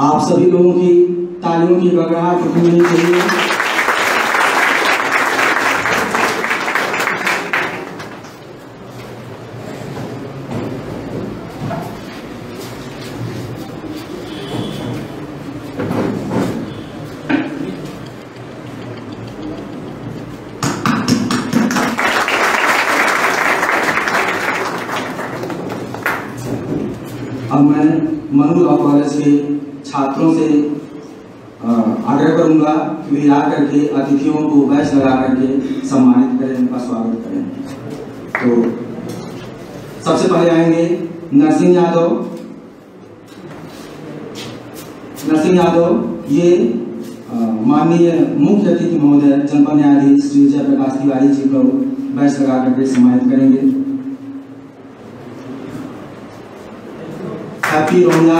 आप सभी लोगों की तालियों की गड़गड़ाहट उठनी चाहिए। अब मैं मनु लॉ कॉलेज के छात्रों से आग्रह करूंगा कि वे आकर के अतिथियों को बैच लगा करके सम्मानित करें, उनका स्वागत करें। तो सबसे पहले आएंगे नरसिंह यादव। नरसिंह यादव ये माननीय मुख्य अतिथि महोदय जनपद न्यायाधीश श्री जय प्रकाश तिवारी जी को बैच लगा करके सम्मानित करेंगे। हैप्पी रोंगा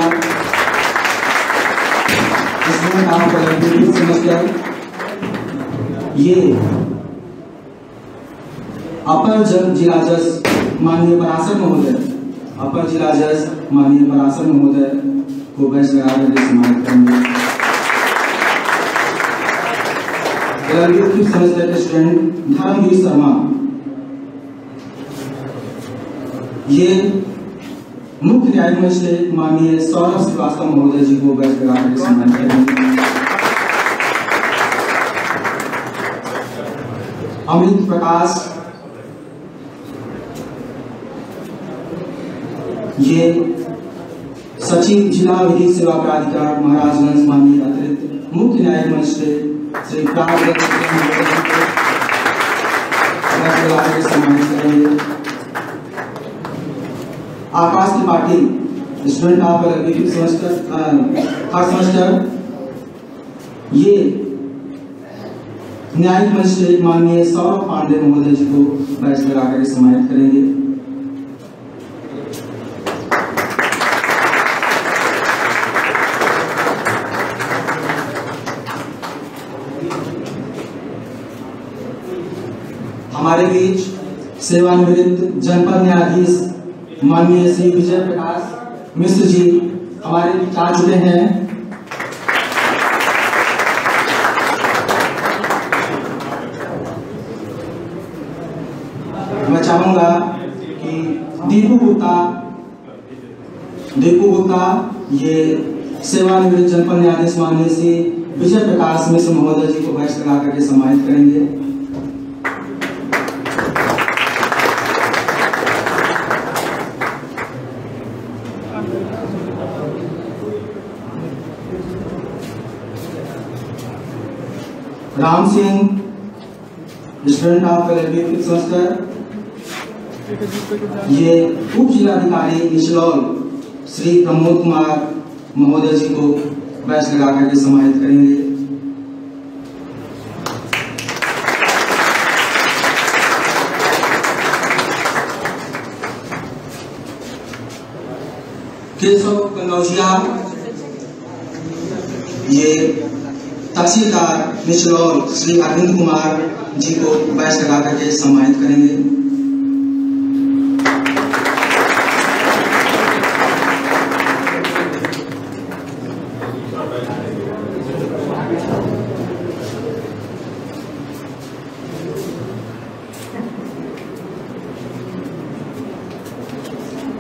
इसमें काम करेंगे सेमेस्टर। ये अपर जिला जज माननीय पराशर महोदय, अपर जिला जज माननीय पराशर महोदय को बैच लगा करके सम्मानित करेंगे। सेमेस्टर के स्टूडेंट धर्मवीर शर्मा, ये मुख्य न्यायिक मजिस्ट्रेट माननीय सौरभ श्रीवास्तव महोदय जी को बैच लगा करके सम्मानित करेंगे। अमित प्रकाश, ये सचिव जिला विधिक सेवा प्राधिकार महाराजगंज माननीय अतिरिक्त मुख्य न्यायिक मजिस्ट्रेट श्री प्राग को बैच लगा करके सम्मानित करेंगे। Akash Tripathi, student of semester third semester, ये न्यायिक मजिस्ट्रेट माननीय सौरभ पांडे महोदय जी को बैच लगा कर सम्मानित करेंगे। हमारे बीच सेवानिवृत्त जनपद न्यायाधीश माननीय श्री विजय प्रकाश मिश्र जी हमारे बीच आ चुके हैं। मैं चाहूंगा कि दीपू गुप्ता ये सेवानिवृत्त जनपद न्यायाधीश माननीय श्री विजय प्रकाश मिश्र महोदय जी को बैच लगा करके सम्मानित करेंगे। Ram Singh, student of semester, ये उप जिलाधिकारी निचलौल श्री प्रमोद कुमार महोदय जी को बैच लगा करके सम्मानित करेंगे। केशव कन्नौजिया, ये तहसीलदार निचलौल श्री अरविंद कुमार जी को बैच लगा करके सम्मानित करेंगे।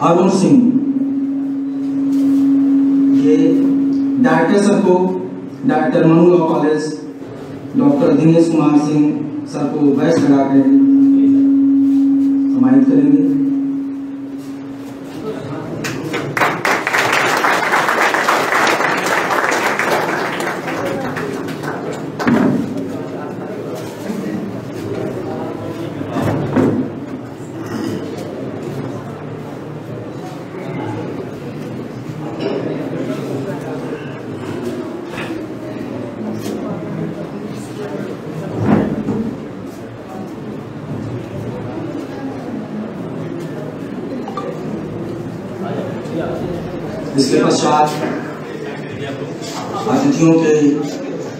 अरुण सिंह, ये डायरेक्टर सर को doctor Manu law college doctor Dinesh Kumar Singh sir को बैच लगा कर सम्मानित करेंगे। इसके पश्चात अतिथियों के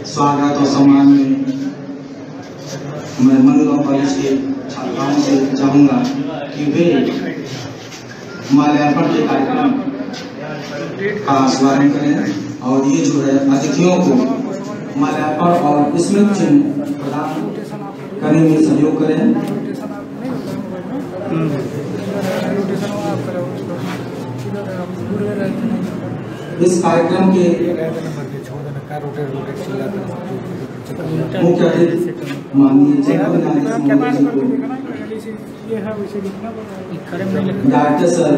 स्वागत और सम्मान में मैं मनु लॉ कॉलेज के छात्राओं से चाहूंगा कि वे माल्यार्पण के कार्यक्रम का शुभारंभ करें और ये जो है अतिथियों को माल्यार्पण और स्मृति चिन्ह प्रदान करने में सहयोग करें। इस कार्यक्रम के मुख्य अतिथि माननीय director sir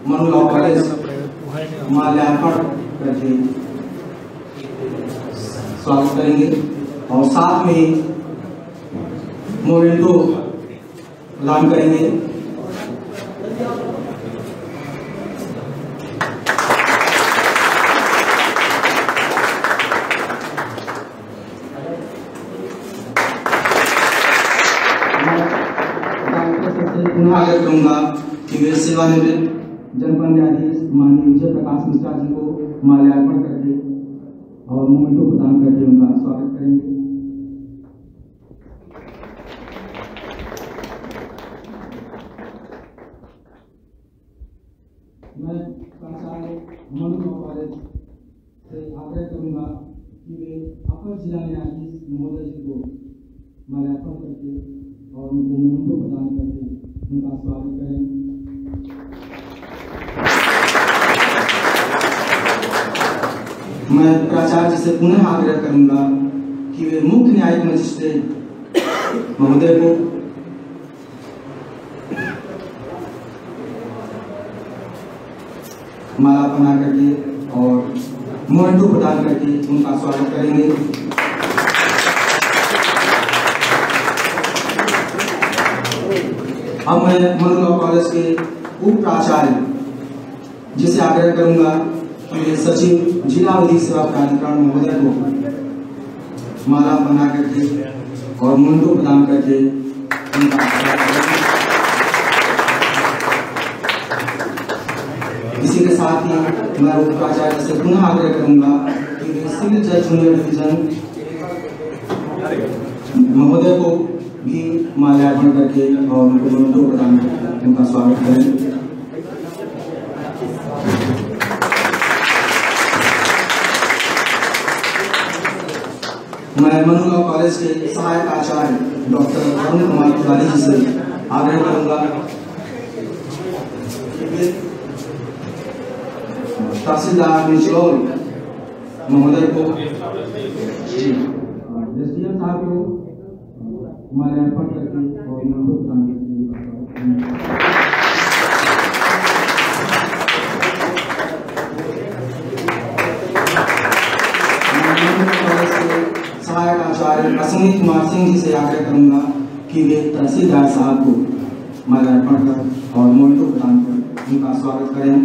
Manu law college माल्यार्पण करके स्वागत करेंगे और साथ में ही मोमेंटो प्रदान करेंगे। पुनः आग्रह करूंगा कि वे सेवानिवृत्त जनपद न्यायाधीश माननीय विजय प्रकाश मिश्रा जी को माल्यार्पण करके और मोमेंटो प्रदान करके उनका स्वागत करेंगे। मैं प्राचार्य मनु लॉ कॉलेज से आग्रह करूंगा कि वे अपर जिला न्यायाधीश महोदय जी को माल्यार्पण करके और उनको मोमेंटो प्रदान करके उनका स्वागत करें। मैं प्राचार्य जी से पुनः आग्रह करूंगा कि वे मुख्य न्यायिक मजिस्ट्रेट महोदय को माला बना करके और मोमेंटो प्रदान करके उनका स्वागत करेंगे। अब मैं मनु लॉ कॉलेज के उप प्राचार्य जिसे आग्रह करूंगा कि वे सचिव जिला विधिक सेवा प्राधिकरण महोदय को माला बना करके और मोमेंटो प्रदान करके उनका इसी के साथ ही मैं उप प्राचार्य से पुनः आग्रह करूंगा कि वे सिविल जज जूनियर डिवीजन महोदय को भी माल्यार्पण करके और उनको मोमेंटो प्रदान करके उनका स्वागत करें। मैं मनु लॉ कॉलेज के सहायक आचार्य डॉक्टर अरुण कुमार तिवारी जी से आग्रह करूंगा तहसीलदार निचलौल महोदय को एसडीएम साहब को माल्यार्पण करके और मोमेंटो प्रदान करके सहायक आचार्य अश्विनी कुमार सिंह जी से आग्रह करूंगा कि वे तहसीलदार साहब को माल्यार्पण कर और मोमेंटो प्रदान कर उनका स्वागत करें।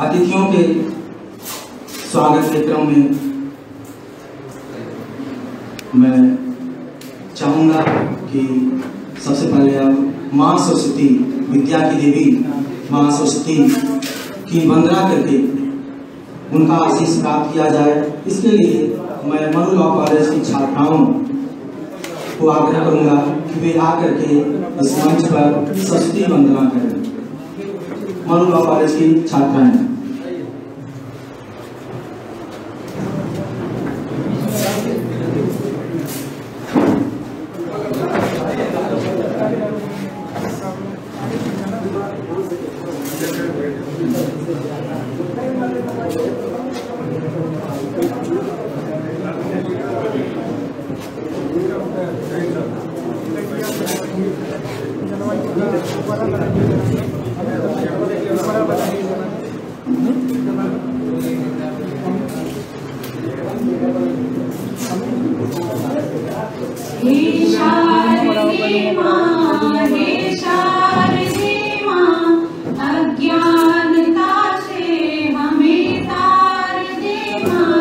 अतिथियों के स्वागत के क्रम में मैं चाहूंगा कि सबसे पहले अब मां सरस्वती विद्या की देवी मां सरस्वती की वंदना करके उनका आशीष प्राप्त किया जाए। इसके लिए मैं मनु लॉ कॉलेज की छात्राओं को आग्रह करूंगा कि वे आकर के इस मंच पर सरस्वती वंदना करें। मनु लॉ कॉलेज की छात्राएं अज्ञानता से हमें तार दे मां।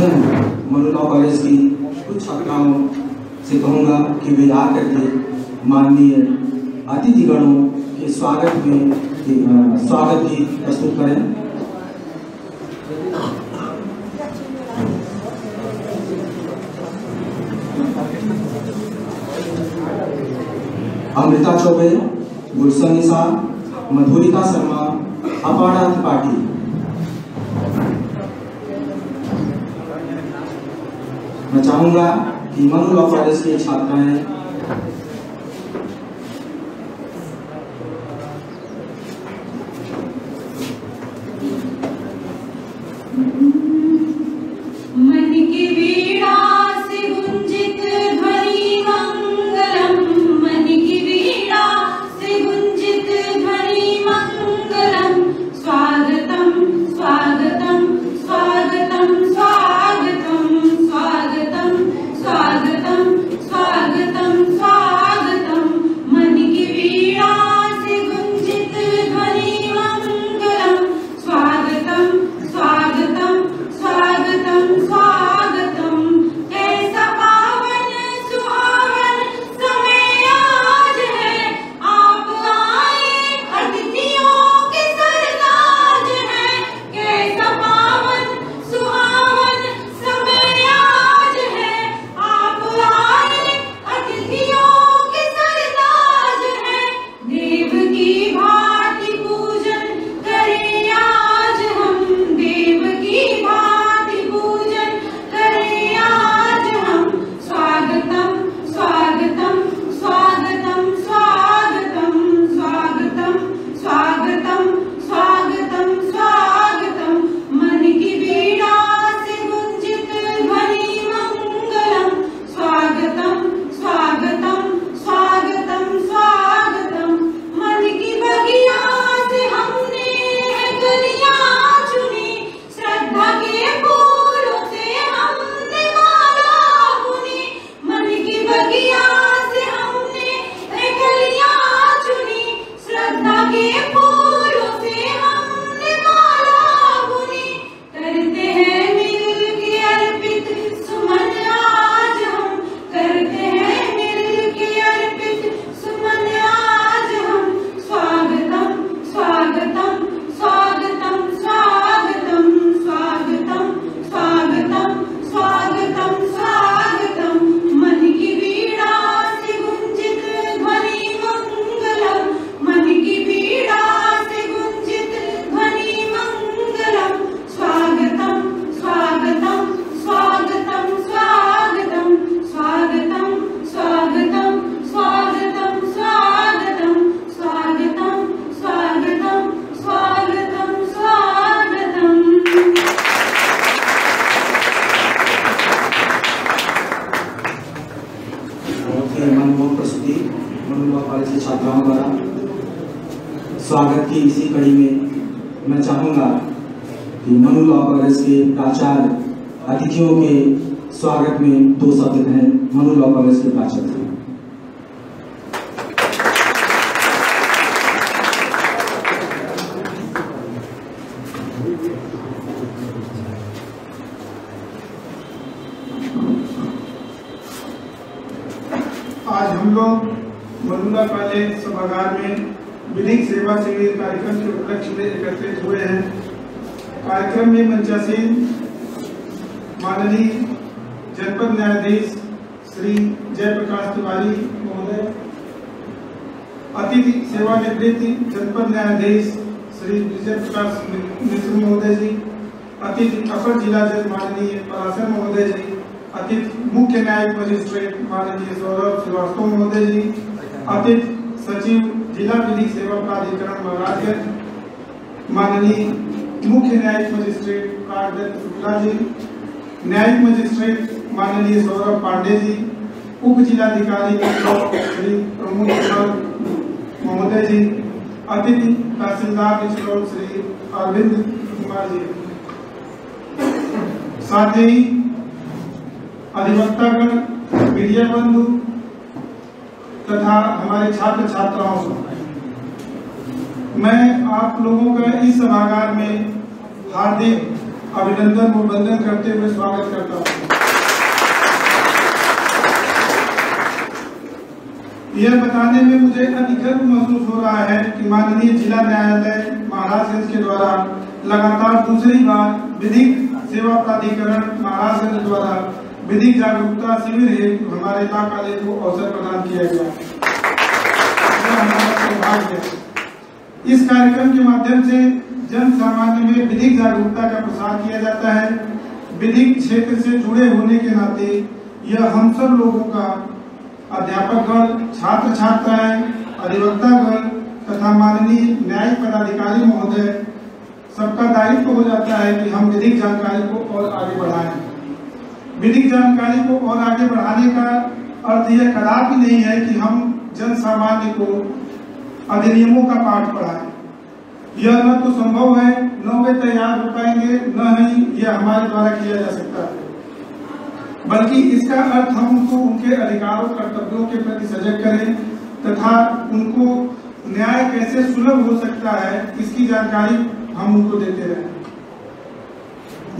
मैं मनु लॉ कॉलेज की कुछ छात्राओं से कहूँगा कि वे आकर के माननीय अतिथिगणों के स्वागत की प्रस्तुत करें। अमृता चौबे, गुलशन निशा, मधुरिका शर्मा, अपाड़ा त्रिपाठी। मैं चाहूंगा कि मनु लॉ कॉलेज के छात्राएं छात्राओं द्वारा स्वागत की इसी कड़ी में मैं चाहूँगा कि मनु लॉ कॉलेज के प्राचार्य अतिथियों के स्वागत में दो शब्द हैं। मनु लॉ कॉलेज के प्राचार्य। आज हम लोग मनु लॉ कॉलेज सभागार में विधिक सेवा शिविर कार्यक्रम के उपलक्ष्य में एकत्रित हुए हैं। कार्यक्रम में मंचासीन माननीय जनपद न्यायाधीश श्री जयप्रकाश तिवारी महोदय, अतिथि सेवानिवृत्त जनपद न्यायाधीश श्री विजय प्रकाश मिश्र महोदय जी, अतिथि अपर जिला जज माननीय पराशर महोदय जी, अतिथि मुख्य न्यायिक मजिस्ट्रेट माननीय सौरभ श्रीवास्तव महोदय जी, अतिथि सचिव जिला विधिक सेवा प्राधिकरण महाराजगंज माननीय मुख्य न्यायिक मजिस्ट्रेट कार्डन शुक्ला जी, न्यायिक मजिस्ट्रेट माननीय सौरभ पांडे जी, उप जिलाधिकारी श्री प्रमोद महोदय जी, अतिथि तहसीलदार निचलौल श्री अरविंद कुमार जी, साथ ही अधिवक्तागण, मीडिया बंधु तथा हमारे छात्र छात्राओं को मैं आप लोगों का इस सभागार में हार्दिक अभिनंदन व वंदन करते हुए स्वागत करता हूँ। यह बताने में मुझे अधिकृत महसूस हो रहा है कि माननीय जिला न्यायालय महाराजगंज के द्वारा लगातार दूसरी बार विधिक सेवा प्राधिकरण महाराजगंज द्वारा विधिक जागरूकता शिविर हेतु हमारे लॉ कॉलेज को अवसर प्रदान किया गया। यह हमारा सौभाग्य है। इस कार्यक्रम के माध्यम से जन सामान्य में विधिक जागरूकता का प्रसार किया जाता है। विधिक क्षेत्र से जुड़े होने के नाते यह हम सब लोगों का, अध्यापकगण, छात्र छात्राएं, अधिवक्तागण तथा माननीय न्यायिक पदाधिकारी महोदय सबका दायित्व हो जाता है कि हम विधिक जानकारी को और आगे बढ़ाएं। विधिक जानकारी को और आगे बढ़ाने का अर्थ यह कदापि नहीं है कि हम जन सामान्य को अधिनियमों का पाठ पढ़ाएं। यह न तो संभव है, न वे तैयार हो पाएंगे, न ही यह हमारे द्वारा किया जा सकता है। बल्कि इसका अर्थ हम उनको उनके अधिकारों कर्तव्यों के प्रति सजग करें तथा उनको न्याय कैसे सुलभ हो सकता है इसकी जानकारी हम उनको देते रहें।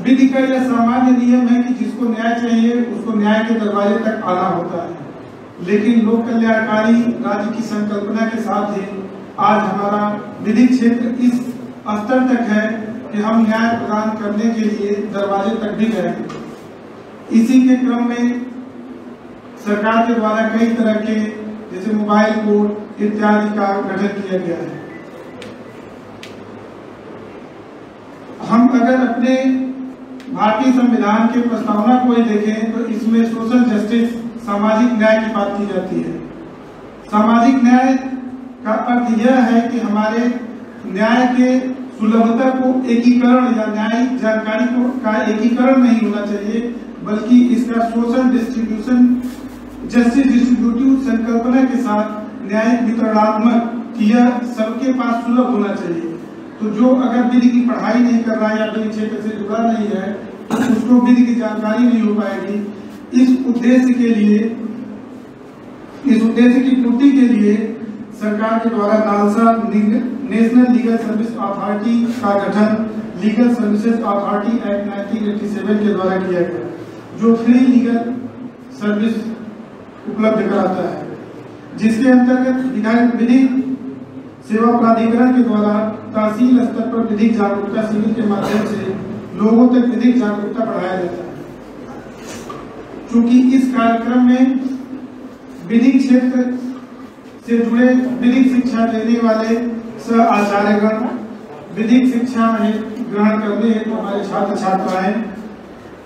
विधि का यह सामान्य नियम है कि जिसको न्याय चाहिए उसको न्याय के दरवाजे तक आना होता है, लेकिन लोक कल्याणकारी राज्य की संकल्पना के साथ ही आज हमारा विधिक क्षेत्र इस स्तर तक है कि हम न्याय प्रदान करने के लिए दरवाजे तक भी गए। इसी के क्रम में सरकार के द्वारा कई तरह के जैसे मोबाइल कोर्ट इत्यादि का गठन किया गया है। हम अगर अपने भारतीय संविधान के प्रस्तावना को ही देखें तो इसमें सोशल जस्टिस, सामाजिक न्याय की बात की जाती है। सामाजिक न्याय का अर्थ यह है कि हमारे न्याय के सुलभता को एकीकरण या न्यायिक जानकारी को का एकीकरण नहीं होना चाहिए, बल्कि इसका सोशल डिस्ट्रीब्यूशन, जस्टिस डिस्ट्रीब्यूटिव संकल्पना के साथ न्यायिक वितरणात्मक यह सबके पास सुलभ होना चाहिए। तो जो अगर विधि की पढ़ाई नहीं कर रहा है या विधि क्षेत्र से जुड़ा नहीं है तो उसको विधि की जानकारी नहीं हो पाएगी। इस उद्देश्य की पूर्ति के लिए सरकार के द्वारा NALSA national legal service authority का गठन लीगल सर्विसेज अथॉरिटी एक्ट 1987 के द्वारा किया गया, जो फ्री लीगल सर्विस उपलब्ध कराता है, जिसके अंतर्गत विधिक सेवा प्राधिकरण के द्वारा तहसील स्तर पर विधिक जागरूकता शिविर के माध्यम से लोगों तक विधिक जागरूकता बढ़ाया जाता है। चूंकि इस कार्यक्रम में विधिक क्षेत्र से जुड़े विधिक शिक्षा देने वाले सह आचार्यगण, विधिक शिक्षा ग्रहण करने हेतु हमारे छात्र छात्राएं,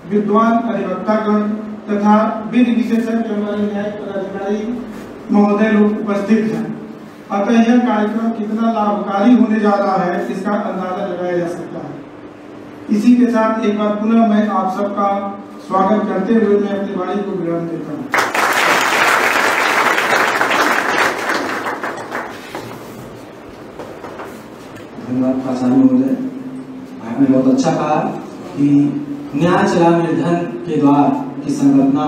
विद्वान अधिवक्तागण तथा विधि विशेषज्ञ हमारे न्यायिक पदाधिकारी महोदय लोग उपस्थित हैं। अतः यह कार्यक्रम कितना लाभकारी होने जा रहा है इसका अंदाजा लगाया जा सकता है। इसी के साथ एक बार पुनः मैं आप सबका स्वागत करते हुए मैं अपनी वाणी को विराम देता हूँ। धन्यवाद आचार्य महोदय, आपने बहुत अच्छा कहा कि न्याय चला निर्धन के द्वार की संकल्पना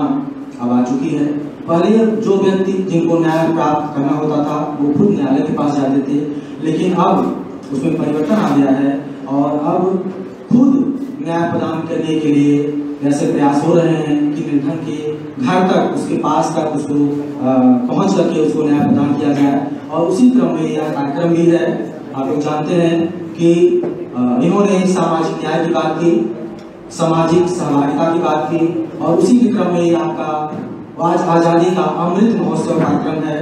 अब आ चुकी है। पहले जो व्यक्ति जिनको न्याय प्राप्त करना होता था वो खुद न्यायालय के पास जाते थे, लेकिन अब उसमें परिवर्तन आ गया है और अब खुद न्याय प्रदान करने के लिए ऐसे प्रयास हो रहे हैं कि निर्धन के घर तक, उसके पास तक उसको पहुंच करके उसको न्याय प्रदान किया जाए। और उसी क्रम में यह कार्यक्रम भी है। आप लोग जानते हैं कि इन्होंने सामाजिक न्याय की बात की, सामाजिक सहभागिता की बात की, और उसी के क्रम में आपका आज आजादी का अमृत महोत्सव कार्यक्रम है।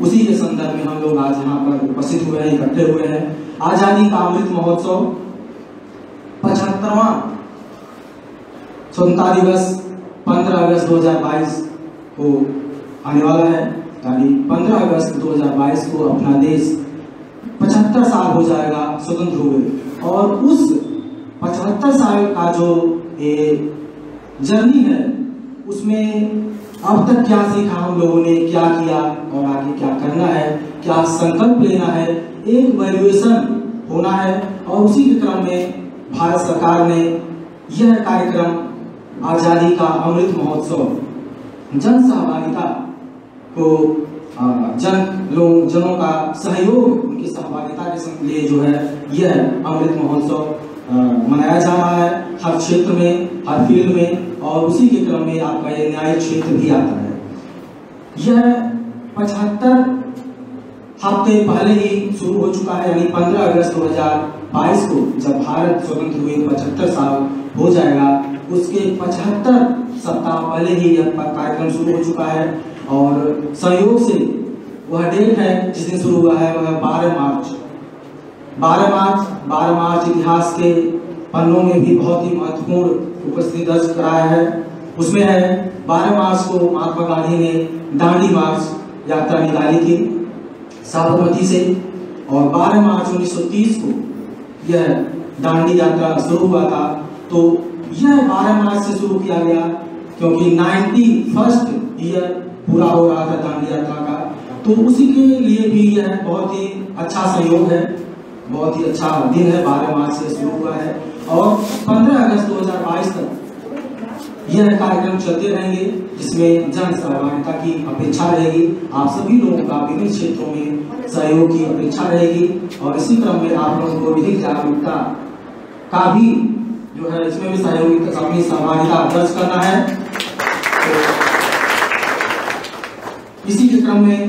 उसी के संदर्भ में हम लोग आज यहाँ पर उपस्थित हुए हैं, इकट्ठे हुए हैं। आजादी का अमृत महोत्सव 75वां स्वतंत्रता दिवस 15 अगस्त 2022 को आने वाला है। यानी 15 अगस्त 2022 को अपना देश 75 साल हो जाएगा स्वतंत्र हुए, और उस 75 साल का जो जर्नी है उसमें अब तक क्या सीखा हम लोगों ने, क्या किया और आगे क्या करना है, क्या संकल्प लेना है, एक वैल्यूएशन होना है। और उसी के क्रम में भारत सरकार ने यह कार्यक्रम आजादी का अमृत महोत्सव जन सहभागिता को जनों का सहयोग, उनकी सहभागिता के लिए जो है यह अमृत महोत्सव मनाया जा रहा है। हर क्षेत्र में, हर फील्ड में, और उसी के क्रम में आपका ये न्यायिक क्षेत्र भी आता है। यह 75 हफ्ते पहले ही शुरू हो चुका है, यानी 15 अगस्त 2022 को जब भारत स्वतंत्र हुए 75 साल हो जाएगा, उसके 75 सप्ताह पहले ही यह कार्यक्रम शुरू हो चुका है। और संयोग से वह डेट है जिस दिन शुरू हुआ है वह 12 मार्च इतिहास के पन्नों में भी बहुत ही महत्वपूर्ण उपस्थिति दर्ज कराया है। उसमें है 12 मार्च को महात्मा गांधी ने दांडी मार्च यात्रा निकाली थी साबरमती से, और 12 मार्च 1930 को यह दांडी यात्रा शुरू हुआ था। तो यह 12 मार्च से शुरू किया गया क्योंकि 91st ईयर पूरा हो रहा था दांडी यात्रा का, तो उसी के लिए भी यह बहुत ही अच्छा संयोग है, बहुत ही अच्छा दिन है। 12 मार्च से शुरू हुआ है और 15 अगस्त 2022 तक यह कार्यक्रम चलते रहेंगे, जिसमें जन सहभागिता की अपेक्षा रहेगी। आप सभी लोगों का विभिन्न क्षेत्रों में सहयोग की अपेक्षा रहेगी, और इसी क्रम में आप लोगों को विधिक जागरूकता का भी जो है इसमें भी सहयोग अपनी सहभागिता दर्ज करना है। तो इसी के क्रम में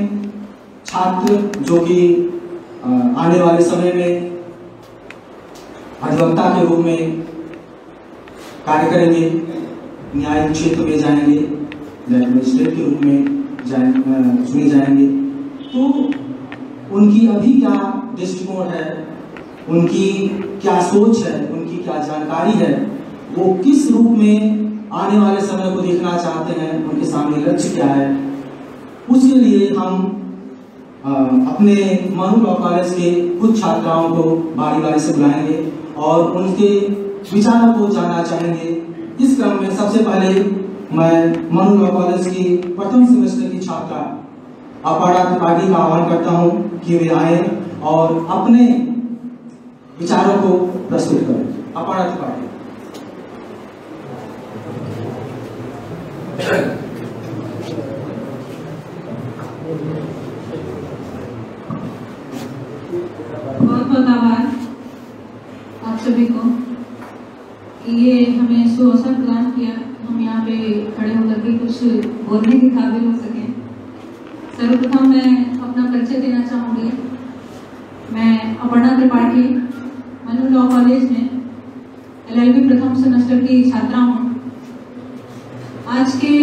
छात्र जो कि आने वाले समय में अधिवक्ता के रूप में कार्य करेंगे, न्यायिक क्षेत्र में जाएंगे, मजिस्ट्रेट के रूप में चुने जाएंगे, तो उनकी अभी क्या दृष्टिकोण है, उनकी क्या सोच है, उनकी क्या जानकारी है, वो किस रूप में आने वाले समय को देखना चाहते हैं, उनके सामने लक्ष्य क्या है, उसके लिए हम अपने मनु लॉ कॉलेज के कुछ छात्राओं को बारी से बुलाएंगे और उनके विचारों को जानना चाहेंगे। इस क्रम में सबसे पहले मैं मनु लॉ कॉलेज की प्रथम सेमेस्टर की छात्रा अपाड़ा त्रिपाठी का आह्वान करता हूं कि वे आए और अपने विचारों को प्रस्तुत करें। अपाड़ा त्रिपाठी। बहुत बहुत आभार आप सभी को कि ये हमें सुअवसर प्रदान किया, हम यहाँ पे खड़े होकर के कुछ बोलने के काबिल हो सके। सर्वप्रथम मैं अपना परिचय देना चाहूँगी। मैं अपर्णा त्रिपाठी मनु लॉ कॉलेज में LLB प्रथम सेमेस्टर की छात्रा हूँ। आज के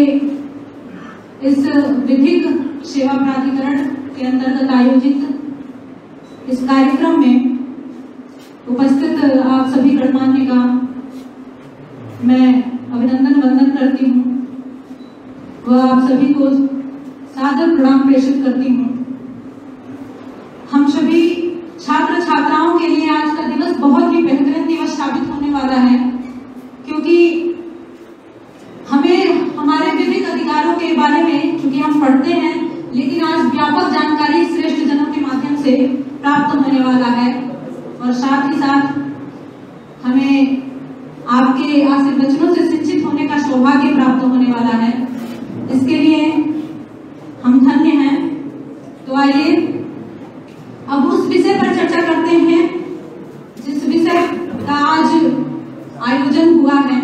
इस विधिक सेवा प्राधिकरण के अंतर्गत आयोजित इस कार्यक्रम में उपस्थित आप सभी गणमान्य का मैं अभिनंदन वंदन करती हूँ व आप सभी को सादर प्रणाम प्रेषित करती हूँ। हम सभी छात्र छात्राओं के लिए आज का दिवस बहुत ही बेहतरीन दिवस साबित होने वाला है, क्योंकि हमें हमारे विधिक अधिकारों के बारे में चूंकि हम पढ़ते हैं, लेकिन आज व्यापक जानकारी श्रेष्ठ जनों के माध्यम से प्राप्त होने वाला है, और साथ ही साथ हमें आपके आशीर्वचनों से सिंचित होने का सौभाग्य प्राप्त होने वाला है। इसके लिए हम धन्य हैं। तो आइए अब उस विषय पर चर्चा करते हैं जिस विषय का आज आयोजन हुआ है,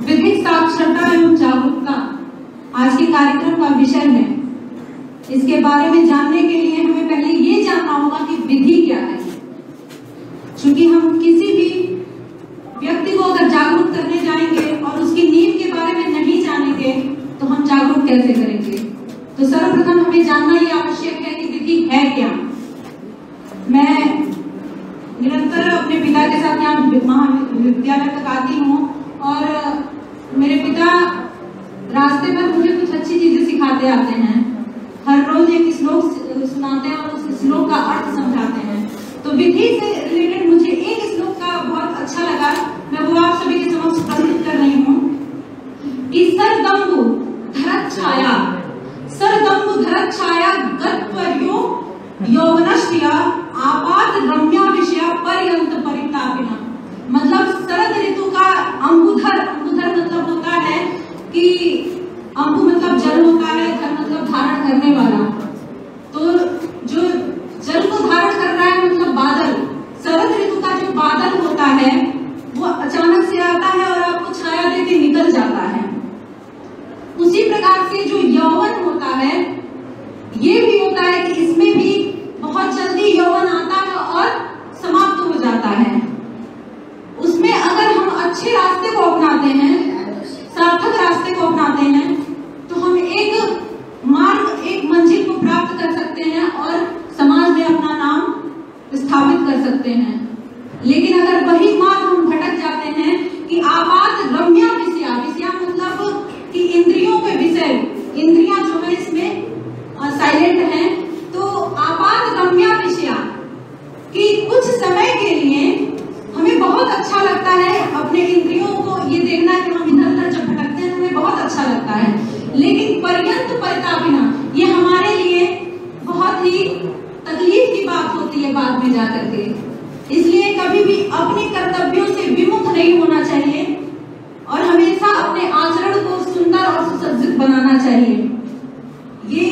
विधिक साक्षरता एवं जागरूकता आज के कार्यक्रम का विषय है। इसके बारे में जानने के लिए हमें पहले ये जानना होगा कि विधि क्या है। क्योंकि हम किसी भी व्यक्ति को अगर जागरूक करने जाएंगे और उसकी नींव के बारे में नहीं जानेंगे तो हम जागरूक कैसे करेंगे। तो सर्वप्रथम हमें जानना ये आवश्यक है कि विधि है क्या। मैं निरंतर अपने पिता के साथ यहाँ महाविद्यालय तक आती हूँ और मेरे पिता रास्ते पर मुझे कुछ अच्छी चीजें सिखाते आते हैं। हर रोज एक श्लोक सुनाते हैं और उस श्लोक का अर्थ समझाते हैं। तो विधि से रिलेटेड मुझे एक श्लोक का बहुत अच्छा लगा, मैं वो आप सभी के समक्ष प्रस्तुत कर रही हूँ कि सरदम्बु धरत छाया गत्वर्यो यौवनश्रिया आपात रम्या विषया पर्यंत परितापिना। मतलब शरद ऋतु का अंबुधर मतलब होता है कि अंबु मतलब जल होता है, धर मतलब धारण करने वाला। तो जो जल को धारण कर रहा है मतलब बादल। शरद ऋतु का जो बादल होता है वो निकल जाता है। उसी प्रकार से जो यौवन होता है, ये भी होता है कि इसमें भी बहुत जल्दी यौवन आता है और समाप्त हो जाता है। उसमें अगर हम अच्छे रास्ते को अपनाते हैं, सार्थक रास्ते को अपनाते हैं, तो हम एक मार्ग, एक मंजिल को प्राप्त कर सकते हैं और समाज में अपना नाम स्थापित कर सकते हैं। लेकिन अगर वही मार्ग हम भटक जाते हैं कि आपात रम्या विषया, विषया मतलब कि इंद्रियों के विषय, इंद्रियां जो है इसमें साइलेंट हैं, तो आपात रम्या विषया कि कुछ समय के लिए हमें बहुत अच्छा लगता है अपने इंद्रियों को ये देखना कि हम इधर उधर जब भटकते हैं तो हमें बहुत अच्छा लगता है, लेकिन पर्यंत परितापिना ये हमारे लिए बहुत ही तकलीफ की बात होती है बाद में जाकर के। इसलिए कभी भी अपने कर्तव्यों से विमुख नहीं होना चाहिए और हमेशा अपने आचरण को सुंदर और सुसज्जित बनाना चाहिए। ये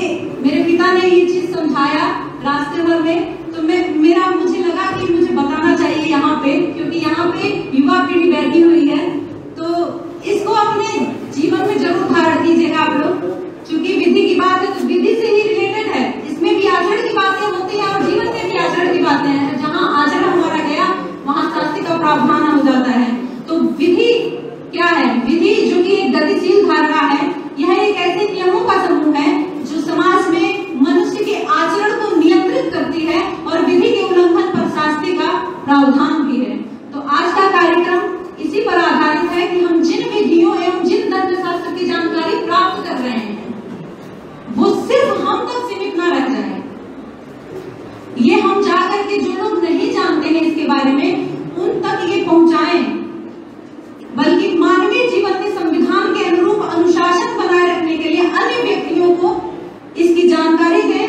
मेरे पिता ने ये चीज समझाया रास्ते भर में, तो मुझे लगा कि मुझे बताना चाहिए यहाँ पे, क्योंकि यहाँ पे युवा पीढ़ी बैठी हुई है, तो इसको अपने जीवन में जरूर धारण कीजिएगा आप लोग। क्योंकि विधि की बात है तो विधि से ही रिलेटेड है, इसमें भी आचरण की बातें होती है और जीवन में भी आचरण की बातें हैं। जहाँ आचरण हमारा गया वहाँ शास्त्र का प्रावधान हो जाता है। तो विधि क्या है? विधि जो कि एक गतिशील धारणा है, यह एक ऐसे नियमों का समूह है जो समाज में मनुष्य के आचरण को नियंत्रित करती है और विधि के उल्लंघन पर शास्त्र का प्रावधान भी है। तो आज का कार्यक्रम इसी पर आधारित है कि हम जिन विधियों एवं जिन दंड शास्त्र की जानकारी प्राप्त कर रहे हैं वो सिर्फ हम तक सीमित ना रह जाए। ये हम जाकर के जो लोग नहीं जानते हैं इसके बारे में उन तक ये पहुंचाएं, बल्कि मानवीय जीवन में संविधान के अनुरूप अनुशासन बनाए रखने के लिए अन्य व्यक्तियों को इसकी जानकारी दें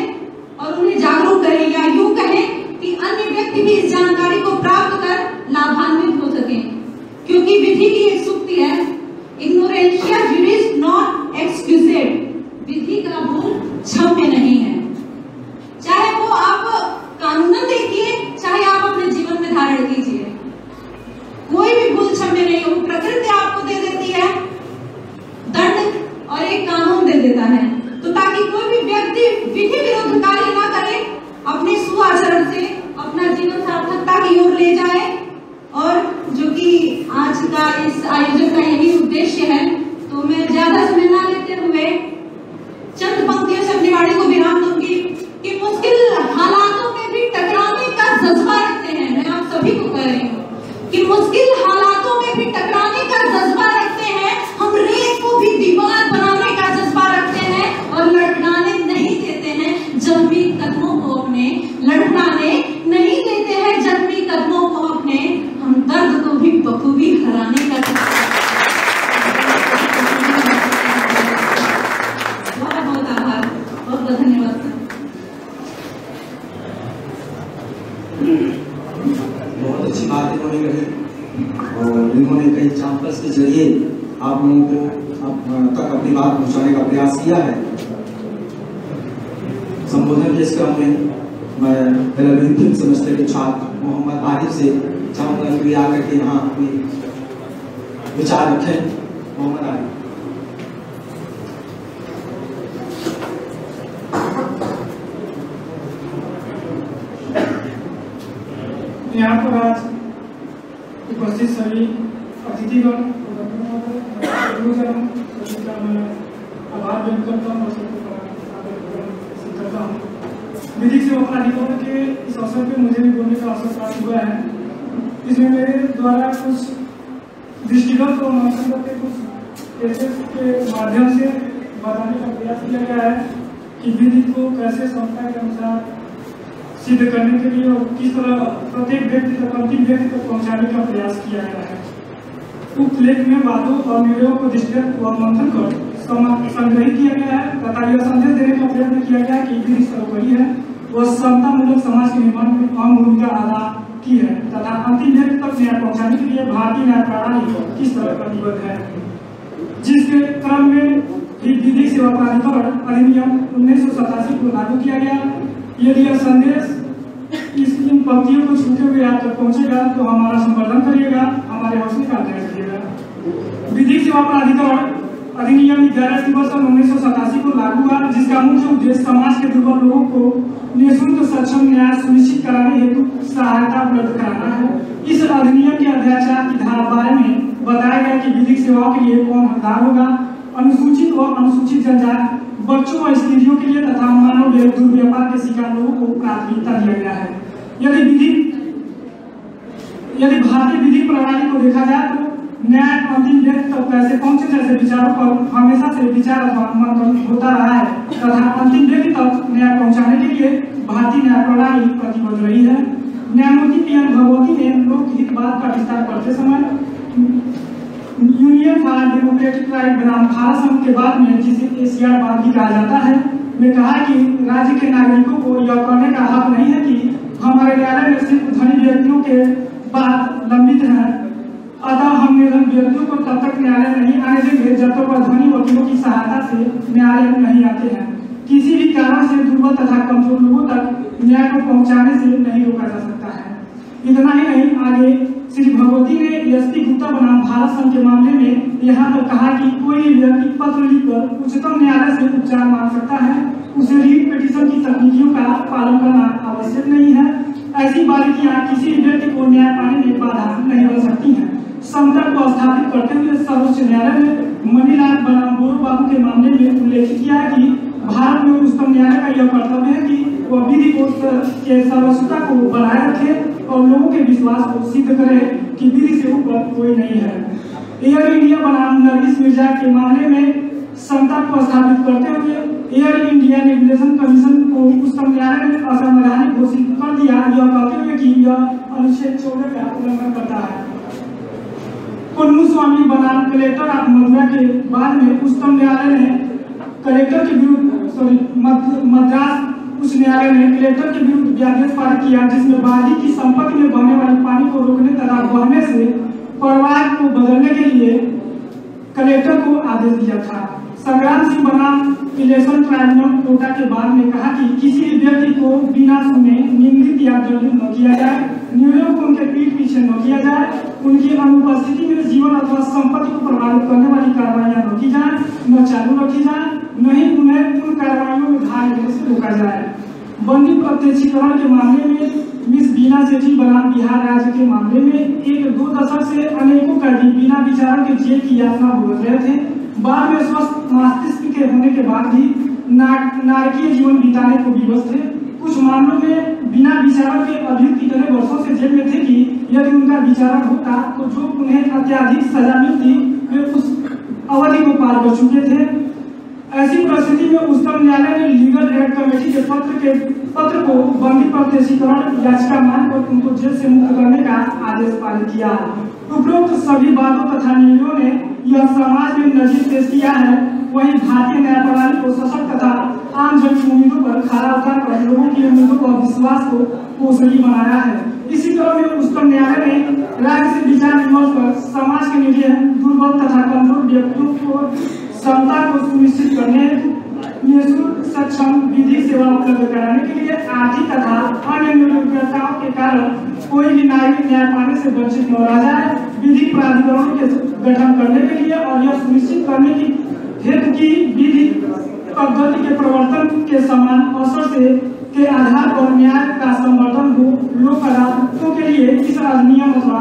और उन्हें जागरूक करें, या यूं कहें कि अन्य व्यक्ति भी इस जानकारी को प्राप्त कर लाभान्वित हो सकें। क्योंकि विधि की एक सूक्ति है, इग्नोरेंशिया जुडिस नॉट एक्सक्यूजेड, विधि का भूल क्षम्य नहीं है। चाहे वो आप कानूनन देखिए, चाहे आप अपने जीवन में धारण कीजिए, कोई भी भूल क्षम्य नहीं है। वो प्रकृति आपको दे देती है दंड और एक कानून दे देता है, तो ताकि कोई भी व्यक्ति विधि विरुद्ध कार्य ना करे, अपने सुआचरण से अपना जीवन सार्थकता की ओर ले जाए। और जो कि आज का इस आयोजन का यही उद्देश्य है, तो मैं ज्यादा समय ना लेते हुए चंद पंक्तियों से अपनी वाणी को विराम दूंगी कि मुश्किल हालातों में भी टकराने का जज्बा रखते हैं। मैं आप सभी को कह रही हूँ कि मुश्किल हालातों में भी टकराने का जज्बा रखते हैं, हम रेत को भी दीवार बनाने का जज्बा रखते हैं और लड़खड़ाने नहीं देते हैं जख्मी कदमों को अपने, लड़खड़ाने नहीं देते हैं जख्मी कदमों को अपने, हम दर्द को भी बखूबी हराने का बहुत आभार, बहुत बहुत धन्यवाद। बहुत अच्छी बात इन्होंने कही और इन्होंने कई एग्जाम्पल्स के जरिए आप लोगों को तक अपनी बात पहुंचाने का प्रयास किया है। संबोधन के इस क्रम में मैं फिल्म सेमेस्टर के छात्र मोहम्मद आरिफ से चाहूंगा कि वे आकर के यहाँ अपने विचार रखें। मोहम्मद आरिफ। यहाँ पर आज उपस्थित सभी अतिथिगण का मैं आभार व्यक्त करता हूँ और सबको करता हूँ। विधिक सेवा प्राधिकरण के इस अवसर पे मुझे भी बोलने का अवसर प्राप्त हुआ है। इसमें मेरे द्वारा कुछ दृष्टिगत और मंथन के कुछ केसेस के माध्यम से बताने का प्रयास किया गया है कि विधि को कैसे संस्था के अनुसार सिद्ध करने के लिए और किस तरह प्रत्येक व्यक्ति तक, अंतिम व्यक्ति तक पहुंचाने का प्रयास किया गया है। उक्त लेख में बातों और निर्णयों को दृष्टिगत व मंथन कर संग्रहित किया गया है तथा यह संदेश देने का प्रयत्न किया गया कि विधि सर्वोपरि है, वह समतामूलक समाज के निर्माण में अहम भूमिका अदा की है तथा अंतिम व्यक्ति तक न्याय पहुंचाने के लिए भारतीय न्याय प्रणाली किस तरह प्रतिबद्ध है, जिसके क्रम में विधिक सेवा प्राधिकरण अधिनियम 1987 को लागू किया गया। यदि यह संदेश इन पंक्तियों को छूते हुए आप तक पहुंचेगा तो हमारा संवर्धन करिएगा, हमारे हौसले का अध्ययन करिएगा। विधिक सेवा प्राधिकरण अधिनियम 11 दिसंबर 1987 को लागू हुआ, जिसका मुख्य उद्देश्य समाज के दुर्बल लोगों को निःशुल्क सक्षम न्याय सुनिश्चित कराने हेतु सहायता उपलब्ध कराना है। इस अधिनियम के अध्याय 4 की धारा 12 में बताया गया कि विधिक सेवाओं के लिए कौन हकदार होगा। अनुसूचित और अनुसूचित जनजाति, बच्चों और स्त्रियों के लिए तथा मानव दुर्व्यवहार के शिकार लोगों को प्राथमिकता दिया गया है। यदि भारतीय विधिक प्रणाली को देखा जाए तो न्याय अंतिम व्यक्ति तक कैसे पहुंचे जैसे विचारों पर हमेशा से विचार अथवा मंथन होता रहा है तथा अंतिम व्यक्ति तक न्याय पहुंचाने के लिए भारतीय न्याय प्रणाली प्रतिबद्ध रही है। न्यायमूर्ति पी.एन. भगवती ने लोकहितवाद का विस्तार करते समय यूनियन फॉर डेमोक्रेटिक राइट बनाम भारत संघ के बाद में, जिसे एशियावाद भी कहा जाता है, में कहा कि राज्य के नागरिकों को यह कहने का हक नहीं है कि हमारे न्यायालय में सिर्फ धनी व्यक्तियों के बाद लंबित है, अतः हम निर्धन व्यक्तियों को तब तक न्यायालय नहीं आने देंगे जब तक वह धनी वकीलों की सहायता से न्यायालय में नहीं आते हैं। किसी भी कारण से दुर्बल तथा कमजोर लोगों तक न्याय को पहुंचाने से नहीं रोका जा सकता है। इतना ही नहीं, आगे श्री भगवती ने एस.पी. गुप्ता बनाम भारत संघ के मामले में यहाँ तक कहा कि कोई व्यक्ति पत्र लिखकर उच्चतम न्यायालय से उपचार मांग सकता है, उसे रीट पिटीशन की तकनीकियों का पालन करना आवश्यक नहीं है। ऐसी बारीकियां किसी भी व्यक्ति को न्याय पाने में बाधा नहीं बन सकती हैं। समता को स्थापित करते हुए सर्वोच्च न्यायालय ने मणिलाल बनाम बोरो बाबू के मामले में उल्लेख किया है कि भारत में उच्चतम न्यायालय का यह कर्तव्य है कि वह विधि के सर्वस्वता को बनाए रखे और लोगों के विश्वास को सिद्ध करे कि विधि से ऊपर कोई नहीं है। एयर इंडिया बनाम नरगिस मिर्जा के मामले में समता को स्थापित करते हुए एयर इंडिया रेगुलेशन कमीशन को उच्चतम न्यायालय ने असंवैधानिक घोषित कर दिया, यह कहते हुए कि यह अनुच्छेद 14 का उल्लंघन करता है। कुन्नू बनाम कलेक्टर ऑफ मथुरा के बाद में उच्चतम न्यायालय ने कलेक्टर के विरुद्ध मद्रास उच्च न्यायालय ने कलेक्टर के विरुद्ध व्यादेश पारित किया, जिसमें बागी की संपत्ति में बहने वाले पानी को रोकने तथा बहने से प्रवाह को बदलने के लिए कलेक्टर को आदेश दिया था। संग्राम सिंह बनाम इलेक्शन ट्राइब्यूनल कोटा के बाद में कहा कि किसी भी व्यक्ति को बिना सुने निंदित या दंडित न किया जाए, निर्णयों को उनके पीठ पीछे न किया जाए, उनकी अनुपस्थिति में जीवन अथवा संपत्ति को प्रभावित करने वाली कार्रवाइयां न की जाए, न चालू रखी जाए, न ही उन्हें उन कार्रवाइयों में भाग लेने से रोका जाए। बंदी प्रत्यक्षीकरण के मामले में मिस बीना सेठी बनाम बिहार राज्य के मामले में 1-2 दशक से अनेकों कैदी बिना विचारण के जेल की यातना भुगत रहे थे। बाद में स्वस्थ मस्तिष्क के होने के बाद भी नारकीय जीवन बिताने को विवश थे। कुछ मामलों में बिना विचारण के अभियुक्त इतने वर्षों से जेल में थे कि यदि उनका विचारण होता तो जो उन्हें अत्याधिक सजा मिलती वे उस अवधि को पार कर चुके थे। ऐसी परिस्थिति में उच्चतम न्यायालय ने लीगल एड कमेटी के पत्र को बंदी प्रत्यक्षीकरण याचिका मानकर उनको जेल से मुक्त करने का आदेश पारित किया। उपरोक्त सभी बातों तथा निर्णयों ने यह समाज में नजीर पेश किया है, वही भारतीय न्याय प्रणाली को सशक्त तथा आम जन की उम्मीदों पर खरा उतारकर लोगों की उम्मीदों और विश्वास को पोषणी बनाया है। इसी तरह में उच्चतम न्यायालय ने राज्य से विचार विमर्श कर समाज के निर्णय दुर्बल तथा कमजोर व्यक्तियों को समता को सुनिश्चित करने निःशुल्क सक्षम विधिक सेवा उपलब्ध कराने के लिए आर्थिक तथा अन्य नियोक्ताओं के कारण कोई भी नागरिक न्याय पाने से वंचित न रह जाए, विधिक प्राधिकरणों के गठन करने के लिए और यह सुनिश्चित करने की हेतु की विधिक पद्धति के प्रवर्तन के समान अवसर से के आधार पर न्याय का संवर्धन हो। लोक अदालतों के लिए इस अधिनियम अथवा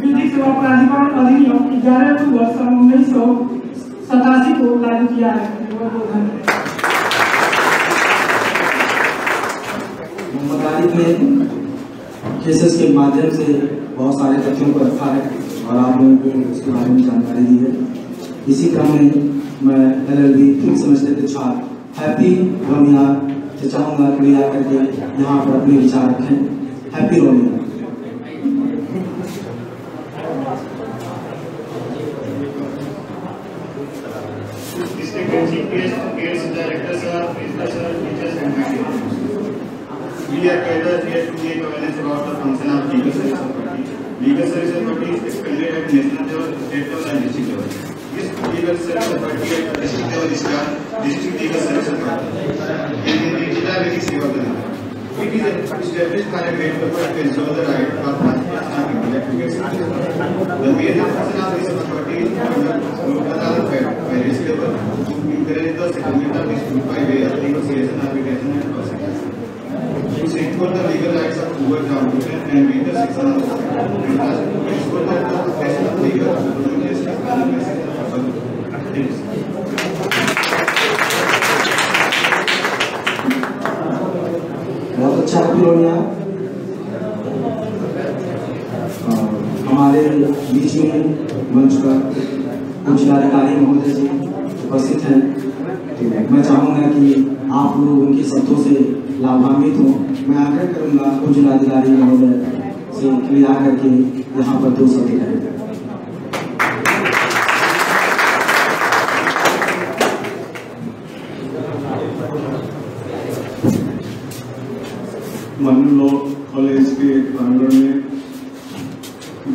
विधिक सेवा प्राधिकरण अधिनियम 11 अक्टूबर 1987 को लागू किया है। तारीख में केसेस के माध्यम से बहुत सारे तथ्यों को रखा है और आप लोगों को उसके बारे में जानकारी दी है। इसी क्रम में मैं LLB 3 सेमेस्टर के छात्र हैप्पी रोमिया से चाहूँगा कि आकर के यहाँ पर अपने विचार रखें। Happy रोमिया। We are gathered here to make awareness about the function of legal service authority. Legal service authority is expanded at national level, state level, and district level. This legal service authority at district level is called district legal service authority. In Jilla Vidik Seva Keନ୍ଦ୍र It is established by a great purpose to ensure the right of participation of electrification. The major function of this authority is to local various level to encourage the settlement of dispute by way of negotiation, arbitration, and procedures. To secure the legal rights of poor competition and meet the section of ensure that the profession of legal justice on the basis of activities. बहुत अच्छा किया। हमारे बीच में मंच पर जिलाधिकारी महोदय जी उपस्थित हैं। तो मैं चाहूँगा कि आप लोग उनके शब्दों से लाभान्वित हों। मैं आग्रह करूँगा जिलाधिकारी महोदय से क्रिया करके यहाँ पर 2 शब्द करें। मनु लॉ कॉलेज के प्रांगण में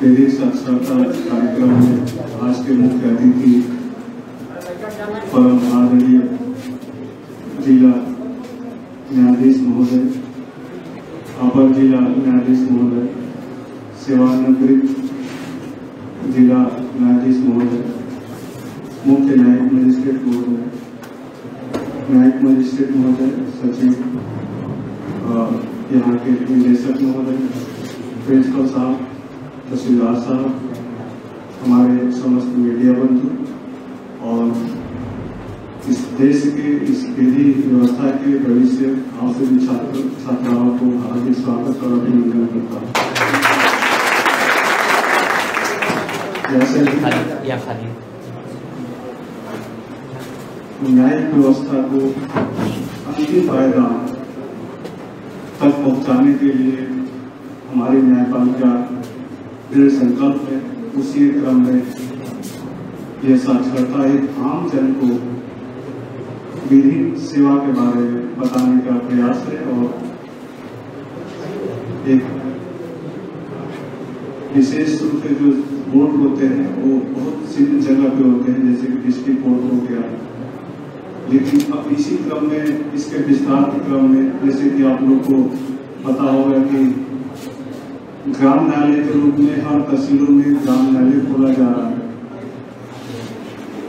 वैदिक साक्षरता कार्यक्रम में आज के मुख्य अतिथि परम आदरणीय जिला न्यायाधीश महोदय, अपर जिला न्यायाधीश महोदय, सेवानिवृत्त जिला न्यायाधीश महोदय, मुख्य न्यायिक मजिस्ट्रेट महोदय, न्यायिक मजिस्ट्रेट महोदय, सचिव, यहाँ के निदेशक महोदय, प्रिंसिपल साहब, तहसीलदार साहब, हमारे समस्त मीडिया बंधु और इस देश के इस विधि व्यवस्था के भविष्य आप सभी छात्र छात्राओं को हार्दिक स्वागत और अभिनंदन करता हूँ। जैसे न्यायिक व्यवस्था को अंतिम पायदान तक पहुंचाने के लिए हमारी न्यायपालिका दृढ़ संकल्प है। उसी क्रम में यह साक्षरता एक आम जन को विधि सेवा के बारे में बताने का प्रयास है और एक विशेष रूप से जो कोर्ट होते हैं वो बहुत सीमित जगह पे होते हैं, जैसे कि डिस्ट्रिक्ट कोर्ट हो गया। लेकिन अब इसी क्रम में, इसके विस्तार के क्रम में, जैसे कि आप लोग को पता होगा कि ग्राम न्यायालय के रूप में हर तहसीलों में ग्राम न्यायालय खोला जा रहा है।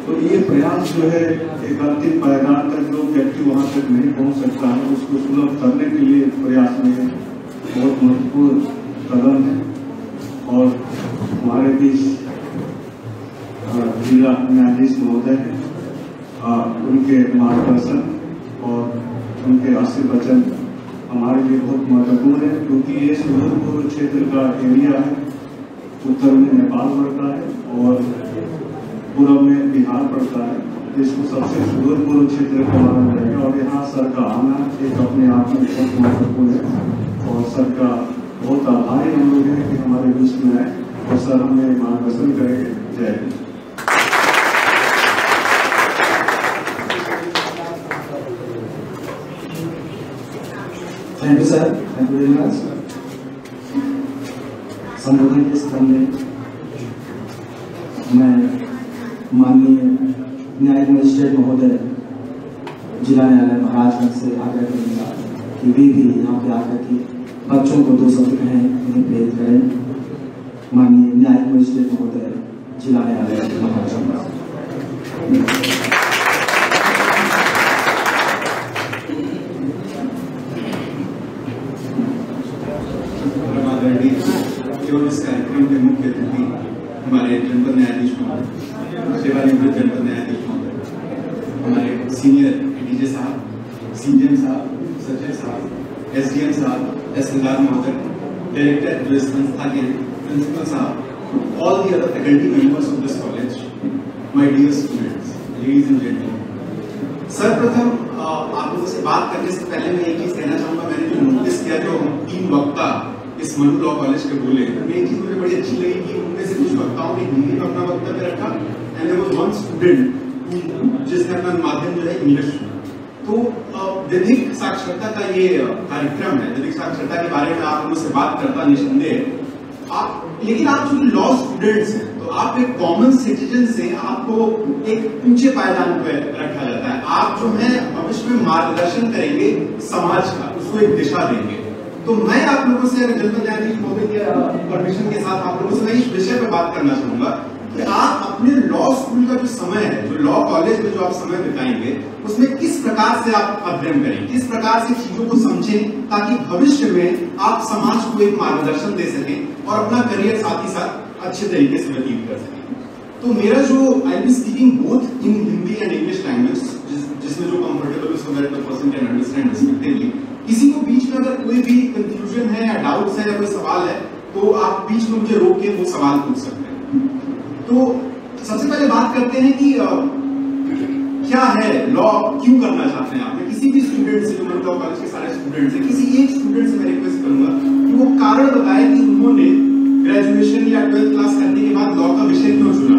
तो ये प्रयास जो है एक अंतिम पायदान तक जो व्यक्ति वहां तक नहीं पहुंच सकता है उसको सुलभ करने के लिए प्रयास में बहुत महत्वपूर्ण कदम है। और हमारे बीच जिला न्यायाधीश महोदय हैं, उनके मार्गदर्शन और उनके आशीर्वचन हमारे लिए बहुत महत्वपूर्ण है, क्योंकि ये सुदूर पूर्व क्षेत्र का एरिया है। उत्तर में नेपाल पड़ता है और पूर्व में बिहार पड़ता है, जिसको सबसे सुदूर पूर्व क्षेत्र का माना जाएगा। और यहाँ सर का आना एक अपने आप में बहुत महत्वपूर्ण है और सर का बहुत आभारी हम लोग हैं कि हमारे बीच में आए और सर हमें मार्गदर्शन करेंगे। जय Hind. Thank you sir, thank you very much. संबोधन के क्रम में मैं माननीय न्यायिक मजिस्ट्रेट महोदय जिला न्यायालय महाराजगंज से आग्रह करूँगा कि वे भी यहाँ पे आकर के बच्चों को 2 शब्द कहें, उन्हें प्रेरित करें। माननीय न्यायिक मजिस्ट्रेट महोदय जिला न्यायालय महाराजगंज। केवल इस कार्यक्रम के मुख्य अतिथि हमारे जनपद न्यायाधीश महोदय, सेवानिवृत्त जनपद न्यायाधीश महोदय, हमारे सीनियर एडीजे साहब, सीजीएम साहब, सचिव साहब, एसडीएम साहब, तहसीलदार महोदय, डायरेक्टर जो इस संस्था के प्रिंसिपल साहब, all the other faculty members of this college, my dear students, ladies and gentleman. सर्वप्रथम आप लोगों से बात करने से पहले मैं एक चीज कहना चाहूंगा। मैंने जो नोटिस किया, जो 3 वक्ता इस मनु लॉ कॉलेज के बोले, तो एक चीज मुझे बड़ी अच्छी लगी कि उनमें से कुछ वक्ताओं ने हिंदी में अपना वक्तव्य रखा and there was one student जिसने अपना माध्यम जो है इंग्लिश चुना। तो वैदिक साक्षरता का ये कार्यक्रम है, वैदिक साक्षरता के बारे में आप लोगों से बात करता निसंदेह। लेकिन आप जो लॉ स्टूडेंट्स हैं, तो आप एक कॉमन सिटीजन से आपको एक ऊंचे पायदान पर रखा जाता है। आप जो है भविष्य में मार्गदर्शन करेंगे समाज का, उसको एक दिशा देंगे। तो मैं आप लोगों से जनपद न्यायाधीश महोदय के परमिशन के साथ आप लोगों से मैं इस विषय पर बात करना चाहूंगा कि आप अपने लॉ स्कूल का जो समय है, जो लॉ कॉलेज में जो आप समय बिताएंगे, उसमें किस प्रकार से आप अध्ययन करें, किस प्रकार से चीजों को समझें, ताकि भविष्य में आप समाज को एक मार्गदर्शन दे सकें और अपना करियर साथ ही साथ अच्छे तरीके से व्यतीत कर सकें। तो मेरा जो I be speaking both in Hindi and English language, जिसमें जो कंफर्टेबल उसको that the person can understand respectively. किसी को बीच में अगर कोई भी कंफ्यूजन है या डाउट्स है या कोई सवाल है, तो आप बीच में मुझे रोक के वो सवाल पूछ सकते हैं। तो सबसे पहले बात करते हैं कि क्या है लॉ, क्यों करना चाहते हैं आप। मैं किसी भी स्टूडेंट से, जो मेरे लॉ कॉलेज के सारे स्टूडेंट हैं, किसी एक स्टूडेंट से मैं रिक्वेस्ट करूंगा कि वो कारण बताए कि उन्होंने ग्रेजुएशन या 12th क्लास करने के बाद लॉ का विषय क्यों चुना।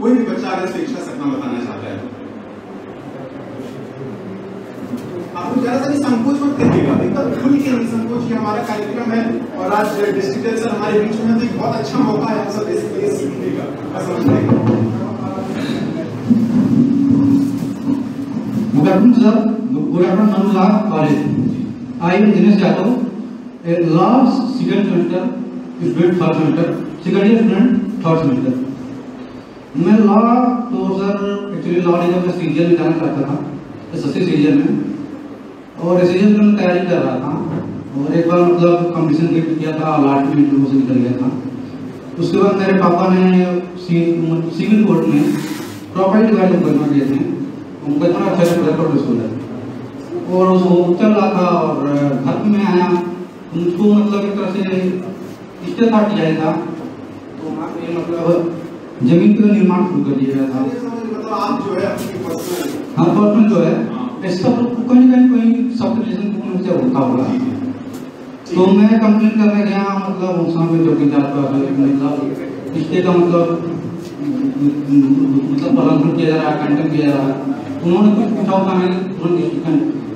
कोई भी बच्चा अगर स्वेच्छा से अपना बताना चाहता है, आपको ज्यादा सा संकोच मत करिएगा, एकदम खुल के संकोच की हमारा कार्यक्रम है और आज डिस्ट्रिक्ट सर हमारे बीच में, तो एक बहुत अच्छा मौका है हम सब बेसिकली सीखने का, समझने का। Good afternoon, sir. Good afternoon, Manula College. I am Dinesh Yadav, a law second semester student, first semester, second year student, third semester. मैं लॉ तो सर एक्चुअली लॉ जब मैं सीजन में जाना चाहता था, एसएससी सीजन में, और सीजन में मैं तैयारी कर रहा था, और एक बार मतलब कंपटीशन क्रिएट किया था, अलॉटमेंट में से निकल गया था। उसके बाद मेरे पापा ने सिविल कोर्ट में प्रॉपर्टी डिवाइड करना दिए थे, उनको इतना अच्छा रिकॉर्ड स्कूल है, और उसको चल रहा था, और घर में आया उनको मतलब एक तरह से स्टेप हट जाएगा, तो वहाँ पे मतलब जमीन का निर्माण शुरू कर दिया गया था। मतलब आप जो है अपनी पर्सनल, हाँ पर्सनल जो है इसका तो कहीं ना कहीं सब रिलेशन से होता होगा। तो मैं कंप्लेन करने गया, मतलब उस समय जो कि जाता है इसके का मतलब पालन किया जा रहा है, कंटेम किया जा रहा है। उन्होंने कुछ पूछा होता है, उन्होंने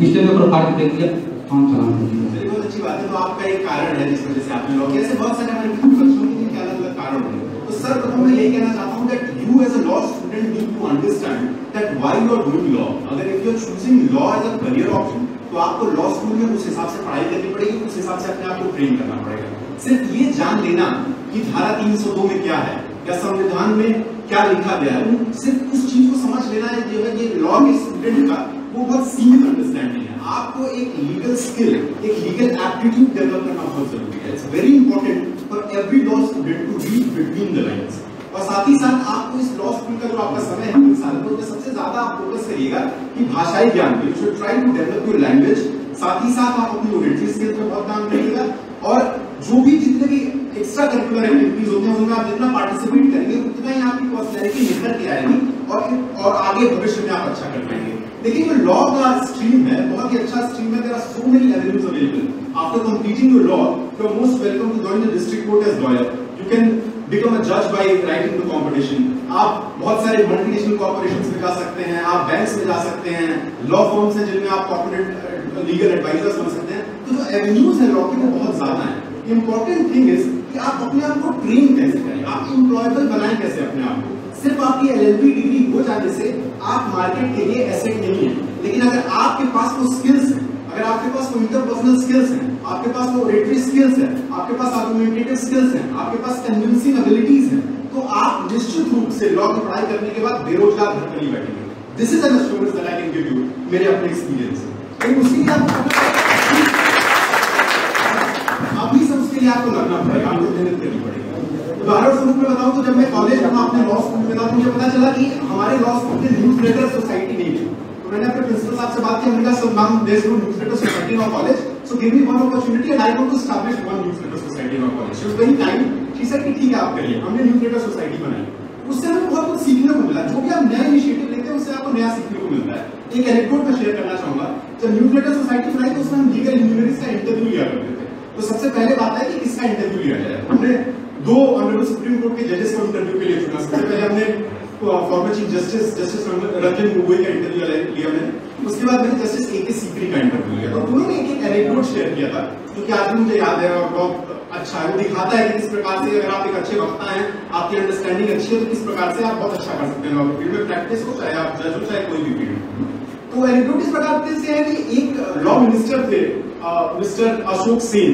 स्टे के ऊपर फाड़ दे दिया, हम चलान कर दिया। बहुत अच्छी बात है। तो आपका एक कारण है जिस वजह से आपने लॉ किया। ऐसे बहुत सारे हमारे बच्चों के लिए अलग अलग कारण होंगे। तो सर तो मैं यही कहना चाहता हूँ that you as a law student need to understand that why you are doing law. अगर if you are choosing law as a career option, तो आपको लॉ स्कूल में उस हिसाब से पढ़ाई करनी पड़ेगी, उस हिसाब से अपने आप को ट्रेन करना पड़ेगा। सिर्फ ये जान लेना कि धारा 302 में क्या है या संविधान में क्या लिखा गया है, सिर्फ उस चीज को समझ लेना है जो है ये लॉ के स्टूडेंट का वो बहुत सीमित अंडरस्टैंडिंग है। आपको एक लीगल स्किल, एक लीगल एप्टीट्यूड डेवलप करना बहुत जरूरी है। It's very important for every law student to read between the lines. और साथ ही साथ आपको इस लॉ स्कूल का जो आपका समय है 3 साल का, उसमें सबसे ज्यादा आप फोकस करिएगा कि भाषाई ज्ञान पे, you should try to develop your language. साथ ही साथ आप अपनी ओरेटरी स्किल्स पे बहुत काम करिएगा, और जो भी जितने भी एक्स्ट्रा करिकुलर एक्टिविटीज होते हैं उनमें आप जितना पार्टिसिपेट करेंगे उतना ही आपकी पर्सनैलिटी निखर के आएगी और आगे भविष्य में आप अच्छा कर पाएंगे। देखिए जो लॉ का स्ट्रीम है बहुत ही अच्छा स्ट्रीम है। There are so many avenues available. After completing your law you are most welcome to join the district court as lawyer. You can become a जज बाय राइटिंग द कॉम्पिटिशन। आप बहुत सारे multinational corporations में जा सकते हैं, आप banks में जा सकते हैं, लॉ फर्म्स हैं जिनमें आप कॉर्पोरेट लीगल एडवाइजर्स बन सकते हैं। तो जो एवेन्यूज है लॉ के वो बहुत ज्यादा है। इंपॉर्टेंट थिंग इज कि आप अपने आप को ट्रेन कैसे करें, आप एम्प्लॉयबल बनाएं कैसे अपने आप को। सिर्फ आपकी एलएलबी डिग्री हो जाने से आप मार्केट के लिए एसेट नहीं है, लेकिन अगर आपके पास वो स्किल्स हैं, अगर आपके पास वो इंटरपर्सनल स्किल्स हैं, आपके पास वो ओरेटरी स्किल्स है, आपके पास आर्गुमेंटेटिव स्किल्स हैं, आपके पास कन्विंसिंग एबिलिटीज हैं, तो आप निश्चित रूप से लॉ की पढ़ाई करने के बाद बेरोजगार घर पर नहीं बैठेंगे। This is an assurance that I can give you मेरे अपने एक्सपीरियंस से। लेकिन उसके लिए अभी सब उसके लिए आपको लगना पड़ेगा, आपको मेहनत करनी पड़ेगी। उदाहरण स्वरूप में बताऊं तो जब मैं कॉलेज में अपने लॉ स्कूल में था तो मुझे पता चला कि हमारे लॉ स्कूल में न्यूज़लेटर सोसाइटी नहीं है। तो मैंने अपने प्रिंसिपल साहब से बात की, हमने कहा sir ma'am there is no newsletter society in our college, so give me one opportunity and I want to establish one newsletter society in our college. She was very kind, she said कि ठीक है आप करिए। हमने newsletter society बनाई, उससे हमें बहुत कुछ सीखने को मिला। जो भी आप नया इनिशिएटिव लेते हैं उससे आपको नया सीखने को मिलता है। एक एनेक्डोट मैं शेयर करना चाहूंगा। जब न्यूज़लेटर सोसाइटी बनाई तो उसमें हम लीगल यूनिवर्सिटी का इंटरव्यू लिया करते थे। तो सबसे पहले बात है कि किसका इंटरव्यू लिया जाए। हमने 2 ऑनरेबल सुप्रीम कोर्ट के जजेस को इंटरव्यू के लिए चुना। सबसे पहले हमने former chief justice Ranjan Gogoi का इंटरव्यू लिया मैंने। उसके बाद मैंने जस्टिस ए के सीकरी का इंटरव्यू लिया। तो दोनों ने एक एनेक्डोट शेयर किया था क्योंकि आज भी मुझे याद है और बहुत अच्छा है। वो दिखाता है कि किस प्रकार से अगर आप एक अच्छे वक्ता हैं, आपकी अंडरस्टैंडिंग अच्छी है, तो किस प्रकार से आप बहुत अच्छा कर सकते हैं लॉ की फील्ड में प्रैक्टिस हो, चाहे आप जज हो चाहे कोई भी फील्ड। तो एनेक्डोट इस प्रकार से है कि एक लॉ मिनिस्टर थे मिस्टर अशोक सेन,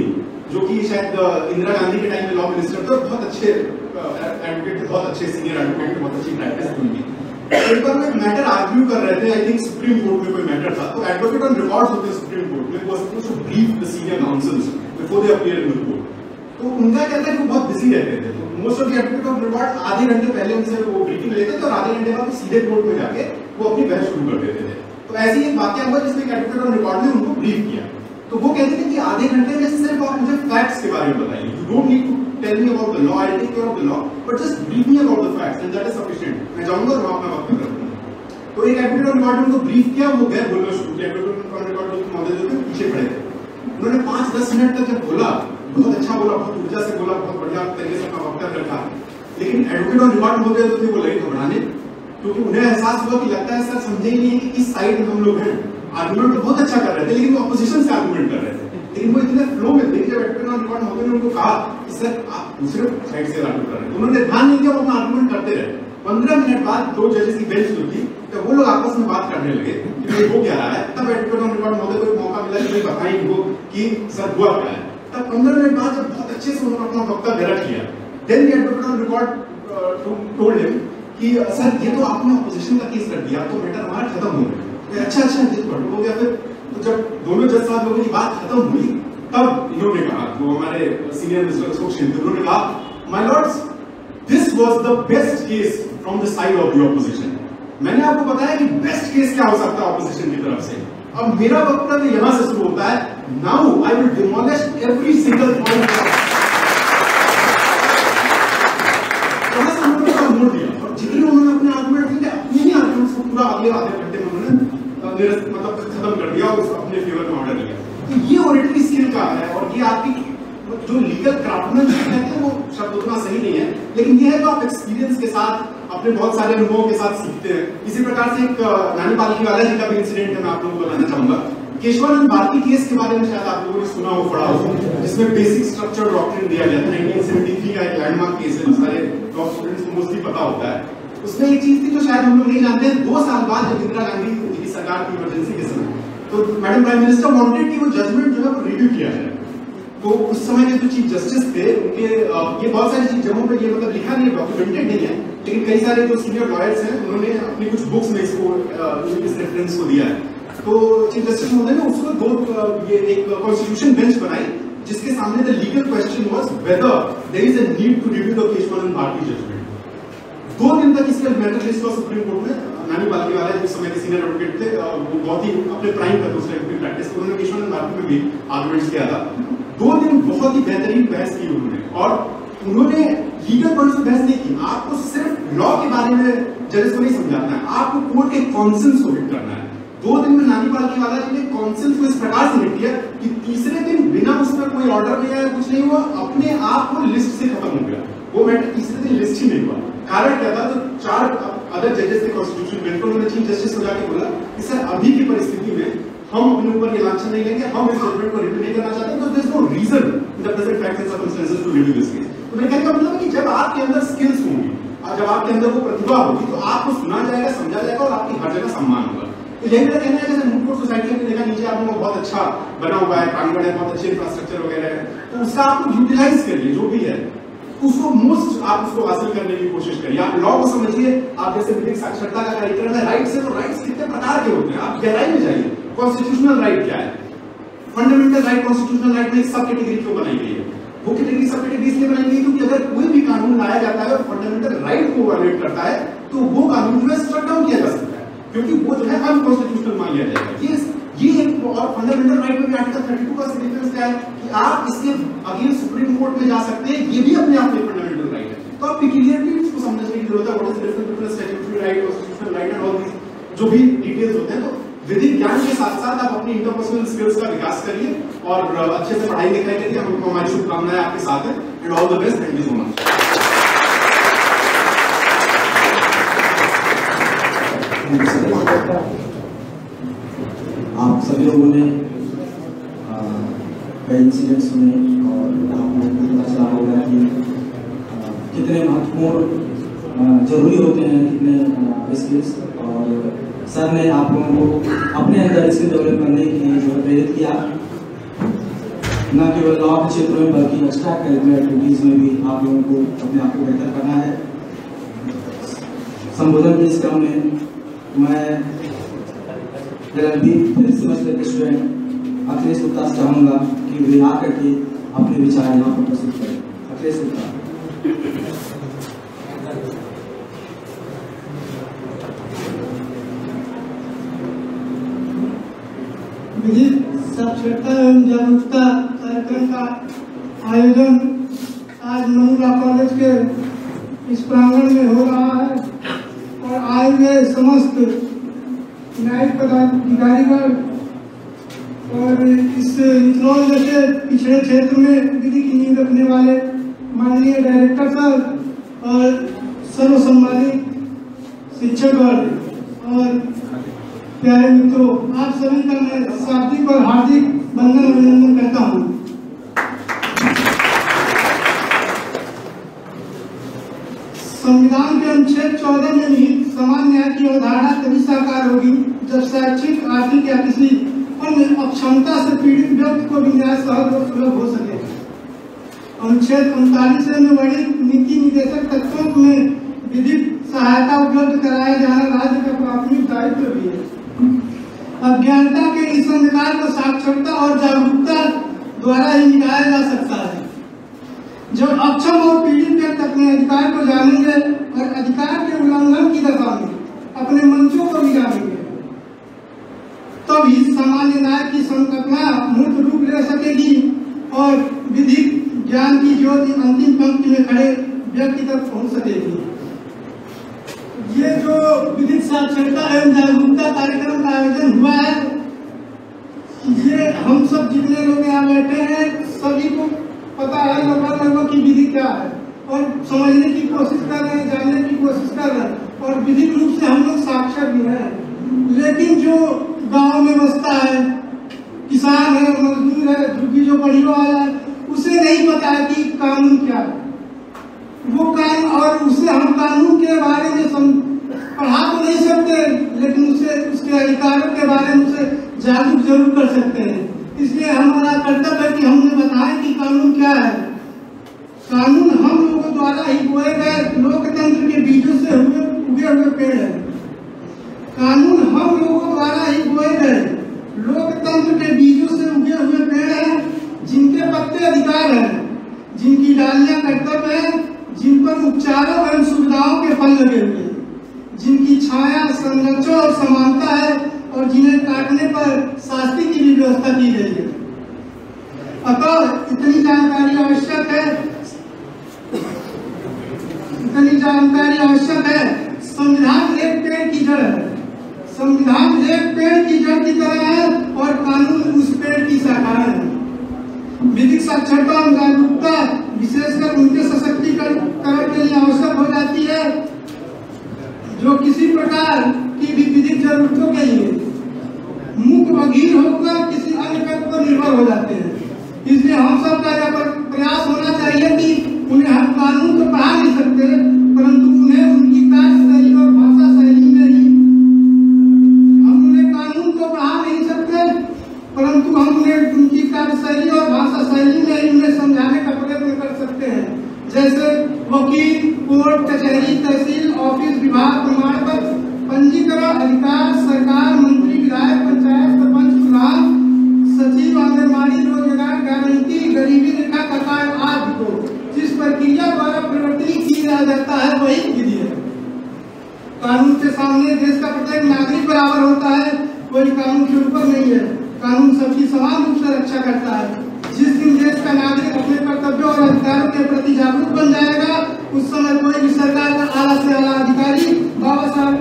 जो कि शायद इंदिरा गांधी के टाइम में लॉ मिनिस्टर थे, बहुत अच्छे एडवोकेट थे, बहुत अच्छे सीनियर एडवोकेट थे, बहुत अच्छी प्रैक्टिस थी उनकी। एक बार वो एक मैटर आर्ग्यू कर रहे थे, आई थिंक सुप्रीम कोर्ट में कोई मैटर था, तो एडवोकेट ऑन रिकॉर्ड्स होते हैं सुप्रीम कोर्ट में, वो suppose to brief the senior counsels before they appear in the court. तो उनका कहता है कि वो बहुत बिजी रहते थे, तो most of the advocate on record आधे घंटे पहले उनसे वो ब्रीफिंग लेते थे और आधे घंटे बाद सीधे कोर्ट में जाके वो अपनी बहस शुरू कर देते थे। तो ऐसी एक वाकया हुआ जिसमें एडवोकेट ऑन रिकॉर्ड ने उनको ब्रीफ किया, तो वो कहते थे कि आधे घंटे में सिर्फ आप मुझे फैक्ट्स के बारे में बताइए, you don't need to tell me about the law, I take care of the law, but just brief me about the facts and that is sufficient. मैं जाऊंगा और अपना वक्त कर दूंगा। तो एक एडवोकेट ऑन रिकॉर्ड ने उनको ब्रीफ किया, वो गए बोलना शुरू किया। एडवोकेट ऑन रिकॉर्ड जो महोदय जो थे पीछे खड़े थे, उन्होंने 5-10 मिनट तक जब बोला, बहुत अच्छा बोला, बहुत ऊर्जा से बोला, बहुत बढ़िया तरीके से अपना वक्त रखा, लेकिन एडवोकेट ऑन रिकॉर्ड महोदय जो थे वो लगे घबराने, क्योंकि उन्हें एहसास हुआ कि लगता है सर समझे ही नहीं है कि किस साइड में हम लोग हैं। आर्गुमेंट तो बहुत अच्छा कर रहे थे, लेकिन वो अपोजिशन से आर्गुमेंट कर रहे थे, लेकिन वो इतने फ्लो में थे। जब एडवोकेट ऑन रिकॉर्ड महोदय ने उनको कहा कि सर आप दूसरे साइड से आर्गू कर रहे हैं, उन्होंने ध्यान नहीं दिया, वो अपना आर्गुमेंट करते रहे। 15 मिनट बाद 2 जजेस की बेंच जो थी, जब वो लोग आपस में बात करने लगे कि भाई हो क्या रहा है, तब एडवोकेट ऑन रिकॉर्ड महोदय को एक मौका मिला कि भाई बताएं वो कि सर हुआ क्या है। तब 15 मिनट बाद जब बहुत अच्छे से उन्होंने अपना वक्तव्य रख लिया, then the advocate on record told him कि सर ये तो आपने अपोजिशन का केस रख दिया, तो मैटर हमारा खत्म हो गया। अच्छा हो गया। फिर तो जब दोनों जज साहब लोगों की बात खत्म हुई, तब इन्होंने कहा, वो हमारे सीनियर मिस्टर अशोक सेन, उन्होंने कहा my Lord's, this was the best case from the side of the opposition. मैंने आपको बताया कि बेस्ट केस क्या हो सकता है ऑपोजिशन की तरफ से। अब मेरा वक्तव्य यहां से शुरू होता है, now I will demolish every single point. मोड़ दिया और जितने उन्होंने अपने आर्गुमेंट दिए, अपने ही आर्गुमेंट्स को पूरा अगले आधे घंटे में उन्होंने मतलब खत्म कर दिया और उसको अपने फेवर में ऑर्डर लिया। तो ये ऑरेटरी स्किल का है, और ये आपकी जो लीगल क्राफ्टमैनशिप है वो शब्द उतना सही नहीं है, लेकिन ये है जो आप एक्सपीरियंस के साथ अपने बहुत सारे अनुभवों के साथ सीखते हैं। इसी प्रकार से एक नानी पालकीवाला जी का भी इंसिडेंट है, मैं आप लोगों को बताना चाहूंगा। केशवानंद भारती केस के बारे में शायद आप लोगों ने सुना हो, पढ़ा हो, जिसमें बेसिक स्ट्रक्चर डॉक्ट्रिन दिया गया था। 1973 का एक लैंडमार्क केस है, जो सारे लॉ स्टूडेंट्स को मोस्टली पता होता है। उसमें एक चीज थी जो शायद हम लोग नहीं जानते हैं, 2 साल बाद जब इंदिरा गांधी की सरकार की इमरजेंसी के समय, तो मैडम प्राइम मिनिस्टर वांटेड कि वो जजमेंट जो है वो रिव्यू किया जाए। तो उस समय के जो चीफ जस्टिस थे उनके ये बहुत सारी चीज जगहों पे ये मतलब लिखा नहीं है, डॉक्यूमेंटेड नहीं है, लेकिन कई सारे जो सीनियर लॉयर्स हैं उन्होंने अपनी कुछ बुक्स में इसको इस रेफरेंस को दिया है। तो चीफ जस्टिस महोदय ने उसको ये एक कॉन्स्टिट्यूशन बेंच बनाई, जिसके सामने the legal question was whether there is a need to review the Kesavananda Bharati judgment. 2 दिन तक इसका मैटर लिस्ट हुआ सुप्रीम कोर्ट में। नानी पालकीवाला जिस समय के सीनियर एडवोकेट थे, वो बहुत ही अपने प्राइम पर उस टाइम की प्रैक्टिस, उन्होंने केशवानंद भारती में भी आर्गुमेंट्स किया था। 2 दिन बहुत ही बेहतरीन बहस की उन्होंने, और उन्होंने लीगल पॉइंट्स पर बहस नहीं की। आपको सिर्फ लॉ के बारे में जजेस को नहीं समझाना है, आपको कोर्ट के कॉन्सेंस को हिट करना है। 2 दिन में नानी पालकीवाला जी ने कॉन्सेंस को इस प्रकार से हिट किया कि तीसरे दिन बिना उस पर कोई ऑर्डर नहीं आया, कुछ नहीं हुआ, अपने आप वो लिस्ट से खत्म हो गया। वो मैटर तीसरे दिन लिस्ट ही नहीं हुआ। कारण क्या था? तो 4 अदर जजेस थे कॉन्स्टिट्यूशन बेंच पर, उन्होंने चीफ जस्टिस को जाके बोला कि सर अभी की परिस्थिति में हम अपने ऊपर ये लांछन नहीं लेंगे, हम इस जजमेंट को रिव्यू नहीं करना चाहते, तो there is no reason in the present facts and circumstances to review this case. तो मेरे कहने का मतलब है कि जब आपके अंदर स्किल्स होंगी और जब आपके अंदर वो प्रतिभा होगी, तो आपको सुना जाएगा, समझा जाएगा और आपकी हर जगह सम्मान होगा। तो यही मेरा कहना है, जैसे मूड कोर्ट सोसाइटी में देखा नीचे आप लोगों को बहुत अच्छा बना हुआ है, प्रांगण है, बहुत अच्छे इंफ्रास्ट्रक्चर वगैरह है, तो उसका आप यूटिलाइज करिए, जो भी है उसको मोस्ट आप उसको हासिल करने की कोशिश करिए। आप लॉ को समझिए, आप जैसे विधिक साक्षरता का कार्यक्रम है, राइट्स है, तो राइट्स कितने प्रकार के होते हैं, आप गहराई में जाइए। कॉन्स्टिट्यूशनल राइट क्या है, फंडामेंटल राइट, कॉन्स्टिट्यूशनल राइट में एक सब कैटेगरी क्यों बनाई गई है? वो कैटेगरी सब कैटेगरी इसलिए बनाई गई क्योंकि अगर कोई भी कानून लाया जाता है और फंडामेंटल राइट को वायलेट करता है, तो वो कानून जो है स्ट्रक डाउन किया जा सकता है, क्योंकि वो जो है अनकॉन्स्टिट्यूशनल मान लिया जाएगा। ये एक और फंडामेंटल राइट में आर्टिकल 32 का सिग्निफिकेंस क्या है कि आप इसके अगेंस्ट सुप्रीम कोर्ट में जा सकते हैं, ये भी अपने आप में फंडामेंटल राइट है। तो आपको क्लियरली इसको समझने की जरूरत है, what is the difference between statutory right, constitutional right and all these जो भी डिटेल्स होते हैं। तो विधिक ज्ञान के साथ साथ आप अपनी इंटरपर्सनल स्किल्स का विकास करिए और अच्छे से पढ़ाई लिखाई करिए। हमको हमारी शुभकामनाएं आपके साथ है and all the best. Thank you so much. आप सभी लोगों ने कई इंसिडेंट सुने और आपको पता चला होगा कि कितने महत्वपूर्ण जरूरी होते हैं कितने स्किल्स, और सर ने आप लोगों को अपने अंदर स्किल डेवलप करने के लिए जो प्रेरित किया। न केवल लॉ के क्षेत्र में बल्कि एक्स्ट्रा करिकुलर एक्टिविटीज में भी आप लोगों को अपने आप को बेहतर करना है। संबोधन के इस क्रम में मैं LLB फिल्म सेमेस्टर के स्टूडेंट अखिलेश गुप्ता से चाहूँगा कि वे आकर के अपने विचार यहाँ पर प्रस्तुत करें। अखिलेश गुप्ता। विधिक साक्षरता एवं जागरूकता कार्यक्रम का आयोजन आज मनुला कॉलेज के इस प्रांगण में हो रहा है और आए हुए समस्त न्यायिक पदाधिकारीगण और इस इंदौर जैसे पिछड़े क्षेत्र में विधि की नींव रखने वाले माननीय डायरेक्टर सर और सर्वसम्मानित शिक्षकगण और प्यारे मित्रों, आप सभी का मैं शाब्दिक और हार्दिक वंदन अभिनंदन करता हूँ। संविधान के अनुच्छेद 14 में निहित समान न्याय की अवधारणा तभी साकार होगी जब शैक्षिक, आर्थिक या किसी अन्य अक्षमता से पीड़ित व्यक्ति को भी न्याय सहज और सुलभ हो सके। अनुच्छेद 39 में वर्णित नीति निर्देशक तत्वों में विधिक सहायता उपलब्ध कराया जाना राज्य का प्राथमिक दायित्व भी है। अज्ञानता के इस अंधकार को साक्षरता और जागरूकता द्वारा ही मिटाया जा सकता है। जब अक्षम और पीड़ित व्यक्ति अपने अधिकार को जानेंगे और अधिकार के उल्लंघन की दशा में अपने मंचों को भी जानेंगे, तभी सामान्य न्याय की संकल्पना मूर्त रूप ले सकेगी और विधिक ज्ञान की ज्योति अंतिम पंक्ति में खड़े व्यक्ति तक पहुंच सकेगी। ये जो विधिक साक्षरता एवं जागरूकता कार्यक्रम का आयोजन हुआ है, ये हम सब जितने लोग यहाँ बैठे हैं सभी को पता है लगभग कि विधि क्या है और समझने की कोशिश कर रहे हैं, जानने की कोशिश कर रहे हैं और विधिक रूप से हम लोग साक्षर भी हैं। लेकिन जो गांव में बसता है, किसान है, मजदूर है, झुग्गी जो पढ़ी वाला है, उसे नहीं पता है कि कानून क्या है। वो कानून और उसे हम कानून के बारे में पढ़ा तो नहीं सकते, लेकिन उसे उसके अधिकारों के बारे में उसे जागरूक जरूर कर सकते हैं। इसलिए हमारा कर्तव्य है कि हमने बताया कि कानून क्या है। कानून हम लोगों द्वारा ही बोए गए लोकतंत्र के बीजों से उगे हुए पेड़ है। कानून हम लोगों द्वारा ही बोए गए लोकतंत्र के बीजों से उगे हुए पेड़ हैं, जिनके पत्ते अधिकार हैं, जिनकी डालियां कर्तव्य है, जिन पर उपचारों एवं सुविधाओं के फल लगे हुए हैं, जिनकी छाया संरक्षण और समानता है और जिन्हें काटने पर शास्ति की भी व्यवस्था की गई है। अतः इतनी जानकारी आवश्यक है, संविधान एक पेड़ की जड़ है। संविधान एक पेड़ की जड़ की तरह है और कानून उस पेड़ की शाखा है। विधिक साक्षरता और जागरूकता विशेषकर उनके सशक्तिकरण के लिए आवश्यक हो जाती है जो किसी प्रकार की भी विधिक जरूरतों के लिए मुख बगीर होकर किसी अन्य पर निर्भर हो जाते हैं। इसलिए हम सब का यह प्रयास होना चाहिए कि उन्हें हम कानून तो पढ़ा नहीं सकते, परंतु उन्हें उनकी कार्य शैली और भाषा शैली में ही, हम उन्हें कानून तो पढ़ा नहीं सकते, परंतु हम उन्हें उनकी कार्य शैली और भाषा शैली में ही उन्हें समझाने का प्रयत्न कर सकते हैं। जैसे वकील, कोर्ट, कचहरी, तहसील, ऑफिस, विभाग, प्रमाण पत्र, पंजीकरण, अधिकार, सरकार, मंत्री, विधायक, पंचायत, सरपंच, प्रधान, सचिव, आंगनबाड़ी, रोजगार गारंटी, गरीबी रेखा कटाव आदि को जिस प्रक्रिया द्वारा परिवर्तित किया जाता है वही विधि है। कानून के सामने देश का प्रत्येक नागरिक बराबर होता है, कोई कानून के ऊपर नहीं है। कानून सबकी समान रूप से रक्षा करता है। जिस दिन देश का नागरिक अपने कर्तव्यों और अधिकारों के प्रति जागरूक बन जाएगा, उस समय कोई भी सरकार का आला से आला अधिकारी बाबा साहब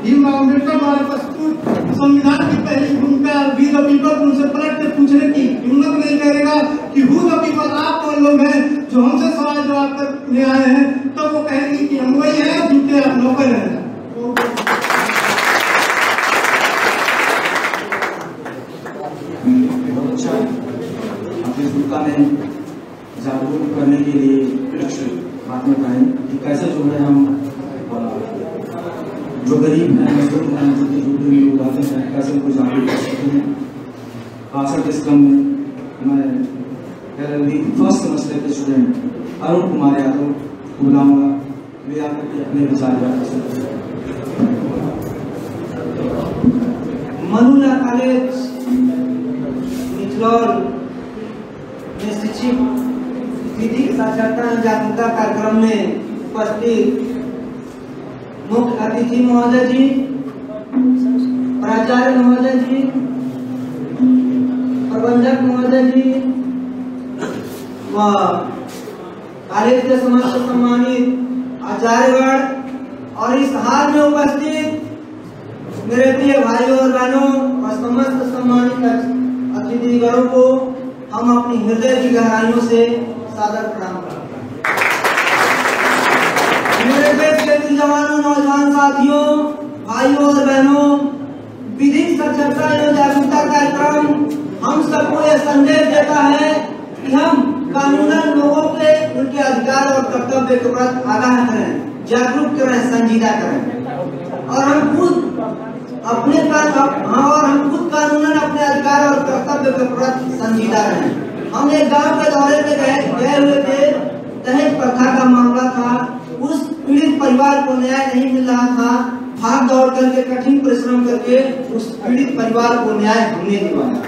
भीमराव अम्बेडकर द्वारा प्रस्तुत संविधान की पहली भूमिका वी द पीपल उनसे पलट के पूछने की हिम्मत नहीं करेगा कि हु द पीपल, आप कौन लोग हैं जो हमसे सवाल जवाब करने आए हैं। तब तो वो कहेंगे कि हम वही हैं जिनके आप नौकर हैं। ने जागरूक करने के लिए बात में कहें कि कैसे जो है हम जो गरीब हैं, मजदूर हैं, जो भी लोग आते हैं, कैसे उनको जागरूक कर सकते हैं। आशा के क्रम में मैं अरुण कुमार यादव को बुलाऊंगा, वे आकर के अपने विचार व्यक्त करेंगे। मनुला कॉलेज मिथलौल में शिक्षित विधिक साक्षरता एवं जागरूकता कार्यक्रम में उपस्थित मुख्य अतिथि महोदय जी, प्राचार्य महोदय जी, प्रबंधक महोदय जी व कॉलेज के समस्त सम्मानित आचार्यगण और इस हाल में उपस्थित मेरे प्रिय भाइयों और बहनों और समस्त सम्मानित अतिथिगणों को हम अपनी हृदय की गहराइयों से सादर प्रणाम करते हैं। मेरे देश के जवानों, नौजवान साथियों, भाइयों और बहनों, विधिक साक्षरता एवं जागरूकता कार्यक्रम हम सबको यह संदेश देता है कि हम कानूनन लोगों के उनके अधिकार और कर्तव्य के प्रति आगाह करें, जागरूक करें, संजीदा करें और हम खुद कानूनन अपने अधिकार और कर्तव्य के प्रति संजीदा रहें। हम एक गांव के दौरे में गए हुए थे, दहेज प्रथा का मामला था। उस पीड़ित परिवार को न्याय नहीं मिल रहा था। भाग दौड़ करके कठिन परिश्रम करके उस पीड़ित परिवार को न्याय हमने दिलवाया।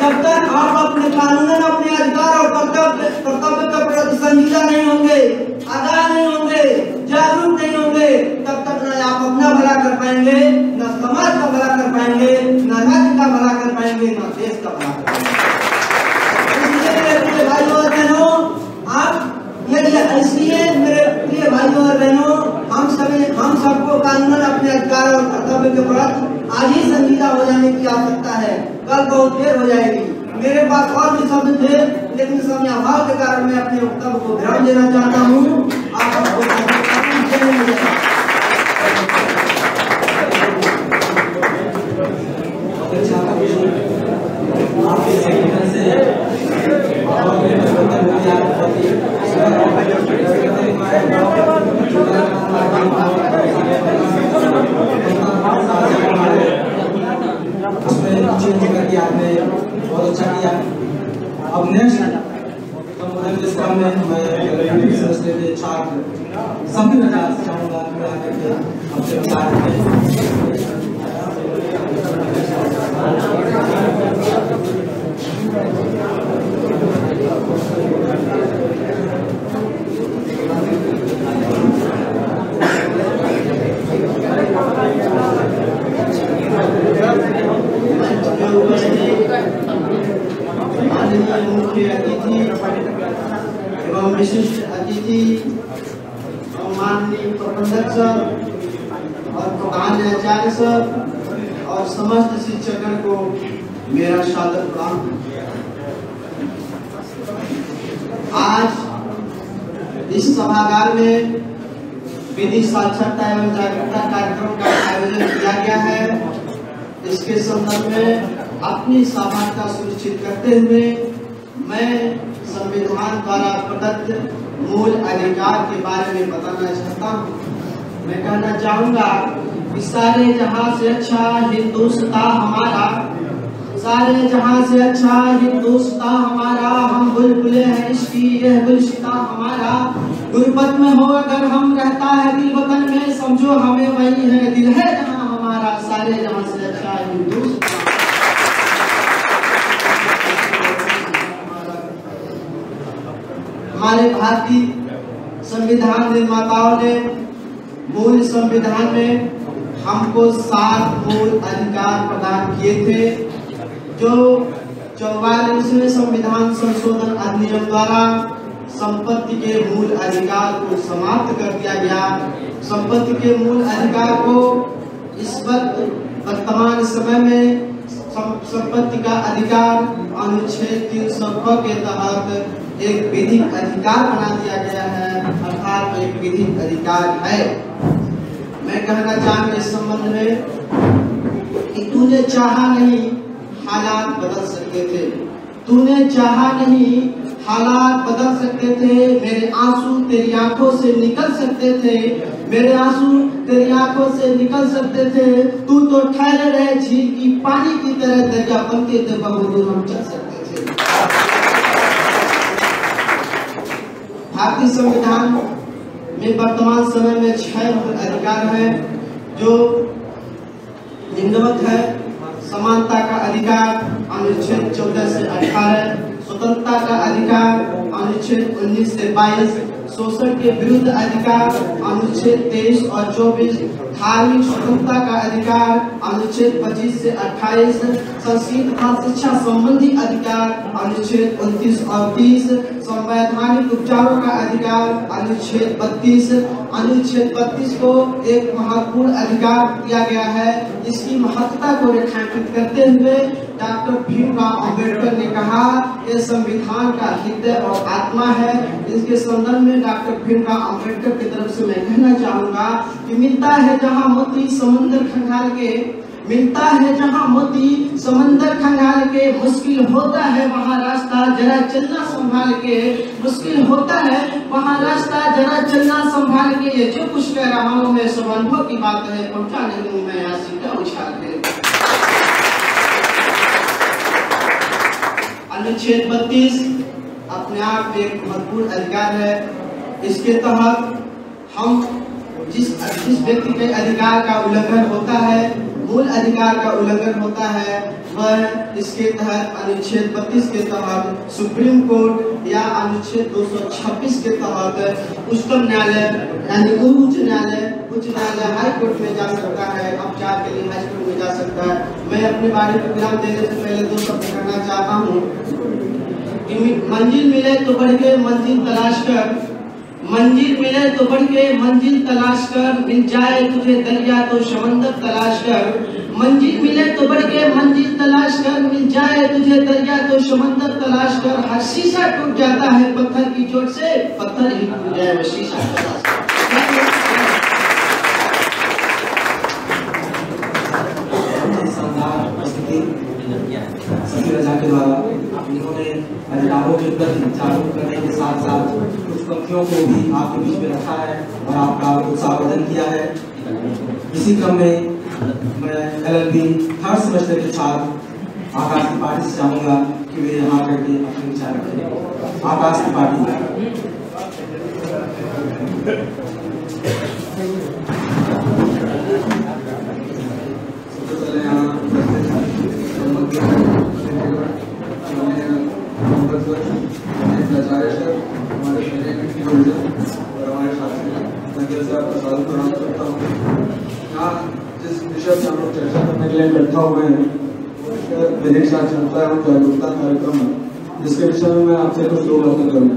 जब तक आप अपने कानूनन अपने अधिकार और कर्तव्य के प्रति संजीदा नहीं होंगे, आगाह नहीं होंगे, जागरूक नहीं होंगे, तब तक न आप अपना भला कर पाएंगे, न समाज का भला कर पाएंगे, न राज्य का भला कर पाएंगे, न देश का भला कर पाएंगे। इसलिए मेरे भाइयों और बहनों, आप इसलिए मेरे प्रिय भाइयों और बहनों, हम सबको कानूनन अपने अधिकार और कर्तव्य के प्रति आज ही संजीदा हो जाने की आवश्यकता है। कल बहुत देर हो जाएगी। मेरे पास और भी शब्द थे, लेकिन समय अभाव के कारण मैं अपने वक्तव्य को विराम देना चाहता हूँ। आपने बहुत अच्छा किया। अब नेक्स्ट क्रम में मैं छात्र सभी बता चाहूँगा कि अपने विचार मुख्य अतिथि एवं विशिष्ट अतिथि माननीय प्रबंधक सर और प्रधान आचार्य सर और समस्त शिक्षकों को मेरा सादर प्रणाम। आज इस सभागार में विधि साक्षरता एवं जागरूकता कार्यक्रम का आयोजन किया गया है। इसके संदर्भ में अपनी सहभागिता सुनिश्चित करते हुए मैं संविधान द्वारा प्रदत्त मूल अधिकार के बारे में बताना चाहता हूँ। मैं कहना चाहूँगा कि सारे जहां से अच्छा हिंदुस्तान हमारा, सारे जहां से अच्छा हिंदुस्तान हमारा, हम बुलबुले हैं इसकी यह गुलशिता हमारा। गुरबत में हो अगर हम रहता है दिल वतन में, समझो हमें वही है दिल है जहां हमारा। सारे जहां से अच्छा हिंदुस्तान। हमारे भारतीय संविधान निर्माताओं ने मूल संविधान में हमको 7 मूल अधिकार प्रदान किए थे, जो 44वें संविधान संशोधन अधिनियम द्वारा संपत्ति के मूल अधिकार को समाप्त कर दिया गया। संपत्ति के मूल अधिकार को इस वक्त वर्तमान समय में संपत्ति का अधिकार अनुच्छेद 300 के तहत एक विधिक अधिकार बना दिया गया है, अर्थात एक विधिक अधिकार है। मैं कहना चाहूँगा इस संबंध में कि तूने चाहा नहीं हालात बदल सकते थे, तूने चाहा नहीं हालात बदल सकते थे। मेरे आंसू तेरी आंखों से निकल सकते थे, मेरे आंसू तेरी आंखों से निकल सकते थे। तू तो ठहरे रहे झील की पानी की तरह, दरिया बनते थे बहुत दूर हम चल सकते थे। भारतीय संविधान में वर्तमान समय में 6 मूल अधिकार हैं जो निम्नवत है। समानता का अधिकार अनुच्छेद 14 से 18, स्वतंत्रता का अधिकार अनुच्छेद 19 से 22, शोषण के विरुद्ध अधिकार अनुच्छेद 23 और 24, धार्मिक स्वतंत्रता का अधिकार अनुच्छेद 25 से 28, संस्कृत तथा शिक्षा संबंधी अधिकार अनुच्छेद 29 और 30, संवैधानिक उपचारों का अधिकार अनुच्छेद 32। अनुच्छेद 32 को एक महत्वपूर्ण अधिकार दिया गया है। इसकी महत्ता को रेखांकित करते हुए डॉक्टर भीमराव अंबेडकर ने कहा यह संविधान का हृदय और आत्मा है। इसके संदर्भ में डॉक्टर भीमराव अंबेडकर की तरफ से मैं कहना चाहूंगा कि मिलता है जहां मोती समंदर खंगाल के, मिलता है जहां मोती समंदर खंगाल के, मुश्किल होता है वहां रास्ता जरा चलना संभाल के, मुश्किल होता है वहां रास्ता जरा चलना संभाल के। ये जो कुछ कह रहा हूँ मैं सब अनुभव की बात है, पहुंचाने दूं मैं आशिक का उछाल के। अनुच्छेद 32 अपने आप में एक महत्वपूर्ण अधिकार है। इसके तहत हम जिस व्यक्ति के अधिकार का उल्लंघन होता है, मूल अधिकार का उल्लंघन होता है, वह इसके तहत अनुच्छेद 32 के तहत सुप्रीम कोर्ट या अनुच्छेद 226 के तहत उच्चतम न्यायालय यानी उच्च न्यायालय हाई कोर्ट में जा सकता है, उपचार के लिए हाई कोर्ट में जा सकता है। मैं अपने बारे में विराम देने से पहले 2 शब्द कहना चाहता हूँ कि मंजिल मिले तो बढ़ के मंजिल तलाश कर, मंजिल मिले तो बढ़ के मंजिल तलाश कर, मिल जाए तुझे दरिया तो समंदर तलाश कर, मंजिल मिले तो बढ़ के मंजिल तलाश कर, मिल जाए तुझे दरिया तो समंदर तलाश कर। हर शीशा टूट जाता है पत्थर की चोट से, पत्थर ही टूट जाए वो शीशा तलाश कर। सभी रजा के द्वारा इन्होंने अधिकारों के प्रति जागरूक करने के साथ साथ कुछ पंक्तियों को भी आपके बीच में रखा है और आपका उत्साहवर्धन किया है। इसी क्रम में मैं LLB 3rd सेमेस्टर के छात्र आकाश त्रिपाठी से चाहूंगा कि वे यहाँ करके अपने विचार रखें। आकाश त्रिपाठी। जिस विषय पर हम लोग चर्चा करने के लिए इकट्ठा हुए हैं विधिक साक्षरता एवं जागरूकता कार्यक्रम है, जिसके विषय में मैं आपसे कुछ 2 बातें करूंगा।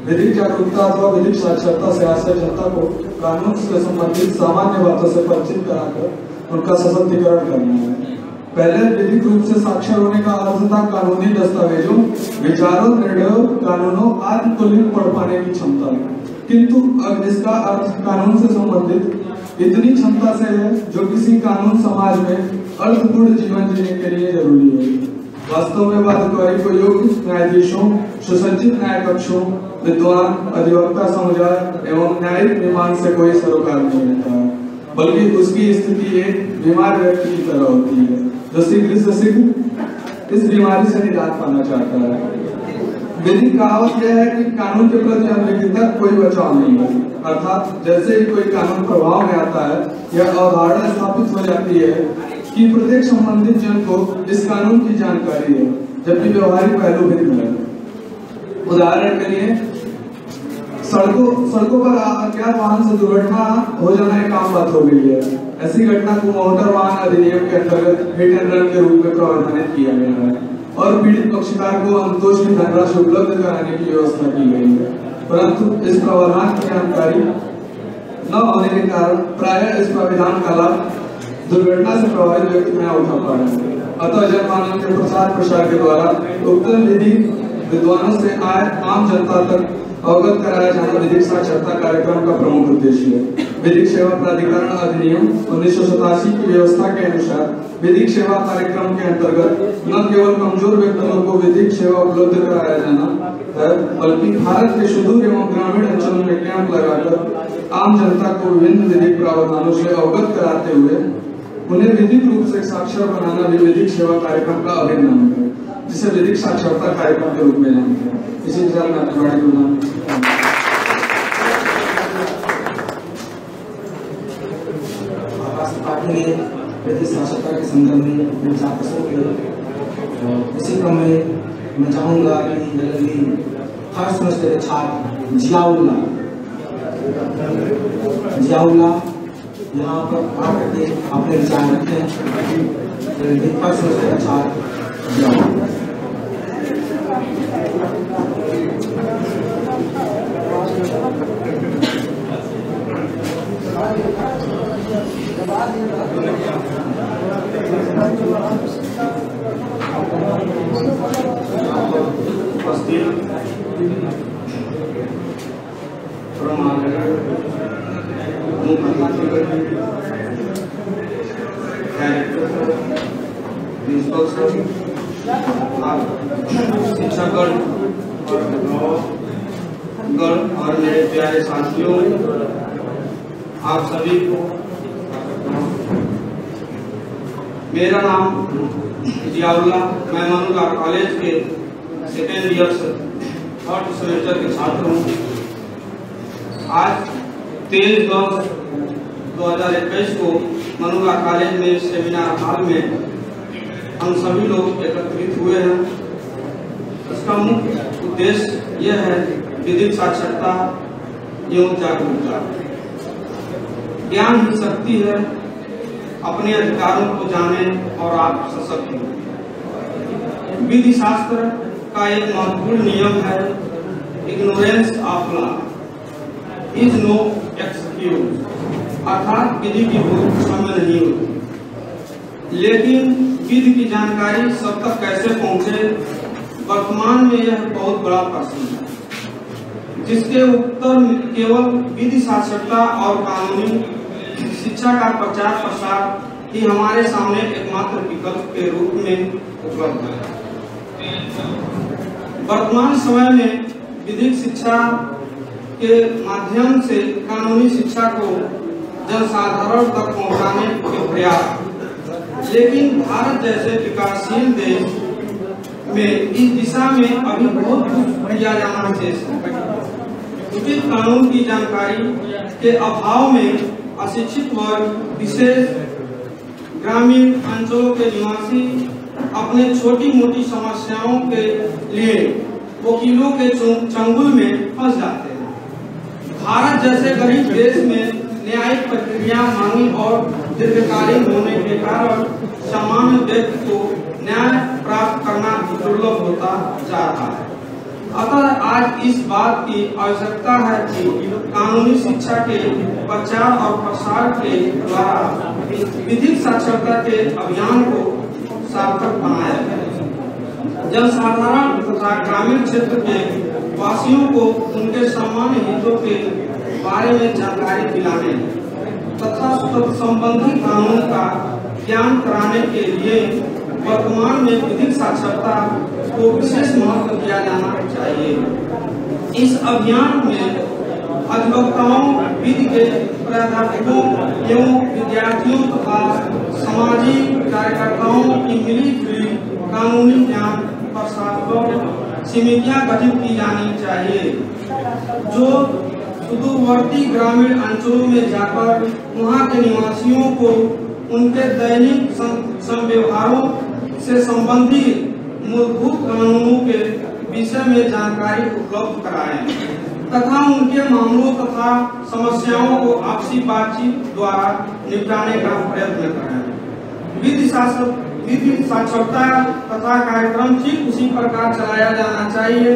विधिक जागरूकता अथवा विधिक साक्षरता से आशय जनता को कानून से संबंधित सामान्य बातों से परिचित कराकर उनका सशक्तिकरण करना है। पहले विधिक रूप से साक्षर होने का अर्थ था कानूनी दस्तावेजों, विचारों, निर्णयों, कानूनों आदि को लिख पढ़ पाने की क्षमता, किंतु अब इसका अर्थ कानून से संबंधित इतनी क्षमता से है जो किसी कानून समाज में अर्थपूर्ण जीवन जीने के लिए जरूरी है। वास्तव में वादकारी को योग्य न्यायाधीशों, सुसज्जित न्याय कक्षों, विद्वान, अधिवक्ता समुदाय एवं न्यायिक निर्माण से कोई सरोकार नहीं रहता है, बल्कि उसकी स्थिति एक बीमार व्यक्ति की तरह होती है जो शीघ्र से शीघ्र इस बीमारी से निजात पाना चाहता है। वैदिक कहावत यह है कि कानून के प्रति अनभिज्ञता कोई बचाव नहीं है, अर्थात जैसे ही कोई कानून प्रभाव में आता है यह अवधारणा स्थापित हो जाती है कि प्रत्येक संबंधित जन को इस कानून की जानकारी है, जबकि व्यवहारिक पहलू भिन्न है। उदाहरण के लिए सड़कों पर अज्ञात वाहन से दुर्घटना हो जाना एक आम बात हो गई है। ऐसी घटना को मोटर वाहन अधिनियम के अंतर्गत हिट एंड रन के रूप में प्रावधानित किया गया है और पीड़ित पक्षकार को अंतोष की धनराशि उपलब्ध कराने की व्यवस्था की गई है, परंतु इस प्रावधान की जानकारी न होने के कारण प्रायः इस प्रावधान का लाभ दुर्घटना से प्रभावित व्यक्ति न उठा पा रहे हैं। अतः जनकानून के प्रचार प्रसार के द्वारा उक्त विधि विद्वानों से आम जनता तक अवगत कराया जाना विधिक साक्षरता कार्यक्रम का प्रमुख उद्देश्य है। विधिक सेवा प्राधिकरण अधिनियम 1987 की व्यवस्था के अनुसार विधिक सेवा कार्यक्रम के अंतर्गत न केवल कमजोर व्यक्तियों को विधिक सेवा उपलब्ध कराया जाना है, बल्कि भारत के सुदूर एवं ग्रामीण अंचलों में कैंप लगाकर आम जनता को विभिन्न विधिक प्रावधानों से अवगत कराते हुए उन्हें विधिक रूप से साक्षर बनाना भी विधिक सेवा कार्यक्रम का अभिन्न अंग है, जिसे विधिक साक्षरता कार्यक्रम के रूप में जानते हैं। इसी तरह मैं अपने बारे में प्रकाश पाठेंगे विधिक साक्षरता के संदर्भ में अपने छात्रों के। इसी क्रम में मैं चाहूँगा कि LLB फर्स्ट सेमेस्टर के छात्र जियाउल्लाह यहाँ पर आकर के अपने विचार रखें। फर्स्ट सेमेस्टर का छात्र जियाउल्लाह। शिक्षकगण और मेरे प्यारे साथियों, आप सभी को मेरा नाम जियाउल्लाह, मैं मनुलाह कॉलेज के सेकेंड ईयर थर्ड सेमेस्टर के छात्र हूँ। आज 23/10/2021 को मनुलाह कॉलेज में सेमिनार हॉल में हम सभी लोग एकत्रित हुए हैं। इसका मुख्य उद्देश्य यह है विधिक साक्षरता एवं जागरूकता। ज्ञान ही शक्ति है, अपने अधिकारों को जाने और आप सशक्त हो। विधि शास्त्र का एक महत्वपूर्ण नियम है, ignorance of law is no excuse, अर्थात विधि की भूल क्षम्य नहीं होती। लेकिन विधि की जानकारी सब तक कैसे पहुंचे, वर्तमान में यह बहुत बड़ा प्रश्न है, जिसके उत्तर केवल विधि साक्षरता और कानूनी शिक्षा का प्रचार प्रसार ही हमारे सामने एकमात्र विकल्प के रूप में उपलब्ध है। वर्तमान समय में विधिक शिक्षा के माध्यम से कानूनी शिक्षा को जनसाधारण तक पहुंचाने के प्रयास, लेकिन भारत जैसे विकासशील देश में इस दिशा में अभी बहुत कुछ किया जाना शेष है। उचित कानून की जानकारी के अभाव में अशिक्षित वर्ग, विशेष ग्रामीण अंचलों के निवासी अपने छोटी मोटी समस्याओं के लिए वकीलों के चंगुल में फंस जाते हैं। भारत जैसे गरीब देश में न्यायिक प्रक्रिया मांगी और दीर्घकालीन होने के कारण सामान्य व्यक्ति को न्याय प्राप्त करना दुर्लभ होता जा रहा है। अतः आज इस बात की आवश्यकता है कि कानूनी शिक्षा के प्रचार और प्रसार के द्वारा विधिक साक्षरता के अभियान को सार्थक बनाया जाए। जनसाधारण तथा ग्रामीण क्षेत्र के वासियों को उनके सामान्य हितों के बारे में जानकारी दिलाने तथा संबंधी कानून का ज्ञान कराने के लिए वर्तमान में विधिक साक्षरता को विशेष महत्व दिया जाना चाहिए। इस अभियान में अधिवक्ताओं, विधि के प्राध्यापकों एवं विद्यार्थियों तथा सामाजिक कार्यकर्ताओं की मिलीजुली कानूनी ज्ञान प्रसार समितियां गठित की जानी चाहिए, जो सुदूरवर्ती ग्रामीण अंचलों में जाकर वहां के निवासियों को उनके दैनिक संव्यवहारों से संबंधित मूलभूत कानूनों के विषय में जानकारी उपलब्ध कराएं तथा उनके मामलों तथा समस्याओं को आपसी बातचीत द्वारा निपटाने का प्रयत्न करें। विधि साक्षरता तथा कार्यक्रम ठीक उसी प्रकार चलाया जाना चाहिए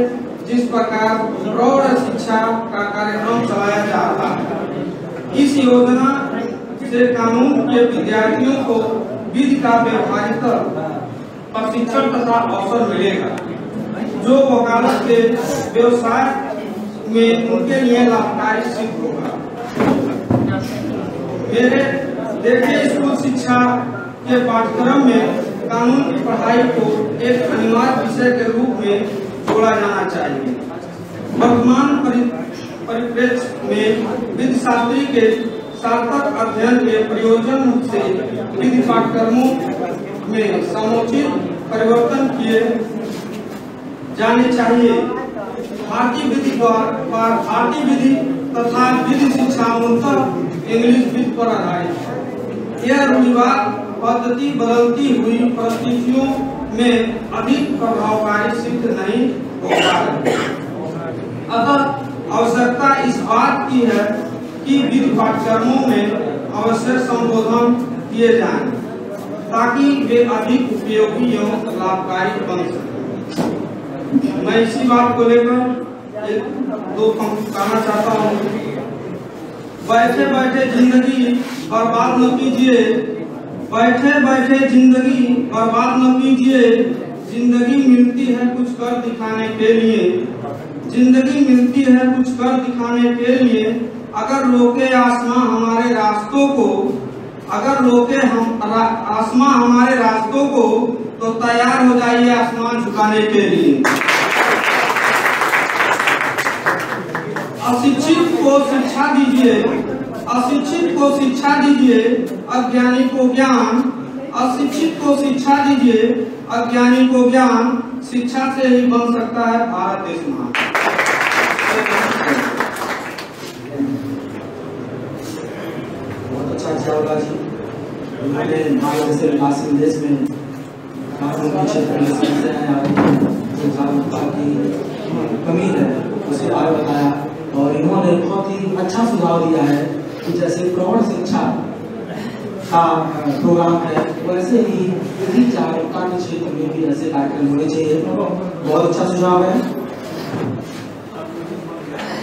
जिस प्रकार प्रौढ़ शिक्षा का कार्यक्रम चलाया जा रहा है। इस योजना से कानून के विद्यार्थियों को विधि का व्यवहारिक प्रशिक्षण तथा अवसर मिलेगा, जो वकालत के व्यवसाय में उनके लिए लाभकारी सिद्ध होगा। मेरे देखे स्कूल शिक्षा के पाठ्यक्रम में कानून की पढ़ाई को एक अनिवार्य विषय के रूप में जोड़ा जाना चाहिए। वर्तमान परिप्रेक्ष्य में विधि शास्त्री के सार्थक अध्ययन के प्रयोजन से विधि पाठ्यक्रमों में समुचित परिवर्तन किए जाने चाहिए। भारतीय विधि तथा विधि शिक्षा मूलतः इंग्लिश विधि पर आधारित है। यह रूढ़िवाद पद्धति बदलती हुई परिस्थितियों में अधिक प्रभावकारी सिद्ध नहीं होता है। अतः आवश्यकता इस बात की है कि विधि पाठ्यक्रमों में अवश्य संशोधन किए जाएं ताकि वे अधिक उपयोगी एवं लाभकारी बन सकें। मैं इसी बात को लेकर एक दो पंक्ति कहना चाहता हूँ। बैठे बैठे जिंदगी बर्बाद न कीजिए, बैठे बैठे जिंदगी बर्बाद न कीजिए, जिंदगी मिलती है कुछ कर दिखाने के लिए, जिंदगी मिलती है कुछ कर दिखाने के लिए। अगर रोके आसमां हमारे रास्तों को, अगर रोके हम आसमां हमारे रास्तों को, तो तैयार हो जाइए आसमान झुकाने के लिए। अशिक्षित को शिक्षा दीजिए, अशिक्षित को शिक्षा दीजिए, अज्ञानी को ज्ञान, अशिक्षित को शिक्षा दीजिए, अज्ञानी को ज्ञान। शिक्षा से ही बन सकता है भारत देश महान। बहुत अच्छा चावला जी, उन्होंने भारत जैसे विकासशील देश में कानून क्षेत्र में समस्याएं आ रही हैं, जो जागरूकता की कमी है उसे बारे बताया। और इन्होंने बहुत ही अच्छा सुझाव दिया है कि जैसे प्रौढ़ शिक्षा का प्रोग्राम है वैसे ही विधिक जागरूकता के क्षेत्र में भी ऐसे कार्यक्रम होने चाहिए। बहुत अच्छा सुझाव है।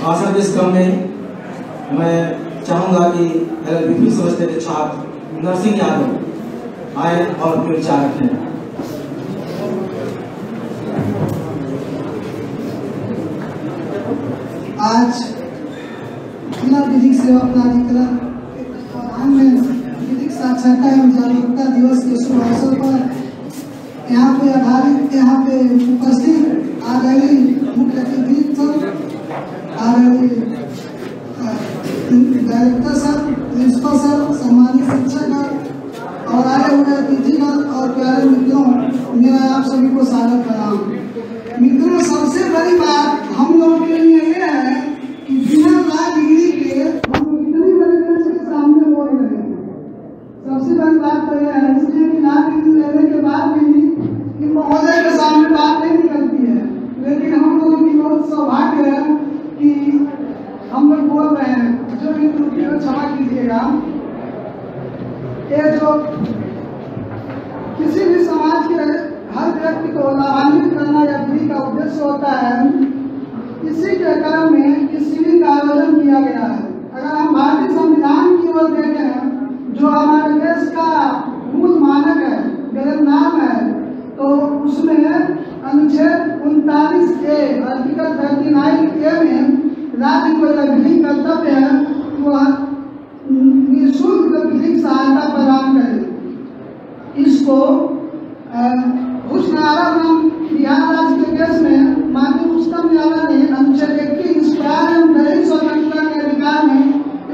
भाषण के इस क्रम में मैं चाहूंगा कि विभिन्न समझते के छात्र नरसिंह यादव आए और अपने विचार रखें। आज जिला विधिक सेवा प्राधिकरण के तत्वाधान में विधिक साक्षरता एवं जागरूकता दिवस के शुभ अवसर पर यहाँ पे उपस्थित आदरणीय मुख्य अतिथि आदरणीय डायरेक्टर सर, प्रिंसिपल सर, सम्मानित शिक्षक और आए हुए अतिथिगण और प्यारे मित्रों, मेरा आप सभी को स्वागत प्रणाम। मित्रों, सबसे बड़ी बात हम लोगों के लिए ये है कि बिना ला डिग्री के हम इतनी बड़ी देश के सामने बोल रहे हैं। सबसे बड़ी बात तो यह है इसलिए कि ला डिग्री लेने के बाद भी कि महोदय के सामने बात नहीं निकलती है, लेकिन हम लोगों की बहुत सौभाग्य है कि हम लोग बोल रहे हैं। जो भी त्रुटि हो क्षमा कीजिएगा। ये जो किसी भी समाज के हर व्यक्ति को लाभान्वित करना या विधि का उद्देश्य होता है, इसी के क्रम में इस शिविर का आयोजन किया गया है। अगर हम भारतीय संविधान की ओर देखें जो हमारे देश का मूल मानक है, नाम है, तो उसमें अनुच्छेद 39A आर्टिकल 39A में राज्य को यह विधिक कर्तव्य है वह निःशुल्क विधिक सहायता प्रदान करे। इसको उच्च न्यायालय बिहार राज्य के केस में माननीय उच्चतम न्यायालय ने अनुच्छेद 21 प्राय एवं दैनिक स्वतंत्रता के अधिकार में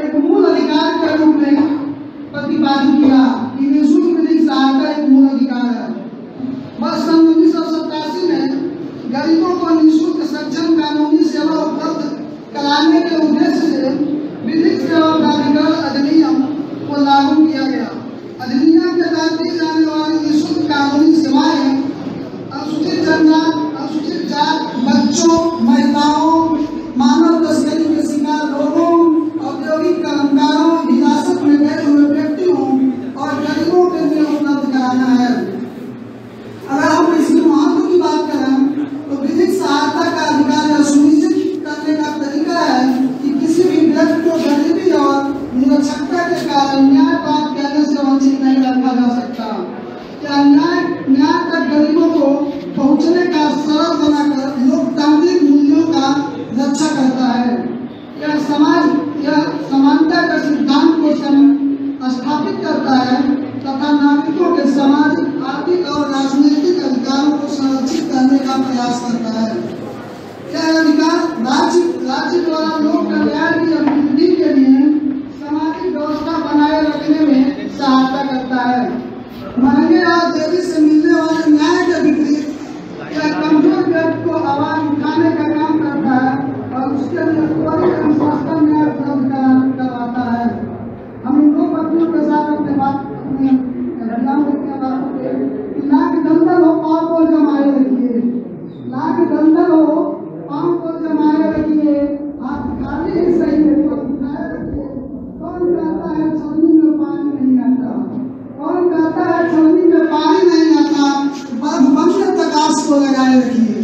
एक मूल अधिकार के रूप में प्रतिपादित किया कि निःशुल्क विधिक सहायता एक मूल अधिकार है। वर्ष 1987 में गरीबों को निःशुल्क सक्षम कानूनी सेवा उपलब्ध कराने के उद्देश्य से विधिक सेवा प्राधिकरण अधिनियम को लागू किया गया। अधिनियम के तहत दी जाने वाली निःशुल्क कानूनी सेवाएं अनुसूचित जनजाति, अनुसूचित जाति, बच्चों, महिलाओं, मानव तस्करी के शिकार लोगों, औद्योगिक कर्मकारों, हिरासत में गए हुए व्यक्तियों और गरीबों के लिए उपलब्ध कराना है। अगर हम इसके महत्व की बात करें तो विधिक सहायता का अधिकार यह सुनिश्चित करने का तरीका है कि किसी भी व्यक्ति को गरीबी और निरक्षरता के कारण न्याय प्राप्त करने से वंचित नहीं रखा जा सकता। क्या न्याय तक गरीबों को पहुंचने का सरल बनाकर लोकतांत्रिक मूल्यों का रक्षा करता है। यह समानता के सिद्धांत को स्थापित करता है तथा नागरिकों के सामाजिक, आर्थिक और राजनीतिक अधिकारों को संरक्षित करने का प्रयास करता है। यह अधिकार राज्य द्वारा लोक कल्याण की अभिवृद्धि के लिए सामाजिक व्यवस्था बनाए रखने में सहायता करता है। महंगे और तेजी से मिलने वाले न्याय के विपरीत यह कमजोर व्यक्ति को आवाज उठाने का काम करता है और उसके लिए त्वरित एवं सस्ता न्याय उपलब्ध करवाता है। हम इन दो पक्षों के साथ अपने बात बनाए रखिए।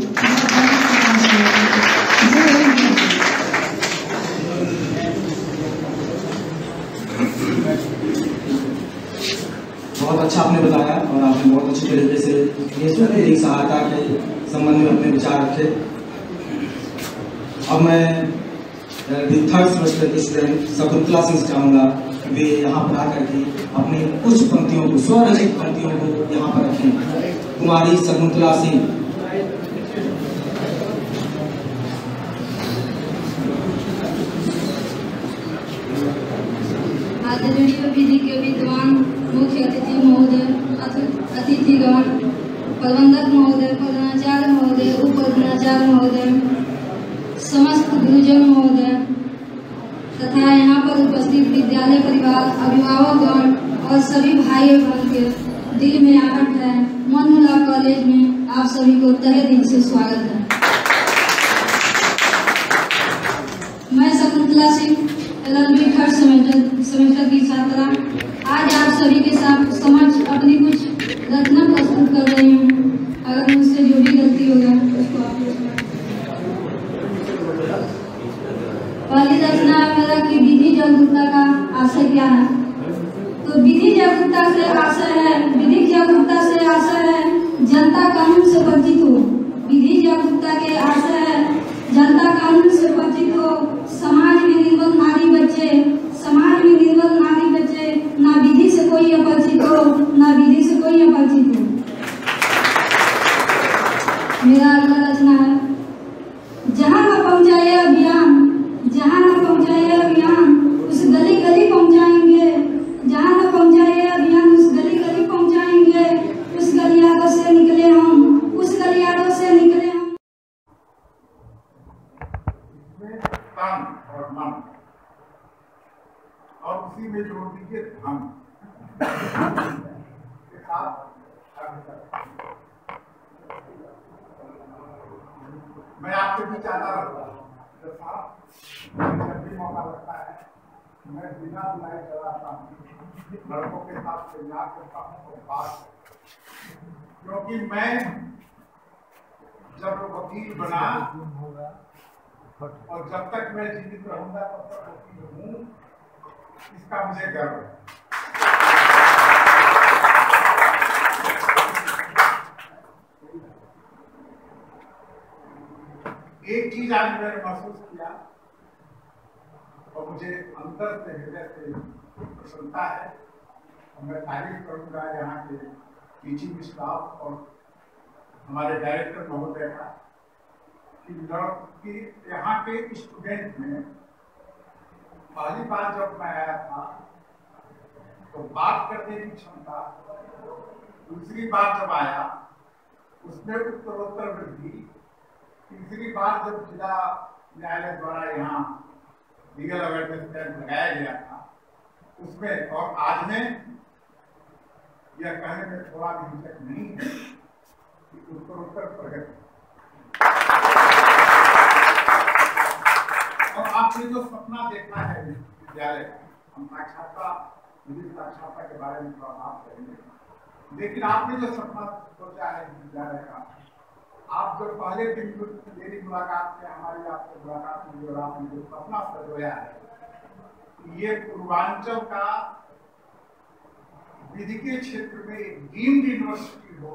बहुत अच्छा आपने बताया और आपने बहुत अच्छी तरीके से ये शारीरिक सहायता के संबंध में अपने विचार रखे। अब मैं थर्ड सेमेस्टर के स्टूडेंट शकुंतला सिंह से चाहूँगा कि वे यहाँ पर आकर के अपनी कुछ पंक्तियों को, स्वरचित पंक्तियों को यहाँ पर रखें। कुमारी शकुंतला सिंह। आदरणीय विधि के विद्वान मुख्य अतिथि महोदय, अतिथिगण, प्रबंधक महोदय, प्रधानाचार्य महोदय, उप प्रधानाचार्य महोदय, समस्त गुरुजन महोदय तथा यहाँ पर उपस्थित विद्यालय परिवार, अभिभावकगण और सभी भाई बहन के दिल में आहट है। मनमुला कॉलेज में आप सभी को तहे दिल से स्वागत है। मैं Shakuntala Singh LLB third semester की छात्रा आज आप सभी के साथ समझ अपनी कुछ रचना प्रस्तुत कर रही हूँ। अगर मुझसे जो भी गलती होगा उसको आप पहली रचना है मेरा कि विधि जागरूकता का आशय क्या है। तो विधि जागरूकता से आशय है, विधिक जागरूकता से आशय है जनता कानून से परिचित हो। विधि जागरूकता के आशय है जनता कानून से परिचित हो, समाज में निर्बल नारी बच्चे, समाज में निर्बल नारी बच्चे ना विधि से कोई अपरिचित हो, ना विधि से कोई अपरिचित हो। मेरा अगला रचना है जहाँ न पहुँचाए अभियान, जहाँ न पहुँचाए अभियान उस गली गली पहुँचाएंगे, जहाँ न पहुँचाए अभियान उस गली गली पहुँचाएंगे। उस गलियारों से निकले हम, उस गलियारों से निकले हम। तन और मन और उसी में जोड़ दीजिए धन के साथ। मैं आपसे भी चाहता रहता जब भी मौका लगता है मैं बिना बुलाए चलाता हूँ, लड़कों के साथ तैयार करता हूँ और बात, क्योंकि मैं जब वकील बना और जब तक मैं जीवित रहूंगा तब तक वकील हूँ, इसका मुझे गर्व है। एक चीज आज मैंने महसूस किया और मुझे अंदर से, हृदय से प्रसन्नता है और मैं तारीफ करूंगा यहाँ के टीचिंग स्टाफ और हमारे डायरेक्टर महोदय का कि यहाँ के स्टूडेंट में पहली बार जब मैं आया था तो बात करने की क्षमता, दूसरी बार जब आया उसमें उत्तरोत्तर वृद्धि, तीसरी बार जब जिला न्यायालय द्वारा यहाँ लीगल अवेयरनेस कैंप लगाया गया था उसमें, और आज में यह कहने में थोड़ा भी हिचक नहीं है कि उत्तरोत्तर प्रगति। और आपने जो सपना देखा है विद्यालय का, हम साक्षरता विधि साक्षरता के बारे में थोड़ा बात करेंगे, लेकिन आपने जो सपना सोचा है विद्यालय का, आप जो पहले दिन मेरी मुलाकात में, हमारी आपसे मुलाकात में जो आपने जो सपना सजोया है, ये पूर्वांचल का विधि के क्षेत्र में एक डीम्ड यूनिवर्सिटी हो,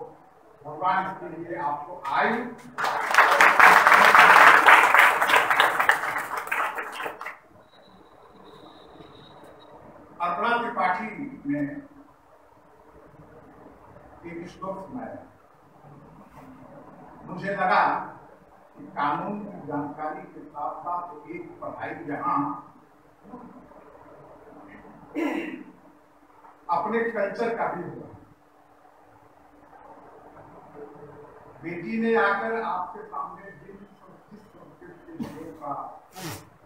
भगवान इसके लिए आपको आयु अर्पणा त्रिपाठी ने एक श्लोक सुनाया। मुझे लगा कि कानून की जानकारी के साथ साथ एक पढ़ाई जहां अपने कल्चर का भी हुआ। बेटी ने आकर आपके सामने जिस संस्कृत का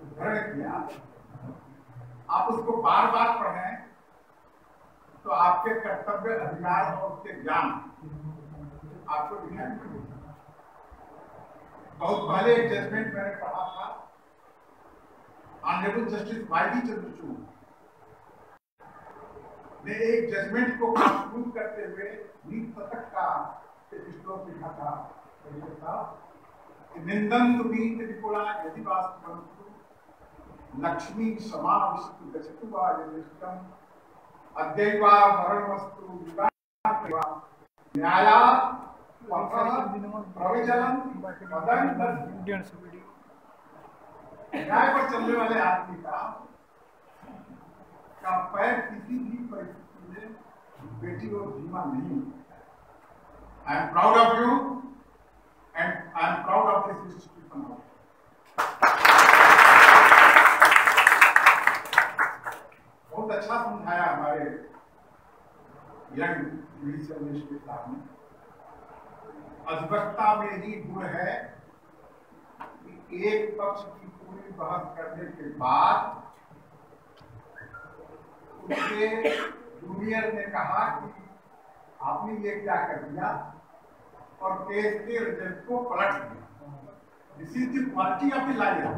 उद्धरण किया, आप उसको बार बार पढ़ें तो आपके कर्तव्य, अधिकार और उसके ज्ञान आपको दिखाई देगा। बहुत पहले एक जजमेंट मैंने पढ़ा था, ऑनरेबल जस्टिस YD चंद्रचूड़ ने एक जजमेंट को कंक्लूड करते हुए नीत शतक का एक श्लोक लिखा था निंदन्तु वीत विपुला यदि वास्तवन्तु लक्ष्मी समान विष्णु गच्छतु वा यदिष्टम् अद्यैवा वरणमस्तु विवाह न्याया प्रविचलन न्याय पर चलने वाले आदमी का पैर किसी भी परिस्थिति में बेटी और धीमा नहीं। I am proud of you and I am proud of this institution. बहुत अच्छा समझाया हमारे यंग विश्व साहब ने। अधिवक्ता में ही गुण है कि एक पक्ष की पूरी बहस करने के बाद उसके जूनियर ने कहा कि आपने ये क्या कर दिया और केस के रिजल्ट को पलट दिया। This is the quality of the lawyer.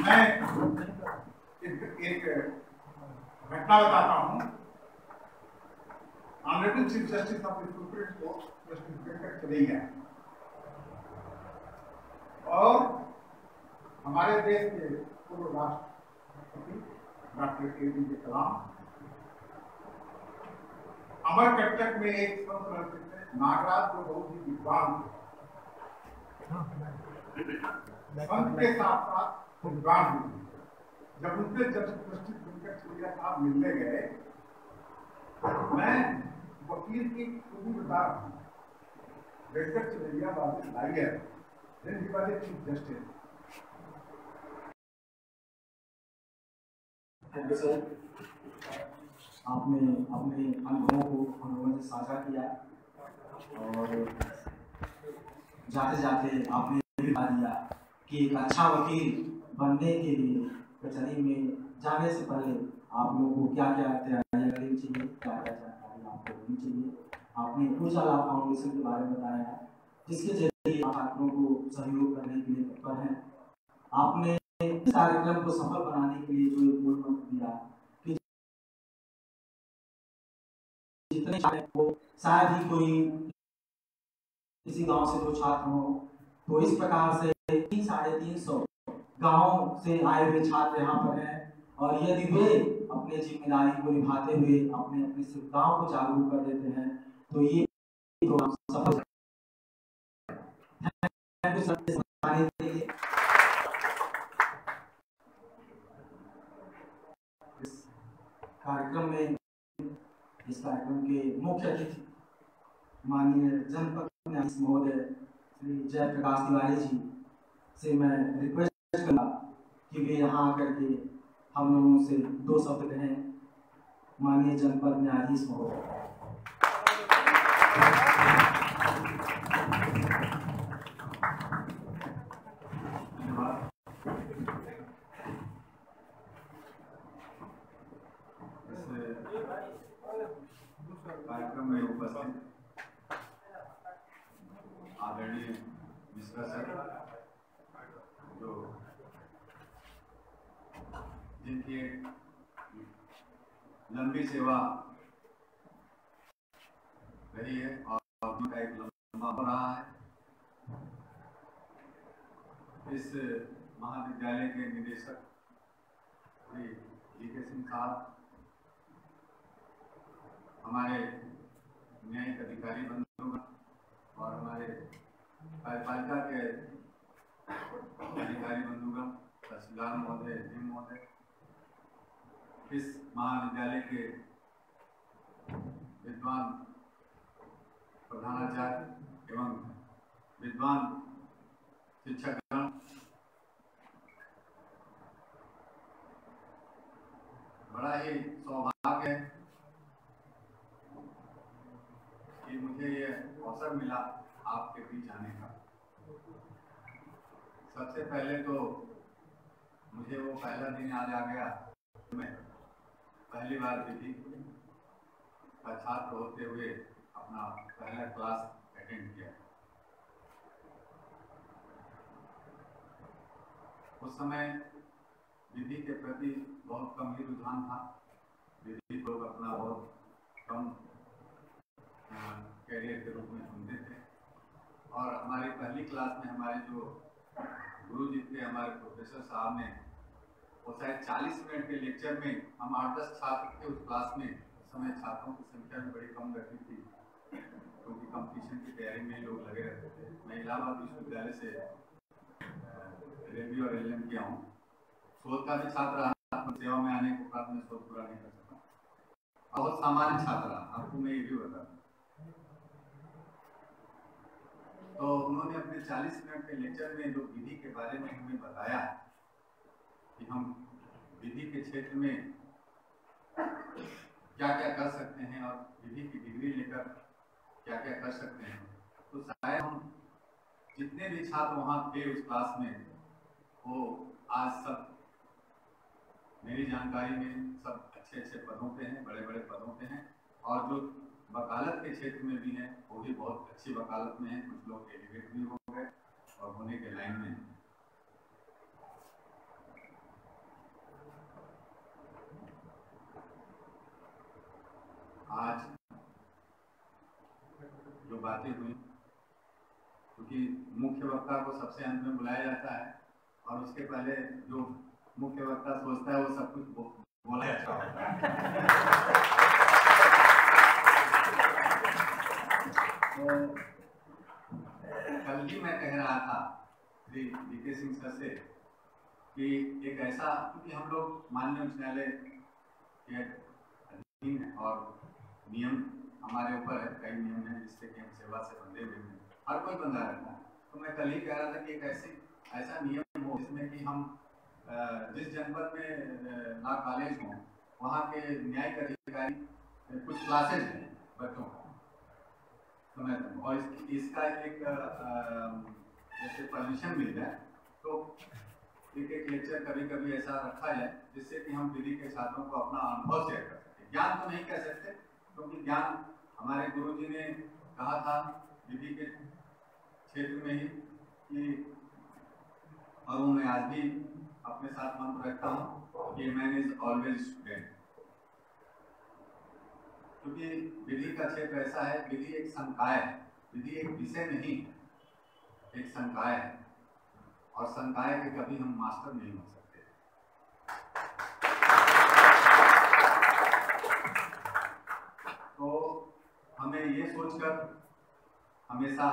मैं एक घटना बताता हूँ। Honourable chief justice of the supreme court justice Venkatachaliah और हमारे देश के पूर्व राष्ट्रपति डॉक्टर APJ कलाम अमरकंटक में एक संत रहते थे नागराज, जो बहुत ही विद्वान संत के साथ साथ विद्वान भी। जब उनसे जस्टिस वेंकट चलैया साहब मिलने गए, मैं वकील की खूबी बता रहा हूँ। Venkatachaliah was lawyer, then he was chief justice. आपने अपने अनुभवों को हम लोगों से साझा किया और जाते जाते आपने भी बता दिया कि एक अच्छा वकील बनने के लिए कचहरी में जाने से पहले आप लोगों को क्या क्या तैयारियां करनी चाहिए, क्या क्या जानकारी आपको होनी चाहिए। आपने उजाला फाउंडेशन के बारे में बताया जिसके जरिए आप छात्रों को सहयोग करने के लिए तत्पर हैं। आपने इस कार्यक्रम को सफल बनाने के लिए जो एक मूल मंत्र दिया कि जितने छात्र हो, शायद ही कोई किसी गांव से जो छात्र हो, तो इस प्रकार से 350 गांव से आए हुए छात्र यहाँ पर हैं और यदि वे अपने जिम्मेदारी को निभाते हुए अपने अपने गांव को जागरूक कर देते हैं तो ये प्रोग्राम सफल है। इस कार्यक्रम के मुख्य अतिथि माननीय जनपद न्यायाधीश महोदय श्री जयप्रकाश तिवारी जी से मैं रिक्वेस्ट करूंगा कि वे यहाँ आकर के हम लोगों से 2 शब्द कहें। माननीय जनपद न्यायाधीश महोदय। कार्यक्रम में उपस्थित आदरणीय मिश्रा सर, जो जिनकी लंबी सेवा रही है और उनका एक लंबा हो रहा है। इस महाविद्यालय के निदेशक श्री GK सिंह साहब, हमारे न्यायिक अधिकारी बंधुगण और हमारे कार्यपालिका के अधिकारी बंधुगण, तहसीलदार महोदय, एसडीएम महोदय, इस महाविद्यालय के विद्वान प्रधानाचार्य एवं विद्वान शिक्षकगण, बड़ा ही सौभाग्य है कि मुझे ये अवसर मिला आपके बीच आने का। सबसे पहले तो मुझे वो पहला दिन याद आ गया, मैं पहली बार विधि का छात्र होते हुए अपना पहला क्लास अटेंड किया। उस समय विधि के प्रति बहुत कम ही रुझान था। विधि लोग अपना बहुत कम और हमारी पहली क्लास में हमारे जो गुरु जी थे, हमारे प्रोफेसर साहब ने, वो शायद 40 मिनट के लेक्चर में हम 8-10 छात्र थे उस क्लास में। उस समय छात्रों की संख्या भी बड़ी कम रहती थी क्योंकि कंपटीशन की तैयारी में लोग लगे रहते थे। मैं इलाहाबाद विश्वविद्यालय से LLB और LLM किया हूँ। शोध का भी छात्र रहा, सेवा में आने के बाद में शोध पूरा नहीं कर सका। बहुत सामान्य छात्र रहा, आपको मैं ये भी बता। तो उन्होंने अपने 40 मिनट के लेक्चर में जो विधि के बारे में हमें बताया कि हम विधि के क्षेत्र में क्या क्या कर सकते हैं और विधि की डिग्री लेकर क्या क्या कर सकते हैं, तो शायद हम जितने भी छात्र वहाँ थे उस क्लास में, वो आज सब मेरी जानकारी में सब अच्छे अच्छे पदों पे हैं, बड़े बड़े पदों पे हैं। और जो वकालत के क्षेत्र में भी हैं वो भी बहुत अच्छी वकालत में हैं। कुछ लोग एलिवेट भी हो गए और होने के लाइन में हैं। आज जो बातें हुई, क्योंकि मुख्य वक्ता को सबसे अंत में बुलाया जाता है और उसके पहले जो मुख्य वक्ता सोचता है वो सब कुछ बोला अच्छा होता है। तो कल भी मैं कह रहा था श्री DK सिंह सर से कि एक ऐसा, क्योंकि हम लोग माननीय उच्च न्यायालय के अधीन है और नियम हमारे ऊपर है, कई नियम हैं जिससे कि हम सेवा से बंधे हुए हैं, हर कोई बंधा रहता है। तो मैं कल ही कह रहा था कि एक ऐसा नियम हो जिसमें कि हम जिस जनपद में लॉ कॉलेज हो वहाँ के न्यायिक अधिकारी कुछ क्लासेज हैं बच्चों को, और इसका एक जैसे परमिशन मिल जाए तो एक लेक्चर कभी कभी ऐसा रखा जाए जिससे कि हम विधि के छात्रों को अपना अनुभव शेयर कर सकें। ज्ञान तो नहीं कह सकते क्योंकि ज्ञान हमारे गुरुजी ने कहा था विधि के क्षेत्र में ही कि, और वो मैं आज भी अपने साथ मंत्र रखता हूँ कि मैन इज ऑलवेज स्टूडेंट। क्योंकि विधि का क्षेत्र ऐसा है, विधि एक संकाय है, विधि एक विषय नहीं है, एक संकाय है और संकाय के कभी हम मास्टर नहीं हो सकते। तो हमें ये सोचकर हमेशा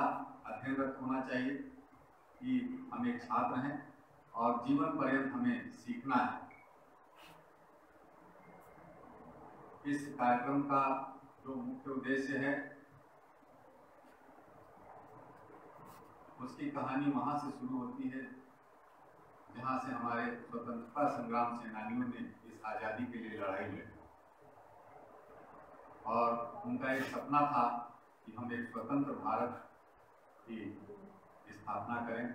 अध्ययनरत होना चाहिए कि हम एक छात्र हैं और जीवन पर्यंत हमें सीखना है। इस कार्यक्रम का जो मुख्य उद्देश्य है उसकी कहानी वहां से शुरू होती है जहां से हमारे स्वतंत्रता संग्राम सेनानियों ने इस आज़ादी के लिए लड़ाई लड़ी और उनका एक सपना था कि हम एक स्वतंत्र भारत की स्थापना करें,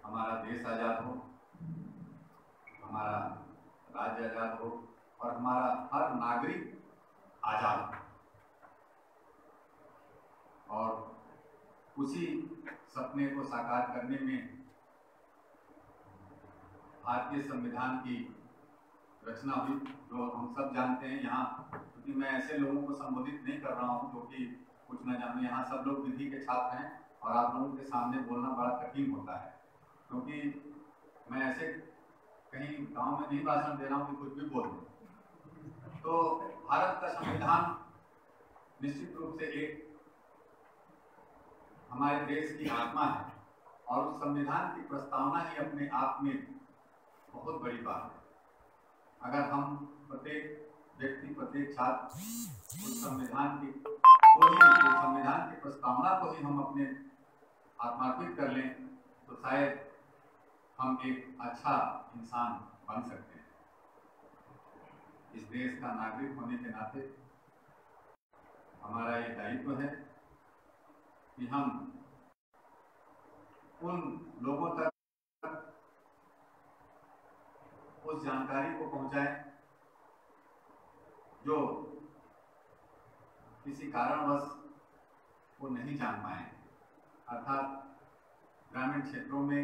हमारा देश आज़ाद हो, हमारा राज्य आज़ाद हो और हमारा हर नागरिक आज़ाद हो। और उसी सपने को साकार करने में भारतीय संविधान की रचना हुई, जो हम सब जानते हैं। यहाँ क्योंकि मैं ऐसे लोगों को संबोधित नहीं कर रहा हूँ जो कि कुछ न जाने, यहाँ सब लोग विधि के छात्र हैं और आप लोगों के सामने बोलना बड़ा कठिन होता है क्योंकि मैं ऐसे कहीं गांव में नहीं भाषण दे रहा हूँ कि कुछ भी बोल दूँ। तो भारत का संविधान निश्चित रूप से एक हमारे देश की आत्मा है और उस संविधान की प्रस्तावना ही अपने आप में बहुत बड़ी बात है। अगर हम प्रत्येक व्यक्ति, प्रत्येक छात्र उस संविधान की प्रस्तावना को ही हम अपने आत्मार्पित कर लें तो शायद हम एक अच्छा इंसान बन सकते हैं। इस देश का नागरिक होने के नाते हमारा ये दायित्व है कि हम उन लोगों तक उस जानकारी को पहुंचाएं जो किसी कारणवश वो नहीं जान पाए। अर्थात ग्रामीण क्षेत्रों में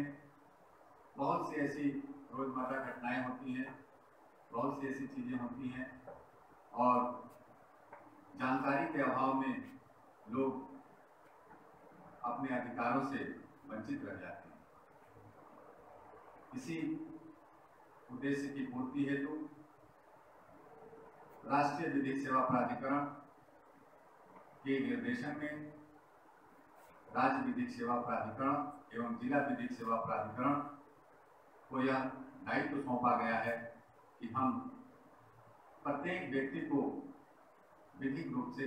बहुत सी ऐसी रोजमर्रा घटनाएं होती हैं, बहुत सी ऐसी चीजें होती हैं और जानकारी के अभाव में लोग अपने अधिकारों से वंचित रह जाते हैं। इसी उद्देश्य की पूर्ति हेतु राष्ट्रीय विधिक सेवा प्राधिकरण के निर्देशन में राज्य विधिक सेवा प्राधिकरण एवं जिला विधिक सेवा प्राधिकरण को यह दायित्व सौंपा गया है कि हम प्रत्येक व्यक्ति को विधिक रूप से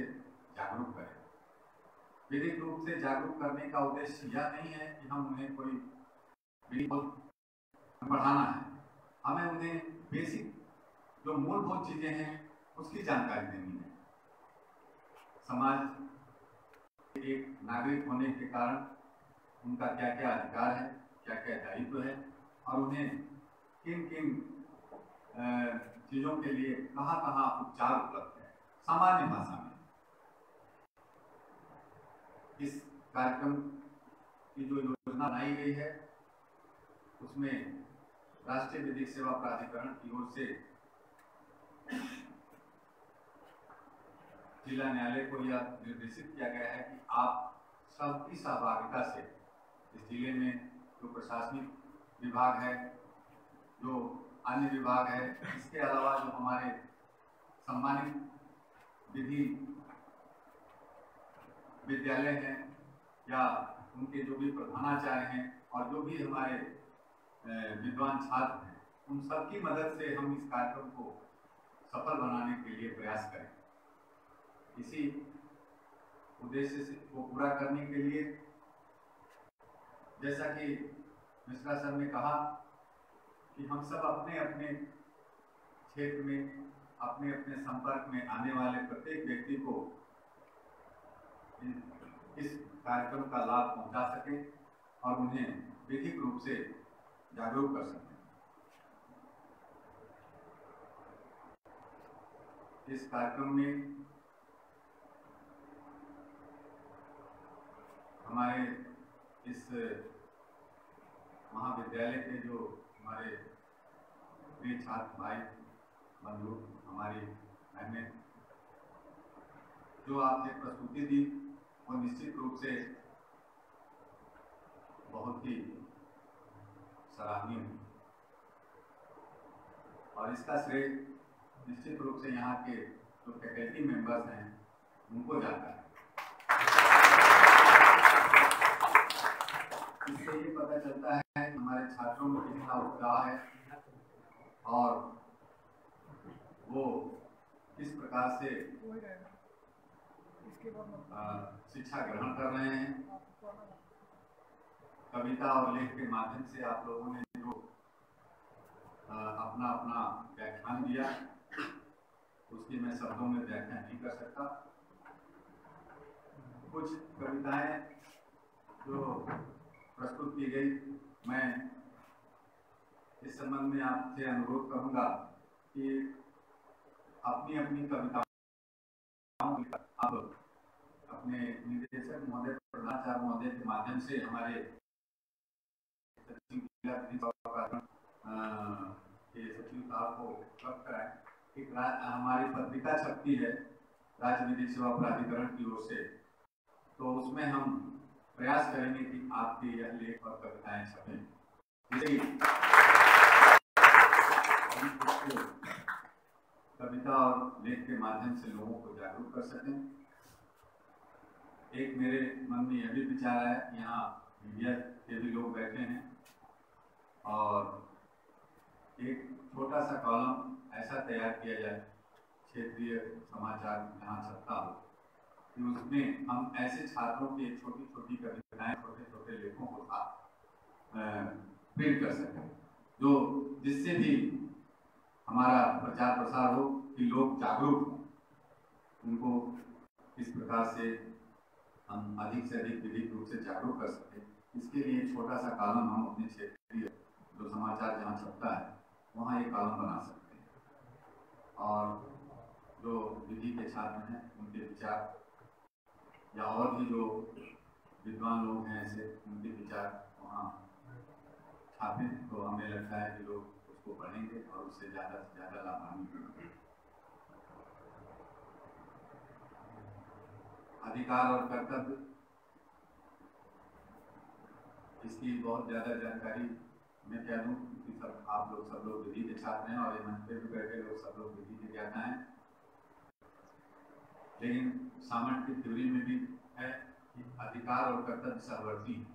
जागरूक करें। विधिक रूप से जागरूक करने का उद्देश्य यह नहीं है कि हम उन्हें कोई विधि पढ़ाना है, हमें उन्हें बेसिक जो मूलभूत चीजें हैं उसकी जानकारी देनी है। समाज एक नागरिक होने के कारण उनका क्या क्या अधिकार है, क्या क्या दायित्व है और उन्हें किन किन चीजों के लिए कहाँ कहाँ उपचार उपलब्ध है सामान्य भाषा में। इस कार्यक्रम की जो योजना बनाई गई है उसमें राष्ट्रीय विधिक सेवा प्राधिकरण की ओर से जिला न्यायालय को यह निर्देशित किया गया है कि आप सबकी सहभागिता से इस जिले में जो प्रशासनिक विभाग है, जो अन्य विभाग है, इसके अलावा जो हमारे सम्मानित विधि विद्यालय हैं या उनके जो भी प्रधानाचार्य हैं और जो भी हमारे विद्वान छात्र हैं, उन सबकी मदद से हम इस कार्यक्रम को सफल बनाने के लिए प्रयास करें। इसी उद्देश्य से को पूरा करने के लिए जैसा कि मिश्रा सर ने कहा कि हम सब अपने अपने क्षेत्र में अपने अपने संपर्क में आने वाले प्रत्येक व्यक्ति को इस कार्यक्रम का लाभ पहुंचा सकें और उन्हें विधिक रूप से जागरूक कर सकें। इस कार्यक्रम में हमारे इस महाविद्यालय के जो हमारे प्रिय छात्र भाई बंधु, हमारी बहनें, जो आपने प्रस्तुति दी वो निश्चित रूप से बहुत ही सराहनीय है और इसका श्रेय निश्चित रूप से यहाँ के जो फैकल्टी मेंबर्स हैं उनको जाता है। इससे ये पता चलता है कि हमारे छात्रों में कितना उत्साह है और वो किस प्रकार से शिक्षा ग्रहण कर रहे हैं। कविता और लेख के माध्यम से आप लोगों ने जो अपना अपना व्याख्यान दिया उसकी मैं शब्दों में व्याख्या नहीं कर सकता। कुछ कविताएं जो प्रस्तुत की गई, मैं इस संबंध में आपसे अनुरोध करूंगा कि अपनी अपनी कविताओं आप अपने निदेशक महोदय, प्रधानाचार्य महोदय के माध्यम से हमारे सचिव साहब को उपलब्ध कराएं। एक हमारी पत्रिका छपती है राज्य विधिक सेवा प्राधिकरण की ओर से, तो उसमें हम प्रयास करेंगे कि आपके यह लेख और कविताएं छपें, जिससे कविता और लेख के माध्यम से लोगों को जागरूक कर सकें। एक मेरे मन में यह भी विचार है, यहाँ मीडिया के भी लोग बैठे हैं और एक छोटा सा कॉलम ऐसा तैयार किया जाए क्षेत्रीय समाचार जहाँ छपता हो कि उसमें हम ऐसे छात्रों की छोटी छोटी कविताएं, छोटे छोटे लेखों को प्रिंट कर सकें, जो जिससे भी हमारा प्रचार प्रसार हो कि लोग जागरूक हों, उनको किस प्रकार से हम अधिक से अधिक विधिक रूप से जागरूक कर सकें। इसके लिए छोटा सा कॉलम हम अपने क्षेत्रीय जो समाचार जहाँ छपता है वहाँ ये कॉलम बना सकते हैं और जो विधि के छात्र हैं उनके विचार या और भी जो विद्वान लोग हैं ऐसे उनके विचार वहाँ छापे, तो हमें लगता है कि लोग उसको पढ़ेंगे और उससे ज़्यादा से ज़्यादा लाभान्वित होंगे। अधिकार और कर्तव्य इसकी बहुत ज़्यादा जानकारी मैं कह दूँ कि आप लोग सब लोग विधि के छात्र हैं और ये मंच पे भी बैठे लोग सब लोग विधि के ज्ञाता हैं, लेकिन सामंत की थ्योरी में भी है कि अधिकार और कर्तव्य सहवर्ती हैं।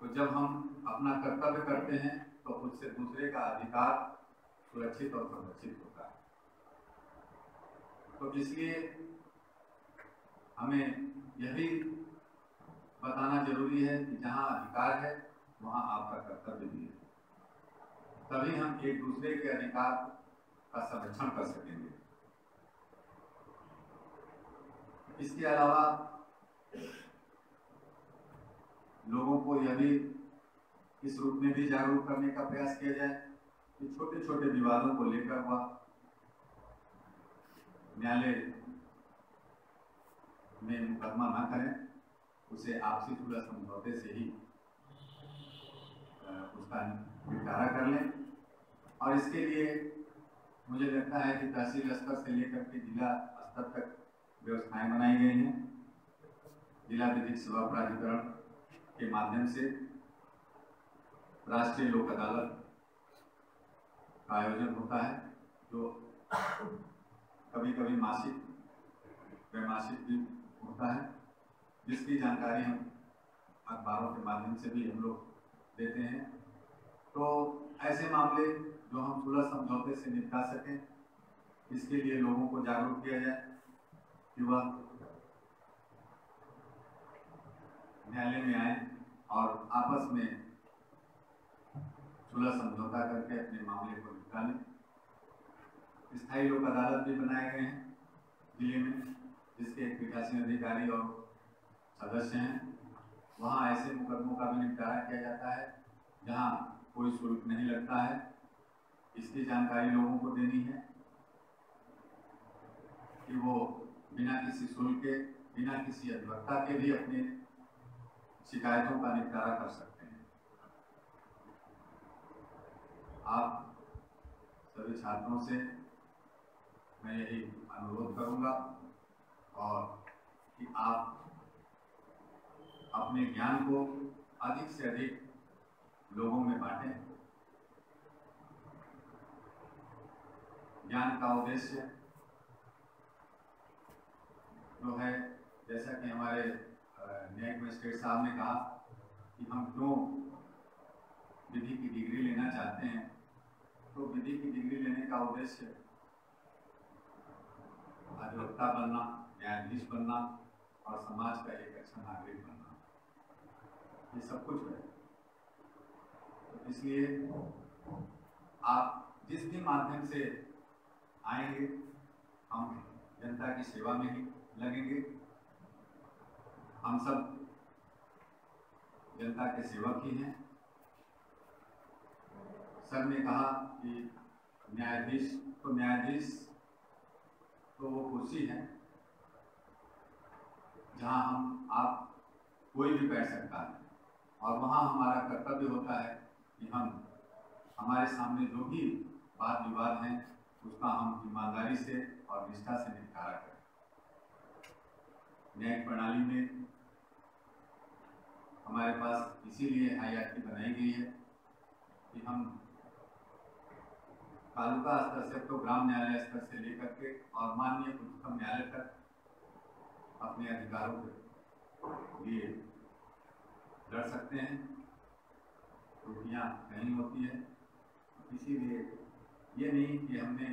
तो जब हम अपना कर्तव्य करते हैं तो उससे दूसरे का अधिकार सुरक्षित और संरक्षित होता है। तो इसलिए हमें यह भी बताना जरूरी है कि जहाँ अधिकार है वहाँ आपका कर्तव्य भी है, तभी हम एक दूसरे के अधिकार का संरक्षण कर सकेंगे। इसके अलावा लोगों को यह भी इस रूप में भी जागरूक करने का प्रयास किया जाए कि छोटे छोटे विवादों को लेकर वह न्यायालय में मुकदमा न करें, उसे आपसी सुलह समझौते से ही उसका निपटारा कर लें। और इसके लिए मुझे लगता है कि तहसील स्तर से लेकर के जिला स्तर तक व्यवस्थाएं बनाई गई हैं। जिला विधिक सेवा प्राधिकरण के माध्यम से राष्ट्रीय लोक अदालत का आयोजन होता है, जो कभी कभी मासिक त्रैमासिक भी होता है, जिसकी जानकारी हम अखबारों के माध्यम से भी हम लोग देते हैं। तो ऐसे मामले जो हम सुलह समझौते से निपटा सकें, इसके लिए लोगों को जागरूक किया जाए कि वह न्यायालय में आए और आपस में सुलह समझौता करके अपने मामले को निपटा लें। स्थायी लोक अदालत भी बनाए गए हैं जिले में, जिसके पीठासीन अधिकारी और सदस्य हैं। वहाँ ऐसे मुकदमों का भी निपटारा किया जाता है जहाँ कोई शुल्क नहीं लगता है। इसकी जानकारी लोगों को देनी है कि वो बिना किसी शुल्क के, बिना किसी अधिवक्ता के भी अपने शिकायतों का निपटारा कर सकते हैं। आप सभी छात्रों से मैं यही अनुरोध करूंगा और कि आप अपने ज्ञान को अधिक से अधिक लोगों में बांटें। ज्ञान का उद्देश्य जो है, जैसा कि हमारे न्यायिक मजिस्ट्रेट साहब ने कहा कि हम क्यों विधि की डिग्री लेना चाहते हैं, तो विधि की डिग्री लेने का उद्देश्य अधिवक्ता बनना, न्यायाधीश बनना और समाज का एक अच्छा नागरिक बनना, ये सब कुछ है। तो इसलिए आप जिस भी माध्यम से आएंगे, हम जनता की सेवा में ही लगेंगे। हम सब जनता के सेवक ही हैं। सर ने कहा कि न्यायाधीश तो वो कुर्सी है जहां आप कोई भी बैठ सकता है, और वहां हमारा कर्तव्य होता है कि हम हमारे सामने जो भी वाद विवाद हैं उसका हम ईमानदारी से और निष्ठा से निपटारा करें। न्यायिक प्रणाली में हमारे पास इसीलिए हाईआरकी बनाई गई है कि हम तालुका स्तर से तो ग्राम न्यायालय स्तर से लेकर के और माननीय उच्चतम न्यायालय तक अपने अधिकारों के लिए लड़ सकते हैं। त्रुटियां नहीं होती है, इसीलिए ये नहीं कि हमने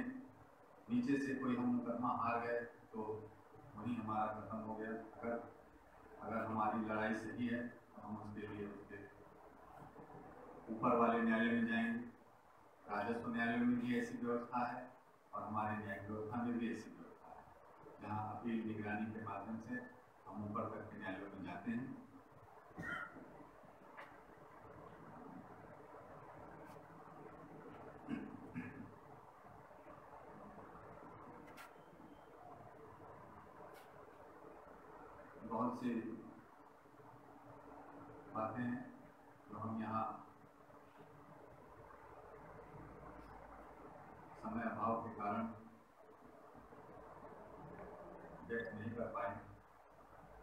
नीचे से कोई हम मुकदमा हार गए तो वही हमारा खत्म हो गया। अगर हमारी लड़ाई सही है तो हम उसके लिए उसके ऊपर वाले न्यायालय में जाएंगे। राजस्व न्यायालय में भी ऐसी व्यवस्था है और हमारे न्यायिक व्यवस्था में भी ऐसी व्यवस्था है, जहाँ अपील निगरानी के माध्यम से हम ऊपर तक के न्यायालयों में जाते हैं। बहुत सी बातें हैं जो हम यहाँ समय अभाव के कारण व्यक्त नहीं कर पाए,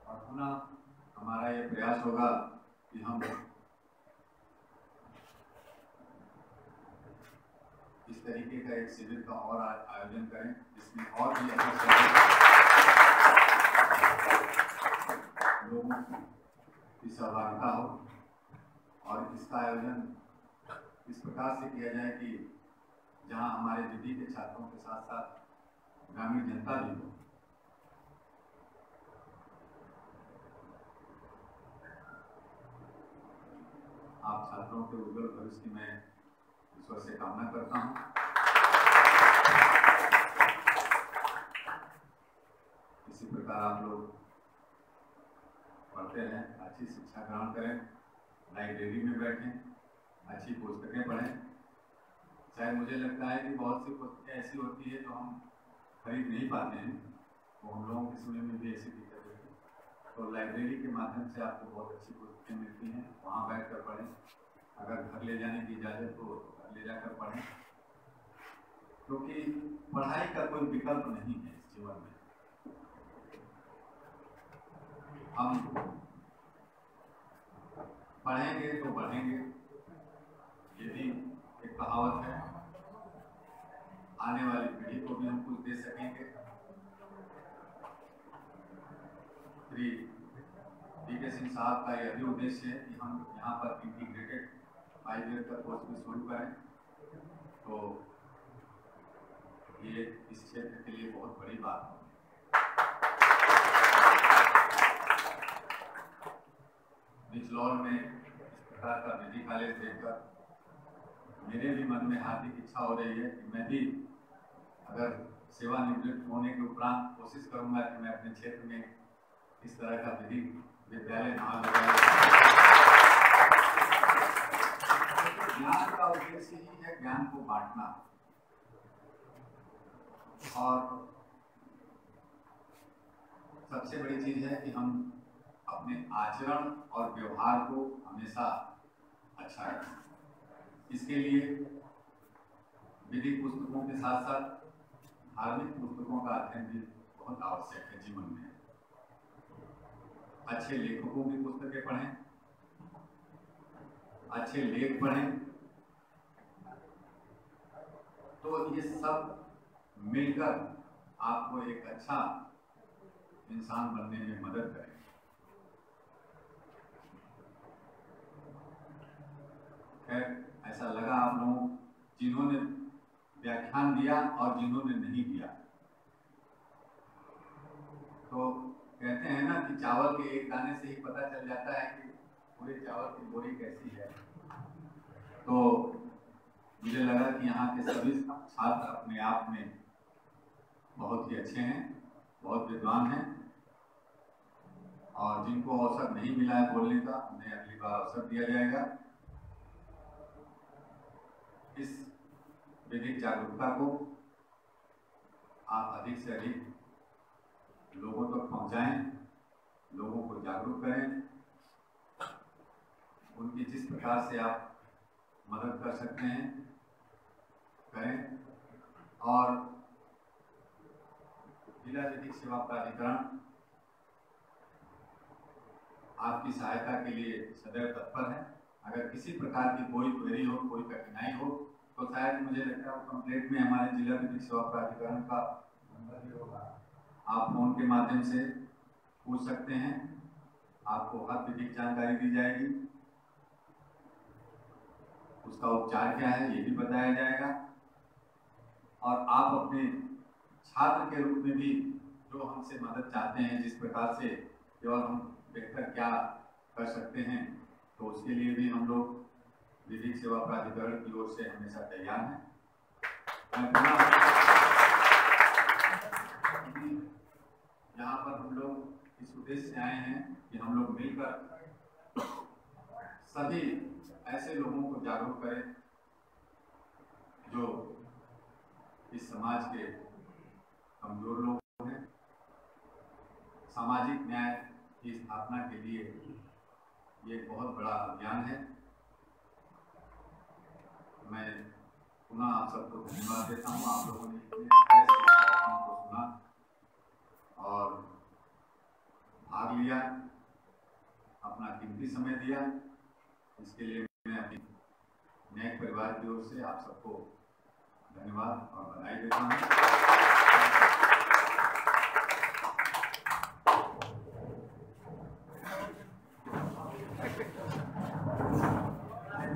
और पुनः हमारा ये प्रयास होगा कि हम इस तरीके का एक शिविर का और आयोजन करें जिसमें और भी अधिक लोगों की सहभागिता हो और इसका आयोजन इस प्रकार से किया जाए कि जहां हमारे विधि के छात्रों के साथ साथ ग्रामीण जनता भी हो। आप छात्रों के उज्जवल भविष्य की मैं ईश्वर से कामना करता हूं। इसी प्रकार आप लोग पढ़ते रहें, अच्छी शिक्षा ग्रहण करें, लाइब्रेरी में बैठें, अच्छी पुस्तकें पढ़ें। शायद मुझे लगता है कि बहुत सी पुस्तकें ऐसी होती है जो हम खरीद नहीं पाते हैं, तो हम लोगों के समय में भी ऐसी दिक्कत होती है। तो लाइब्रेरी के माध्यम से आपको बहुत अच्छी पुस्तकें मिलती हैं, वहाँ बैठ कर पढ़ें। अगर घर ले जाने की इजाज़त हो तो घर ले जाकर पढ़ें, क्योंकि पढ़ाई का कोई विकल्प नहीं है इस जीवन में। हम पढ़ेंगे तो बढ़ेंगे, ये भी एक कहावत है। आने वाली पीढ़ी को भी हम कुछ दे सकेंगे। श्री डी.के. सिंह साहब का यह भी उद्देश्य है कि हम यहाँ पर इंटीग्रेटेड 5 ईयर का कोर्स भी शुरू करें, तो ये इस क्षेत्र के लिए बहुत बड़ी बात है। बिजलौर में इस प्रकार का विधि कॉलेज देखकर मेरे भी मन में हार्दिक इच्छा हो रही है कि मैं भी अगर सेवानिवृत्त होने के उपरांत कोशिश करूंगा कि मैं अपने क्षेत्र में इस तरह का विधि विद्यालय नाम लगाऊं। ज्ञान का उद्देश्य ही है ज्ञान को बांटना, और सबसे बड़ी चीज है कि हम अपने आचरण और व्यवहार को हमेशा अच्छा रखें। इसके लिए विधि पुस्तकों के साथ साथ धार्मिक पुस्तकों का अध्ययन भी बहुत आवश्यक है जीवन में। अच्छे लेखकों की पुस्तकें पढ़ें, अच्छे लेख पढ़ें, तो ये सब मिलकर आपको एक अच्छा इंसान बनने में मदद करें। खैर, ऐसा लगा आप लोगों जिन्होंने व्याख्यान दिया और जिन्होंने नहीं दिया, तो कहते हैं ना कि चावल के एक दाने से ही पता चल जाता है कि पूरे चावल की बोरी कैसी है। तो मुझे लगा कि यहाँ के सभी छात्र अपने आप में बहुत ही अच्छे हैं, बहुत विद्वान हैं, और जिनको अवसर नहीं मिला है बोलने का, उन्हें अगली बार अवसर दिया जाएगा। इस विधिक जागरूकता को आप अधिक से अधिक लोगों तक पहुंचाएं, लोगों को जागरूक करें, उनकी जिस प्रकार से आप मदद कर सकते हैं करें। और जिला विधिक सेवा प्राधिकरण आपकी सहायता के लिए सदैव तत्पर है। अगर किसी प्रकार की कोई क्वेरी हो, कोई कठिनाई हो, तो शायद मुझे लगता है कंप्लेंट में हमारे जिला विधिक सेवा प्राधिकरण का नंबर भी होगा, आप फोन के माध्यम से पूछ सकते हैं। आपको हर विधिक जानकारी दी जाएगी, उसका उपचार क्या है ये भी बताया जाएगा, और आप अपने छात्र के रूप में भी जो हमसे मदद चाहते हैं, जिस प्रकार से केवल हम बेहतर क्या कर सकते हैं, तो उसके लिए भी हम लोग विधिक सेवा प्राधिकरण की ओर से हमेशा तैयार हैं। यहाँ पर हम लोग इस उद्देश्य से आए हैं कि हम लोग मिलकर सभी ऐसे लोगों को जागरूक करें जो इस समाज के कमजोर लोग हैं। सामाजिक न्याय की स्थापना के लिए ये बहुत बड़ा अभियान है। मैं पुनः आप सबको धन्यवाद देता हूँ। आप लोगों ने इतने कार्यक्रम को सुना और भाग लिया, अपना कीमती समय दिया। इसके लिए मैं अपनी न्यायिक परिवार की ओर से आप सबको धन्यवाद और बधाई देता हूँ।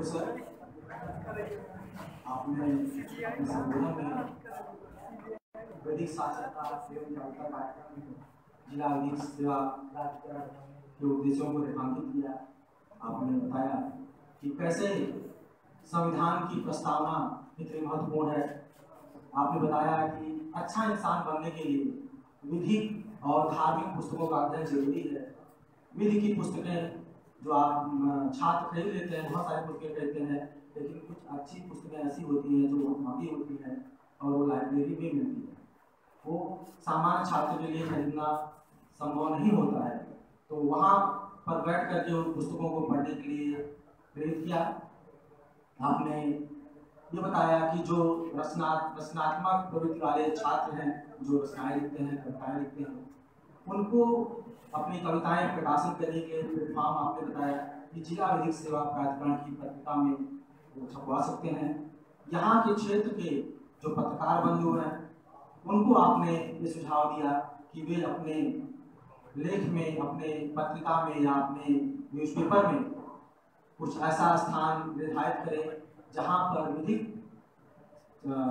सर, आपने संबोधन में वैदिक साक्षरता एवं जागरूकता कार्यक्रम में जिला विधिक सेवा प्राधिकरण के उद्देश्यों को रेखांकित किया। आपने बताया कि कैसे संविधान की प्रस्तावना इतनी महत्वपूर्ण है। आपने बताया कि अच्छा इंसान बनने के लिए विधिक और धार्मिक पुस्तकों का अध्ययन जरूरी है। विधि की पुस्तकें जो आप छात्र खरीद लेते हैं, बहुत सारी पुस्तकें खरीदते हैं, लेकिन कुछ अच्छी पुस्तकें ऐसी होती हैं जो बहुत महंगी होती हैं और वो लाइब्रेरी में मिलती है, वो सामान्य छात्र के लिए खरीदना संभव नहीं होता है। तो वहाँ पर बैठ करके उन पुस्तकों को पढ़ने के लिए प्रेरित किया। आपने ये बताया कि जो रचनात्मक प्रवृत्ति वाले छात्र हैं, जो रचनाएं लिखते हैं, कविताएं लिखते हैं, उनको अपनी कविताएं प्रकाशित करने के प्लेटफॉर्म आपने बताया कि जिला विधिक सेवा प्राधिकरण की पत्रिका में वो छपवा सकते हैं। यहाँ के क्षेत्र के जो पत्रकार बंधु हैं उनको आपने ये सुझाव दिया कि वे अपने लेख में, अपने पत्रिका में या अपने न्यूज़पेपर में कुछ ऐसा स्थान निर्धारित करें जहाँ पर विधिक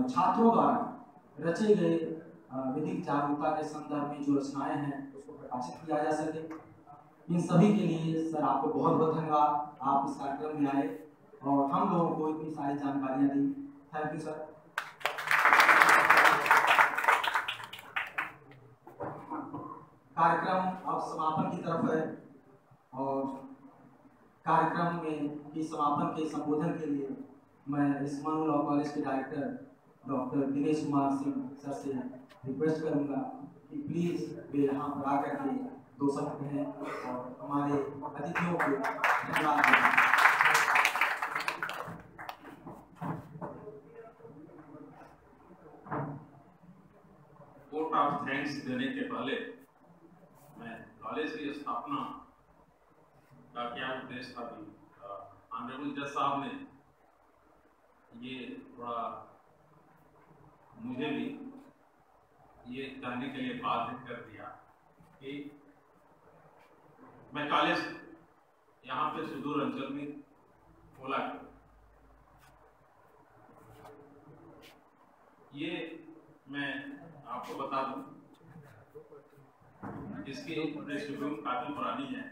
छात्रों द्वारा रचे गए विधिक जागरूकता के संदर्भ में जो रचनाएं हैं उसको प्रकाशित किया जा सके। इन सभी के लिए सर आपको बहुत बहुत धन्यवाद। आप इस कार्यक्रम में आए और हम लोगों को इतनी सारी जानकारियां दी। Thank you sir. कार्यक्रम अब समापन की तरफ है और कार्यक्रम में की समापन के संबोधन के लिए मैं इस मनु लॉ कॉलेज के director doctor Dinesh Kumar Singh sir से रिक्वेस्ट करूंगा कि प्लीज वे यहाँ पर आकर के 2 शब्द कहें और हमारे अतिथियों को धन्यवाद दें। वोट ऑफ थैंक्स देने के पहले मैं कॉलेज की स्थापना का क्या उद्देश्य था भी ऑनरेबल जज साहब ने ये थोड़ा मुझे भी ये कहने के लिए बाध्य कर दिया कि मैं कॉलेज यहाँ पे सुदूर अंचल में खोला। ये मैं आपको बता दूं, इसकी पृष्ठभूमि काफी पुरानी है।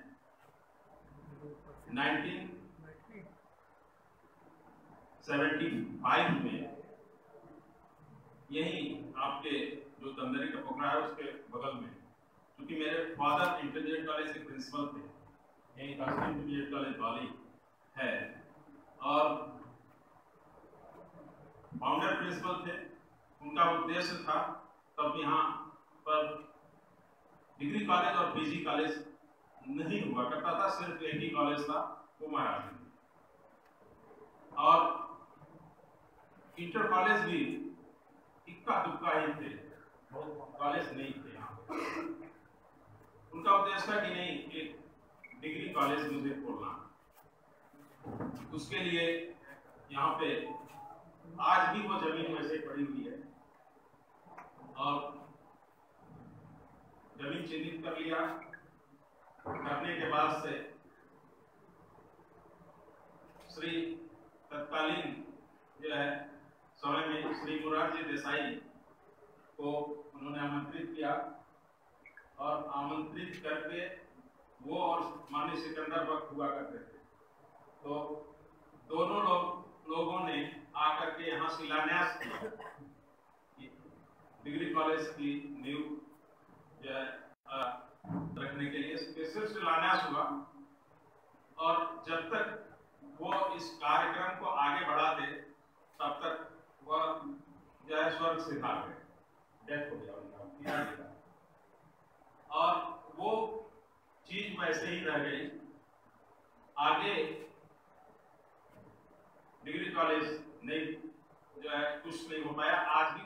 1975 में यही आपके जो दमदरी का पोखरा है उसके बगल में, क्योंकि मेरे फादर इंटरमीडिएट कॉलेज के प्रिंसिपल थे, यही इंटरमीडिएट कॉलेज वाली है, और फाउंडर प्रिंसिपल थे। उनका उद्देश्य था तब यहाँ पर डिग्री कॉलेज और पीजी कॉलेज नहीं हुआ करता था, सिर्फ एक ही कॉलेज था, वो महाराज में, और इंटर कॉलेज भी इक्का दुक्का ही थे, बहुत कॉलेज नहीं थे यहाँ। उनका उद्देश्य था कि नहीं एक डिग्री कॉलेज मुझे खोलना, उसके लिए यहाँ पे आज भी वो जमीन वैसे पड़ी हुई है और जमीन चिन्हित कर लिया। करने के बाद से श्री तत्कालीन जो है समय में श्री मुरारजी देसाई को उन्होंने आमंत्रित किया और आमंत्रित करके वो और माननीय सिकंदर वक्त हुआ करते थे, तो दोनों लोगों ने आकर के यहाँ शिलान्यास किया डिग्री कॉलेज की नींव जो है रखने के लिए। सिर्फ शिलान्यास हुआ और जब तक वो इस कार्यक्रम को आगे बढ़ाते तब तक वह जो है स्वर्ग सिधार गए, डेथ हो गया उनका, और वो चीज वैसे ही रह गई। आगे डिग्री कॉलेज नहीं जो है कुछ नहीं हो पाया। आज भी